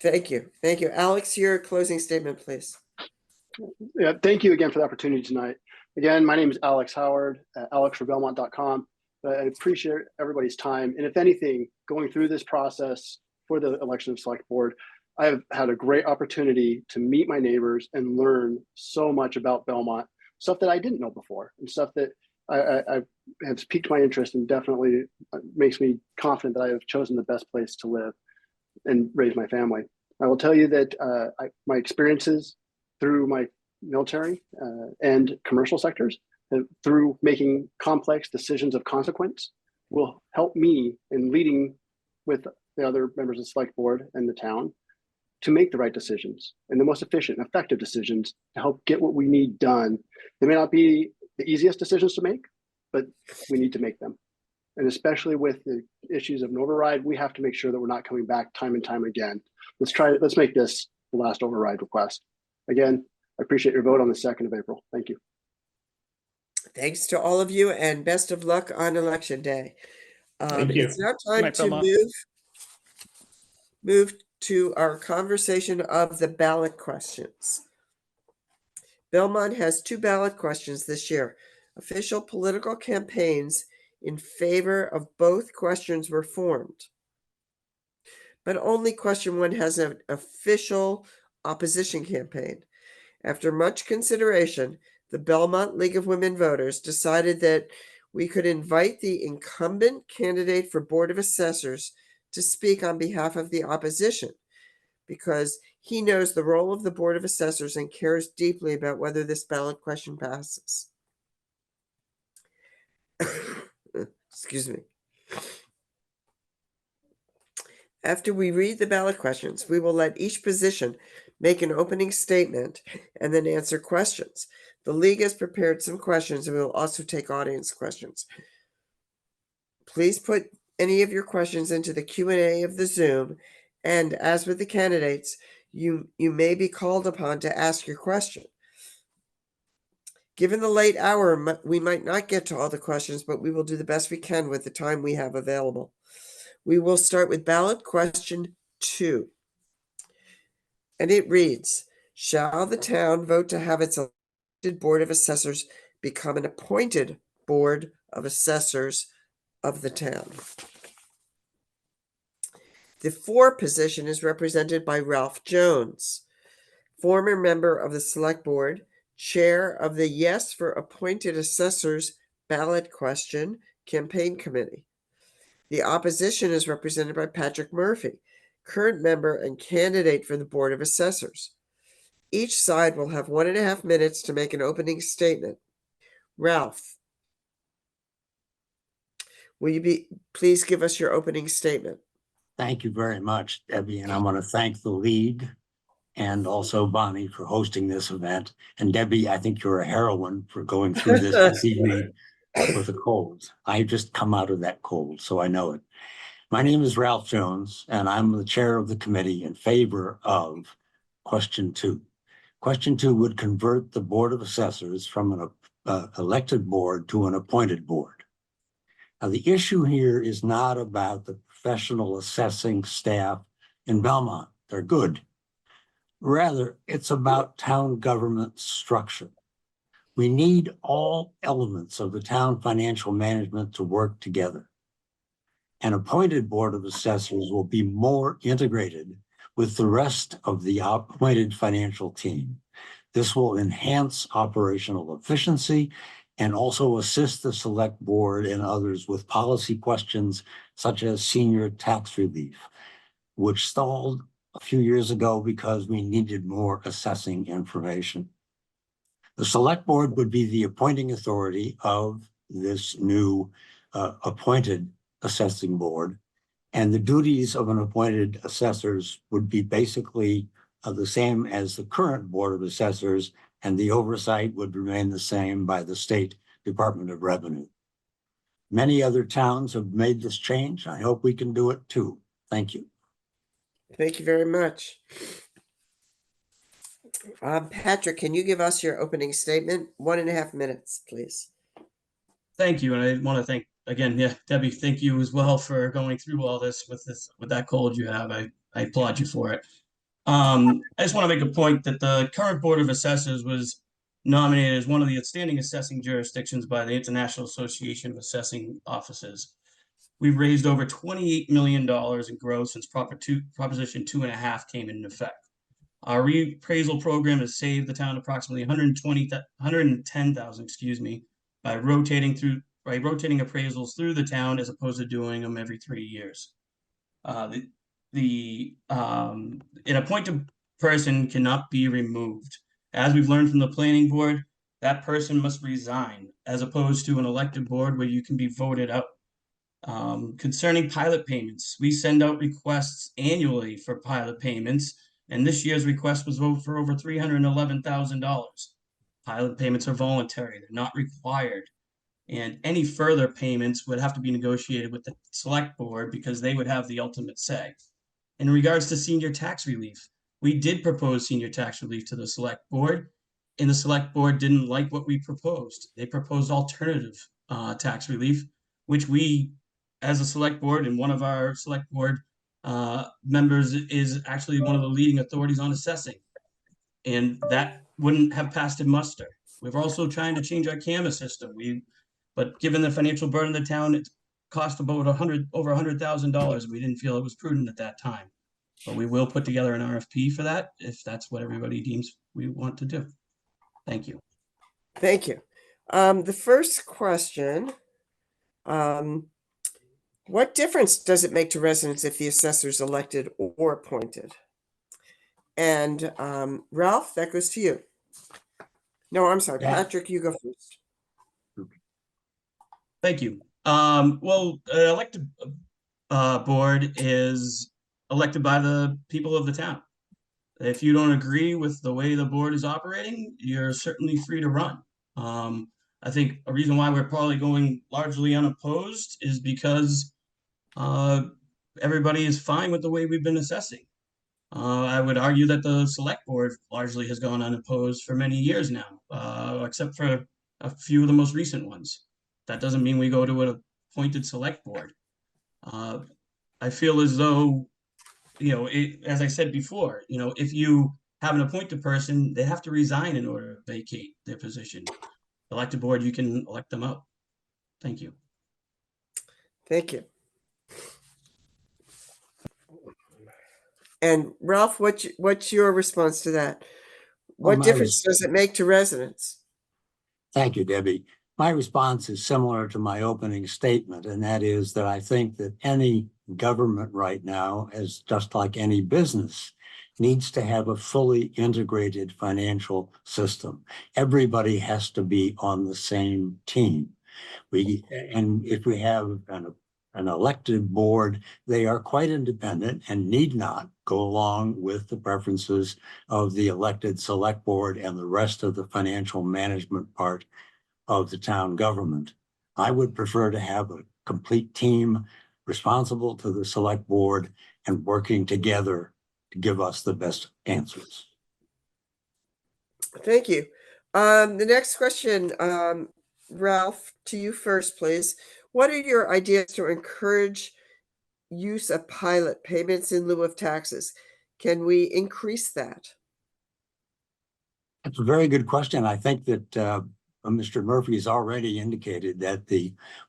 Thank you. Thank you. Alex, your closing statement, please. Yeah, thank you again for the opportunity tonight. Again, my name is Alex Howard, alexforbelmont.com. I appreciate everybody's time. And if anything, going through this process for the election of select board, I have had a great opportunity to meet my neighbors and learn so much about Belmont, stuff that I didn't know before, and stuff that I have piqued my interest and definitely makes me confident that I have chosen the best place to live and raise my family. I will tell you that my experiences through my military and commercial sectors, through making complex decisions of consequence, will help me in leading with the other members of the select board and the town to make the right decisions and the most efficient and effective decisions to help get what we need done. They may not be the easiest decisions to make, but we need to make them. And especially with the issues of an override, we have to make sure that we're not coming back time and time again. Let's make this the last override request. Again, I appreciate your vote on the 2nd of April. Thank you. Thanks to all of you and best of luck on election day. Thank you. It's now time to move to our conversation of the ballot questions. Belmont has 2 ballot questions this year. Official political campaigns in favor of both questions were formed, but only question 1 has an official opposition campaign. After much consideration, the Belmont League of Women Voters decided that we could invite the incumbent candidate for Board of Assessors to speak on behalf of the opposition, because he knows the role of the Board of Assessors and cares deeply about whether this ballot question passes. Excuse me. After we read the ballot questions, we will let each position make an opening statement and then answer questions. The League has prepared some questions, and we will also take audience questions. Please put any of your questions into the Q&A of the Zoom, and as with the candidates, you may be called upon to ask your question. Given the late hour, we might not get to all the questions, but we will do the best we can with the time we have available. We will start with ballot question 2. And it reads, shall the town vote to have its elected Board of Assessors become an appointed Board of Assessors of the town? The for position is represented by Ralph Jones, former member of the Select Board, chair of the Yes for Appointed Assessors ballot question campaign committee. The opposition is represented by Patrick Murphy, current member and candidate for the Board of Assessors. Each side will have 1.5 minutes to make an opening statement. Ralph, will you please give us your opening statement? Thank you very much, Debbie, and I want to thank the League and also Bonnie for hosting this event. And Debbie, I think you're a heroine for going through this evening with a cold. I just come out of that cold, so I know it. My name is Ralph Jones, and I'm the chair of the committee in favor of question 2. Question 2 would convert the Board of Assessors from an elected board to an appointed board. Now, the issue here is not about the professional assessing staff in Belmont. They're good. Rather, it's about town government structure. We need all elements of the town financial management to work together. An appointed Board of Assessors will be more integrated with the rest of the appointed financial team. This will enhance operational efficiency and also assist the Select Board and others with policy questions such as senior tax relief, which stalled a few years ago because we needed more assessing information. The Select Board would be the appointing authority of this new appointed assessing board, and the duties of an appointed assessors would be basically the same as the current Board of Assessors, and the oversight would remain the same by the State Department of Revenue. Many other towns have made this change. I hope we can do it too. Thank you. Thank you very much. Patrick, can you give us your opening statement? 1.5 minutes, please. Thank you, and I want to thank again, yeah, Debbie. Thank you as well for going through all this with that cold you have. I applaud you for it. I just want to make a point that the current Board of Assessors was nominated as one of the outstanding assessing jurisdictions by the International Association of Assessing Offices. We've raised over $28 million in gross since Proposition 2.5 came into effect. Our reappraisal program has saved the town approximately 110,000, excuse me, by rotating appraisals through the town as opposed to doing them every 3 years. An appointed person cannot be removed. As we've learned from the planning board, that person must resign, as opposed to an elected board where you can be voted out. Concerning pilot payments, we send out requests annually for pilot payments, and this year's request was for over $311,000. Pilot payments are voluntary, they're not required. And any further payments would have to be negotiated with the select board because they would have the ultimate say. In regards to senior tax relief, we did propose senior tax relief to the select board, and the select board didn't like what we proposed. They proposed alternative tax relief, which we, as a select board, and one of our select board members is actually one of the leading authorities on assessing, and that wouldn't have passed in muster. We're also trying to change our CAMA system. But given the financial burden of the town, it cost about over $100,000. We didn't feel it was prudent at that time. But we will put together an RFP for that if that's what everybody deems we want to do. Thank you. Thank you. The first question, what difference does it make to residents if the assessor is elected or appointed? And Ralph, that goes to you. No, I'm sorry, Patrick, you go first. Thank you. Well, an elected board is elected by the people of the town. If you don't agree with the way the board is operating, you're certainly free to run. I think a reason why we're probably going largely unopposed is because everybody is fine with the way we've been assessing. I would argue that the select board largely has gone unopposed for many years now, except for a few of the most recent ones. That doesn't mean we go to an appointed select board. I feel as though, as I said before, if you have an appointed person, they have to resign in order to vacate their position. Elected board, you can elect them out. Thank you. Thank you. And Ralph, what's your response to that? What difference does it make to residents? Thank you, Debbie. My response is similar to my opening statement, and that is that I think that any government right now, is just like any business, needs to have a fully integrated financial system. Everybody has to be on the same team. And if we have an elected board, they are quite independent and need not go along with the preferences of the elected select board and the rest of the financial management part of the town government. I would prefer to have a complete team responsible to the select board and working together to give us the best answers. Thank you. The next question, Ralph, to you first, please. What are your ideas to encourage use of pilot payments in lieu of taxes? Can we increase that? That's a very good question. I think that Mr. Murphy has already indicated that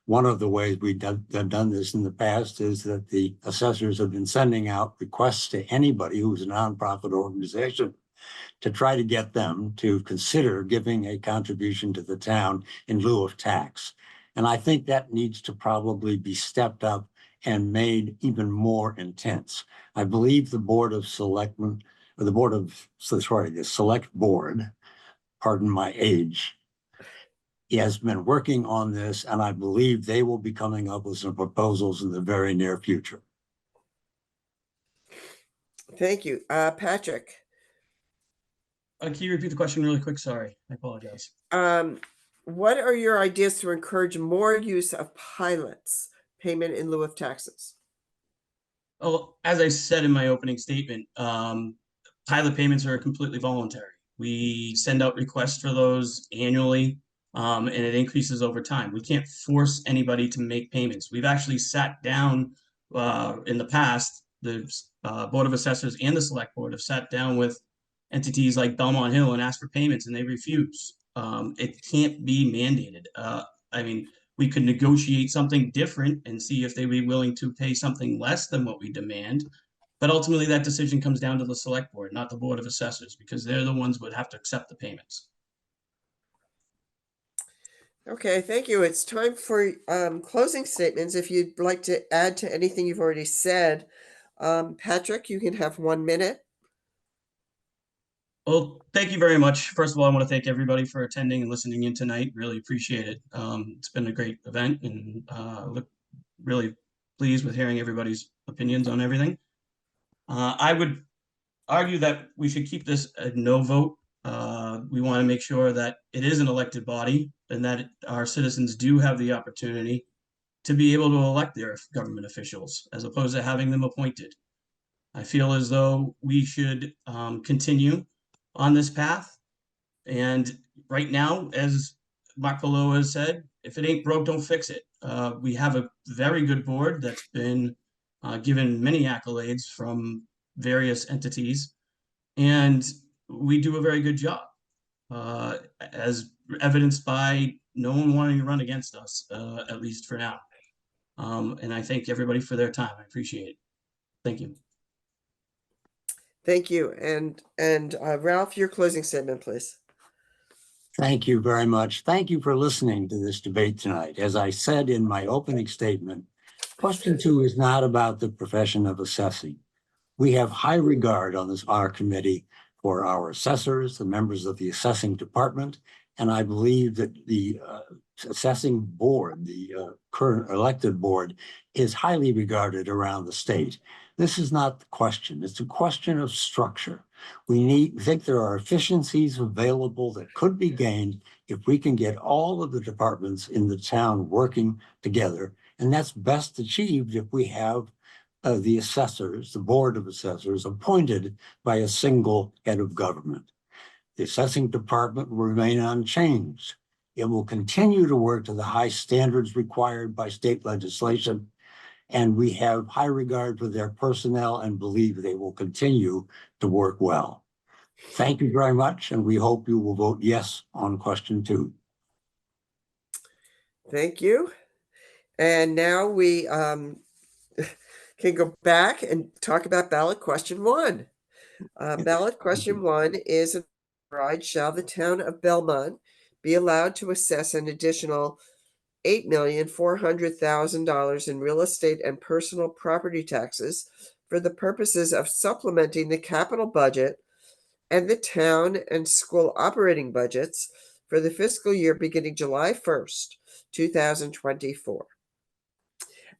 one of the ways we've done this in the past is that the assessors have been sending out requests to anybody who's a nonprofit organization to try to get them to consider giving a contribution to the town in lieu of tax. And I think that needs to probably be stepped up and made even more intense. I believe the Board of Selectmen, or the Select Board, pardon my age, he has been working on this, and I believe they will be coming up with some proposals in the very near future. Thank you. Patrick. Can you repeat the question really quick? Sorry, I apologize. What are your ideas to encourage more use of pilots, payment in lieu of taxes? Oh, as I said in my opening statement, pilot payments are completely voluntary. We send out requests for those annually, and it increases over time. We can't force anybody to make payments. We've actually sat down in the past, the Board of Assessors and the Select Board have sat down with entities like Belmont Hill and asked for payments, and they refuse. It can't be mandated. I mean, we could negotiate something different and see if they'd be willing to pay something less than what we demand. But ultimately, that decision comes down to the Select Board, not the Board of Assessors, because they're the ones who would have to accept the payments. Okay, thank you. It's time for closing statements. If you'd like to add to anything you've already said, Patrick, you can have 1 minute. Well, thank you very much. First of all, I want to thank everybody for attending and listening in tonight. Really appreciate it. It's been a great event, and look really pleased with hearing everybody's opinions on everything. I would argue that we should keep this a no vote. We want to make sure that it is an elected body and that our citizens do have the opportunity to be able to elect their government officials as opposed to having them appointed. I feel as though we should continue on this path. And right now, as Mark Polo has said, if it ain't broke, don't fix it. We have a very good board that's been given many accolades from various entities, and we do a very good job, as evidenced by no one wanting to run against us, at least for now. And I thank everybody for their time. I appreciate it. Thank you. Thank you. And Ralph, your closing statement, please. Thank you very much. Thank you for listening to this debate tonight. As I said in my opening statement, question 2 is not about the profession of assessing. We have high regard on our committee for our assessors, the members of the assessing department, and I believe that the assessing board, the current elected board, is highly regarded around the state. This is not the question. It's a question of structure. We think there are efficiencies available that could be gained if we can get all of the departments in the town working together. And that's best achieved if we have the assessors, the Board of Assessors, appointed by a single head of government. The assessing department will remain unchanged. It will continue to work to the high standards required by state legislation, and we have high regard for their personnel and believe they will continue to work well. Thank you very much, and we hope you will vote yes on question 2. Thank you. And now we can go back and talk about ballot question 1. Ballot question 1 is, shall the town of Belmont be allowed to assess an additional $8,400,000 in real estate and personal property taxes for the purposes of supplementing the capital budget and the town and school operating budgets for the fiscal year beginning July 1st, 2024.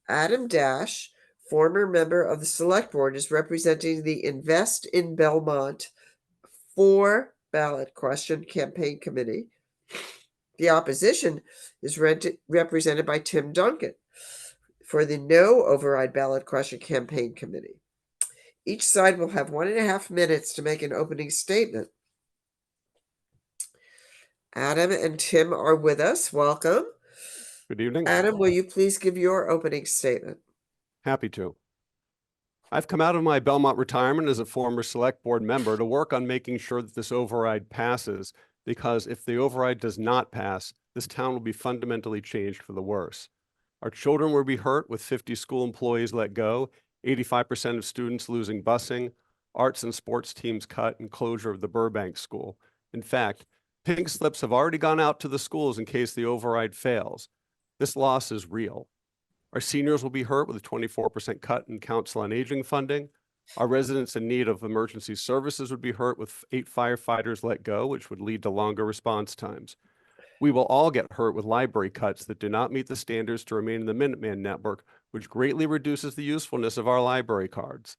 Adam Dash, former member of the Select Board, is representing the Invest in Belmont 4 ballot question campaign committee. The opposition is represented by Tim Duncan for the No Override Ballot Question Campaign Committee. Each side will have 1.5 minutes to make an opening statement. Adam and Tim are with us. Welcome. Good evening. Adam, will you please give your opening statement? Happy to. I've come out of my Belmont retirement as a former select board member to work on making sure that this override passes, because if the override does not pass, this town will be fundamentally changed for the worse. Our children will be hurt with 50 school employees let go, 85% of students losing busing, arts and sports teams cut, and closure of the Burbank school. In fact, pink slips have already gone out to the schools in case the override fails. This loss is real. Our seniors will be hurt with a 24% cut in Council on Aging funding. Our residents in need of emergency services would be hurt with 8 firefighters let go, which would lead to longer response times. We will all get hurt with library cuts that do not meet the standards to remain in the Minuteman network, which greatly reduces the usefulness of our library cards.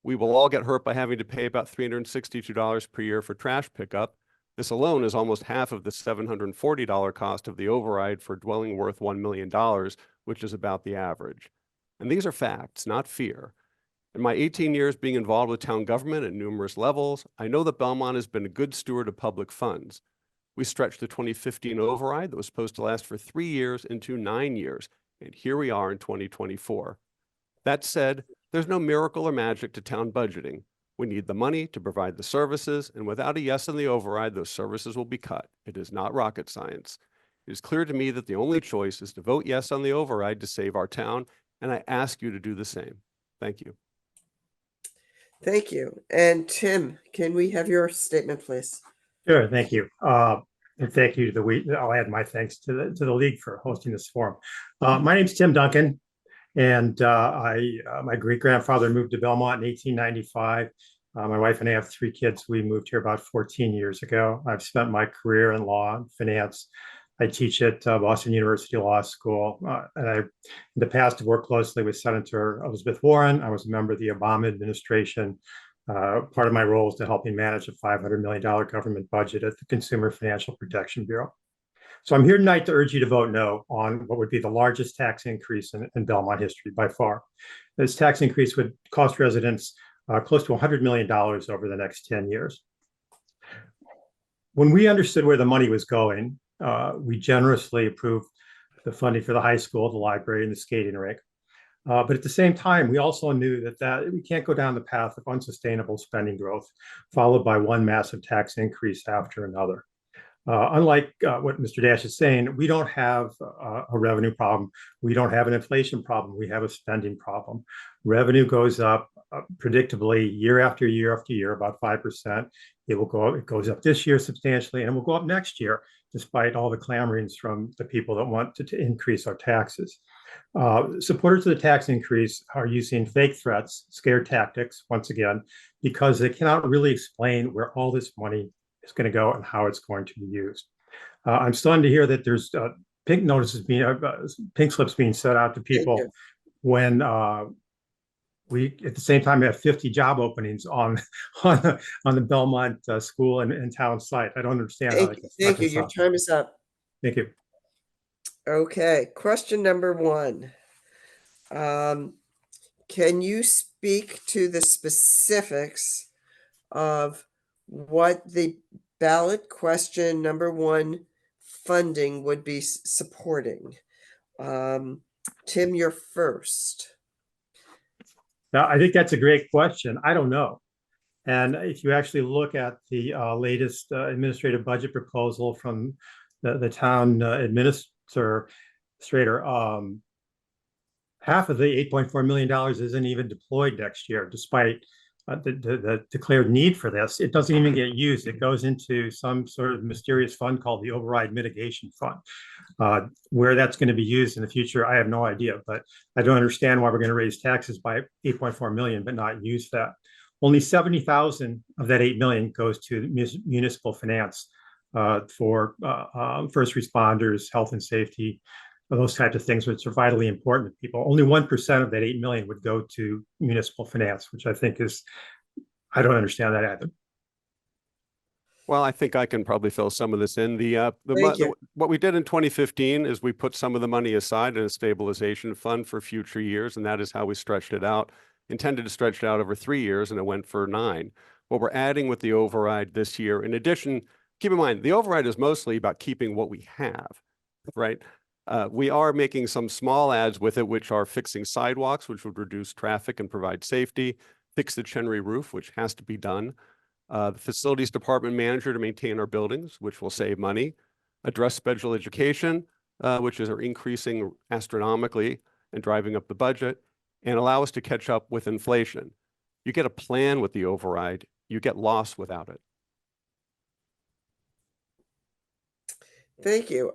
We will all get hurt by having to pay about $362 per year for trash pickup. This alone is almost half of the $740 cost of the override for dwelling worth $1 million, which is about the average. And these are facts, not fear. In my 18 years being involved with town government at numerous levels, I know that Belmont has been a good steward of public funds. We stretched the 2015 override that was supposed to last for 3 years into 9 years, and here we are in 2024. That said, there's no miracle or magic to town budgeting. We need the money to provide the services, and without a yes on the override, those services will be cut. It is not rocket science. It is clear to me that the only choice is to vote yes on the override to save our town, and I ask you to do the same. Thank you. Thank you. And Tim, can we have your statement, please? Sure, thank you. And thank you to I'll add my thanks to the league for hosting this forum. My name's Tim Duncan, and my great-grandfather moved to Belmont in 1895. My wife and I have 3 kids. We moved here about 14 years ago. I've spent my career in law and finance. I teach at Boston University Law School, and I, in the past, have worked closely with Senator Elizabeth Warren. I was a member of the Obama administration. Part of my role is to help me manage a $500 million government budget at the Consumer Financial Protection Bureau. So I'm here tonight to urge you to vote no on what would be the largest tax increase in Belmont history by far. This tax increase would cost residents close to $100 million over the next 10 years. When we understood where the money was going, we generously approved the funding for the high school, the library, and the skating rink. But at the same time, we also knew that we can't go down the path of unsustainable spending growth, followed by one massive tax increase after another. Unlike what Mr. Dash is saying, we don't have a revenue problem. We don't have an inflation problem. We have a spending problem. Revenue goes up predictably year after year after year, about 5%. It goes up this year substantially, and it will go up next year, despite all the clamorings from the people that want to increase our taxes. Supporters of the tax increase are using fake threats, scare tactics, once again, because they cannot really explain where all this money is going to go and how it's going to be used. I'm stunned to hear that there's pink notices pink slips being sent out to people when we at the same time have 50 job openings on the Belmont school and town site. I don't understand how that gets Thank you. Your time is up. Thank you. Okay, question number 1. Can you speak to the specifics of what the ballot question number 1 funding would be supporting? Tim, you're first. Now, I think that's a great question. I don't know. And if you actually look at the latest administrative budget proposal from the town administrator, half of the $8.4 million isn't even deployed next year, despite the declared need for this. It doesn't even get used. It goes into some sort of mysterious fund called the Override Mitigation Fund. Where that's going to be used in the future, I have no idea, but I don't understand why we're going to raise taxes by 8.4 million, but not use that. Only 70,000 of that 8 million goes to municipal finance for first responders, health and safety, those types of things, which are vitally important to people. Only 1% of that 8 million would go to municipal finance, which I think is, I don't understand that either. Well, I think I can probably fill some of this in. What we did in 2015 is we put some of the money aside in a stabilization fund for future years, and that is how we stretched it out. Intended to stretch it out over 3 years, and it went for 9. What we're adding with the override this year, in addition, keep in mind, the override is mostly about keeping what we have, right? We are making some small adds with it, which are fixing sidewalks, which would reduce traffic and provide safety, fix the Chenery roof, which has to be done. The facilities department manager to maintain our buildings, which will save money, address special education, which is increasing astronomically and driving up the budget, and allow us to catch up with inflation. You get a plan with the override, you get lost without it. Thank you.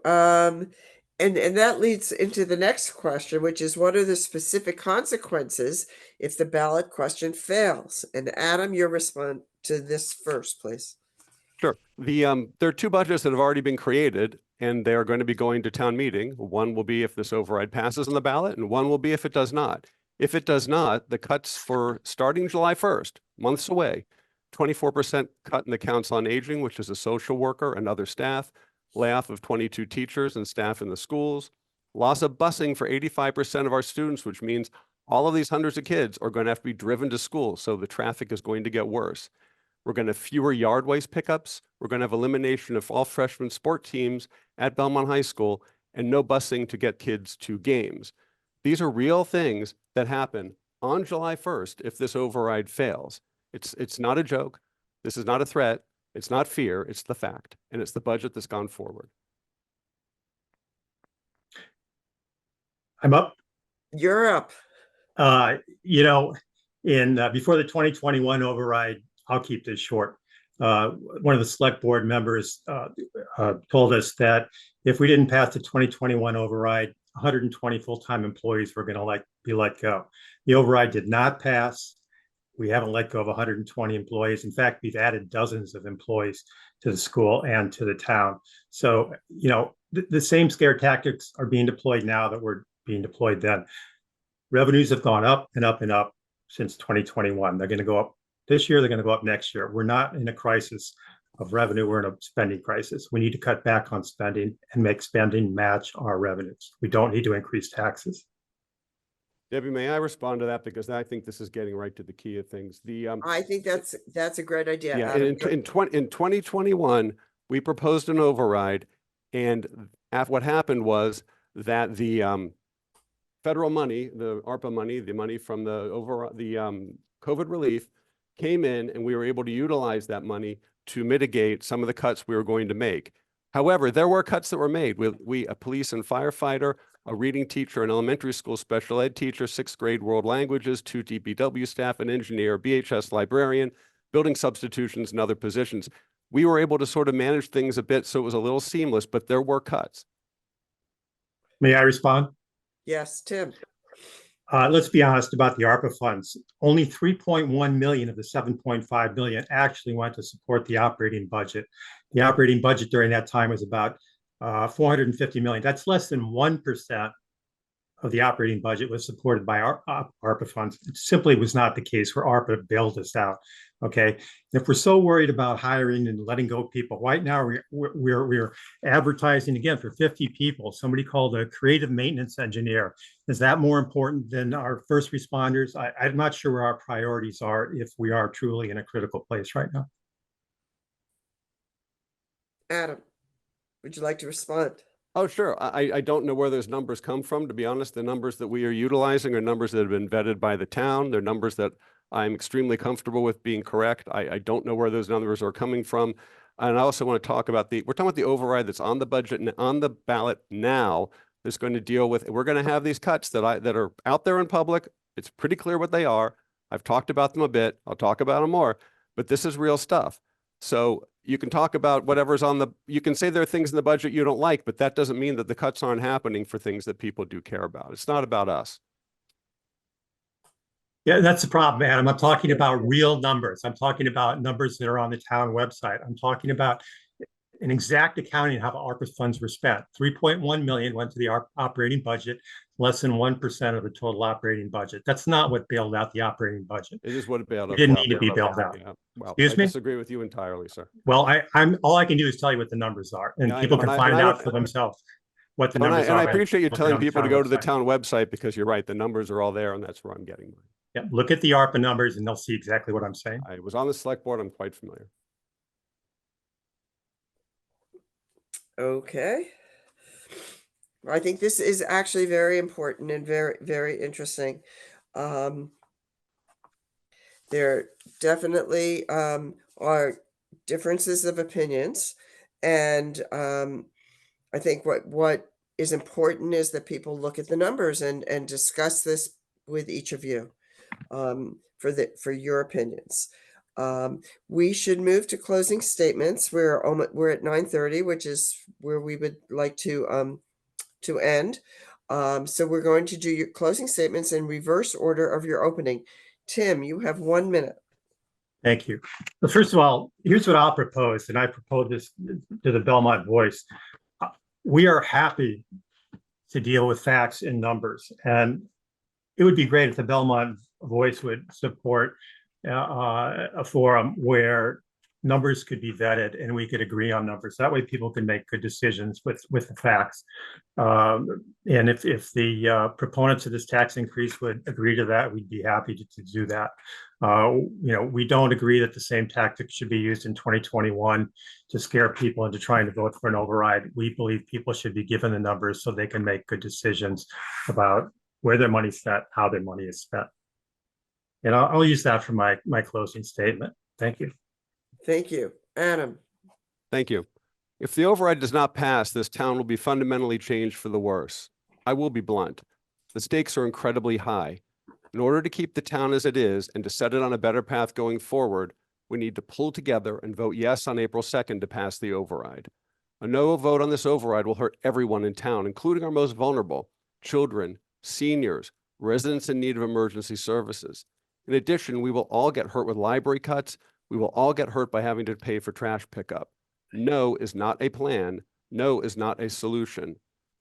And that leads into the next question, which is what are the specific consequences if the ballot question fails? And Adam, your response to this first, please. Sure. There are 2 budgets that have already been created, and they are going to be going to town meeting. One will be if this override passes on the ballot, and one will be if it does not. If it does not, the cuts for starting July 1st, months away, 24% cut in the Council on Aging, which is a social worker and other staff, layoff of 22 teachers and staff in the schools, loss of busing for 85% of our students, which means All of these hundreds of kids are going to have to be driven to school, so the traffic is going to get worse. We're going to have fewer yard waste pickups. We're going to have elimination of all freshman sport teams at Belmont High School and no busing to get kids to games. These are real things that happen on July 1st if this override fails. It's not a joke. This is not a threat. It's not fear. It's the fact. And it's the budget that's gone forward. I'm up. You're up. You know, before the 2021 override, I'll keep this short. One of the select board members told us that if we didn't pass the 2021 override, 120 full-time employees were going to be let go. The override did not pass. We haven't let go of 120 employees. In fact, we've added dozens of employees to the school and to the town. So, you know, the same scare tactics are being deployed now that were being deployed then. Revenues have gone up and up and up since 2021. They're going to go up this year. They're going to go up next year. We're not in a crisis of revenue. We're in a spending crisis. We need to cut back on spending and make spending match our revenues. We don't need to increase taxes. Debbie, may I respond to that? Because I think this is getting right to the key of things. I think that's a great idea. Yeah, Adam. in 2021, we proposed an override, and what happened was that the federal money, the ARPA money, the money from the COVID relief came in, and we were able to utilize that money to mitigate some of the cuts we were going to make. However, there were cuts that were made. A police and firefighter, a reading teacher, an elementary school special ed teacher, 6th grade world languages, 2 DPW staff, an engineer, BHS librarian, building substitutions, and other positions. We were able to sort of manage things a bit so it was a little seamless, but there were cuts. May I respond? Yes, Tim. Let's be honest about the ARPA funds. Only 3.1 million of the 7.5 million actually went to support the operating budget. The operating budget during that time was about 450 million. That's less than 1% of the operating budget was supported by our ARPA funds. It simply was not the case where ARPA bailed us out. Okay, if we're so worried about hiring and letting go of people, right now we're advertising again for 50 people. Somebody called a creative maintenance engineer. Is that more important than our first responders? I'm not sure where our priorities are if we are truly in a critical place right now. Adam, would you like to respond? Oh, sure. I don't know where those numbers come from. To be honest, the numbers that we are utilizing are numbers that have been vetted by the town. They're numbers that I'm extremely comfortable with being correct. I don't know where those numbers are coming from. And I also want to talk about we're talking about the override that's on the budget and on the ballot now that's going to deal with, we're going to have these cuts that are out there in public. It's pretty clear what they are. I've talked about them a bit. I'll talk about them more, but this is real stuff. So you can talk about whatever's you can say there are things in the budget you don't like, but that doesn't mean that the cuts aren't happening for things that people do care about. It's not about us. Yeah, that's the problem, Adam. I'm talking about real numbers. I'm talking about numbers that are on the town website. I'm talking about an exact accounting of how ARPA funds were spent. 3.1 million went to the operating budget, less than 1% of the total operating budget. That's not what bailed out the operating budget. It is what it bailed out. It didn't need to be bailed out. Yeah. Well, Excuse me? I disagree with you entirely, sir. Well, all I can do is tell you what the numbers are, and people can find out for themselves what the numbers are. And I appreciate you telling people to go to the town website, because you're right. The numbers are all there, and that's where I'm getting mine. Yeah, look at the ARPA numbers and they'll see exactly what I'm saying. I was on the select board. I'm quite familiar. Okay. I think this is actually very important and very, very interesting. There definitely are differences of opinions. And I think what is important is that people look at the numbers and discuss this with each of you. For your opinions. We should move to closing statements. We're at 9:30, which is where we would like to end. So we're going to do your closing statements in reverse order of your opening. Tim, you have 1 minute. Thank you. Well, first of all, here's what I'll propose, and I propose this to the Belmont Voice. We are happy to deal with facts and numbers, and it would be great if the Belmont Voice would support a forum where numbers could be vetted and we could agree on numbers. That way people can make good decisions with the facts. And if the proponents of this tax increase would agree to that, we'd be happy to do that. We don't agree that the same tactics should be used in 2021 to scare people into trying to vote for an override. We believe people should be given the numbers so they can make good decisions about where their money's spent, how their money is spent. And I'll use that for my closing statement. Thank you. Thank you. Adam. Thank you. If the override does not pass, this town will be fundamentally changed for the worse. I will be blunt. The stakes are incredibly high. In order to keep the town as it is and to set it on a better path going forward, we need to pull together and vote yes on April 2nd to pass the override. A no vote on this override will hurt everyone in town, including our most vulnerable, children, seniors, residents in need of emergency services. In addition, we will all get hurt with library cuts. We will all get hurt by having to pay for trash pickup. No is not a plan. No is not a solution.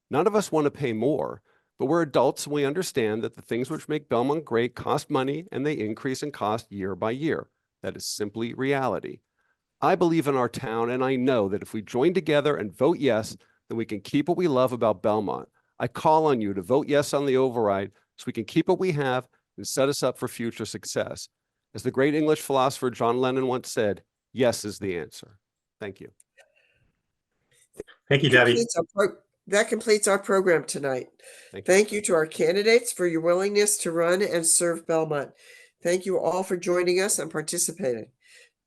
None of us want to pay more, but we're adults and we understand that the things which make Belmont great cost money and they increase in cost year by year. That is simply reality. I believe in our town and I know that if we join together and vote yes, then we can keep what we love about Belmont. I call on you to vote yes on the override so we can keep what we have and set us up for future success. As the great English philosopher John Lennon once said, yes is the answer. Thank you. Thank you, Debbie. That completes our program tonight. Thank you to our candidates for your willingness to run and serve Belmont. Thank you all for joining us and participating.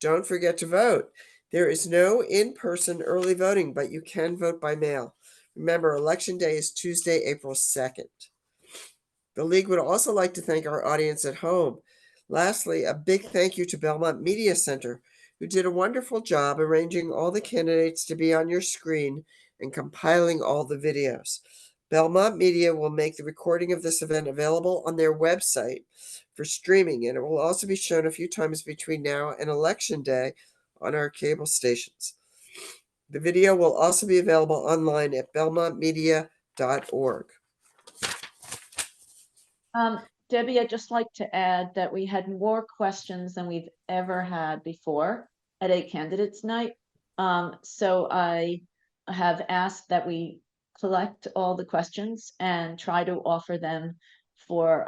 Don't forget to vote. There is no in-person early voting, but you can vote by mail. Remember, Election Day is Tuesday, April 2nd. The League would also like to thank our audience at home. Lastly, a big thank you to Belmont Media Center, who did a wonderful job arranging all the candidates to be on your screen and compiling all the videos. Belmont Media will make the recording of this event available on their website for streaming, and it will also be shown a few times between now and Election Day on our cable stations. The video will also be available online at belmontmedia.org. Debbie, I'd just like to add that we had more questions than we've ever had before at a candidates night. So I have asked that we collect all the questions and try to offer them for,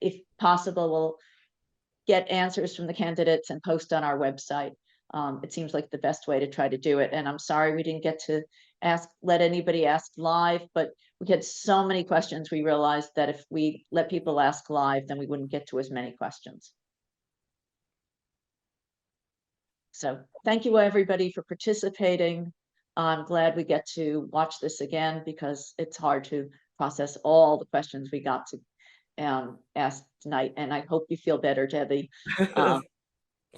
if possible, we'll get answers from the candidates and post on our website. It seems like the best way to try to do it. And I'm sorry we didn't get to let anybody ask live, but we had so many questions. We realized that if we let people ask live, then we wouldn't get to as many questions. So thank you everybody for participating. I'm glad we get to watch this again because it's hard to process all the questions we got to ask tonight. And I hope you feel better, Debbie.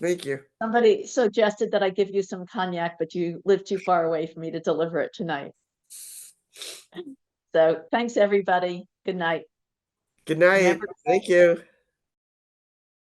Thank you. Somebody suggested that I give you some cognac, but you live too far away for me to deliver it tonight. So thanks, everybody. Good night. Good night. Thank you.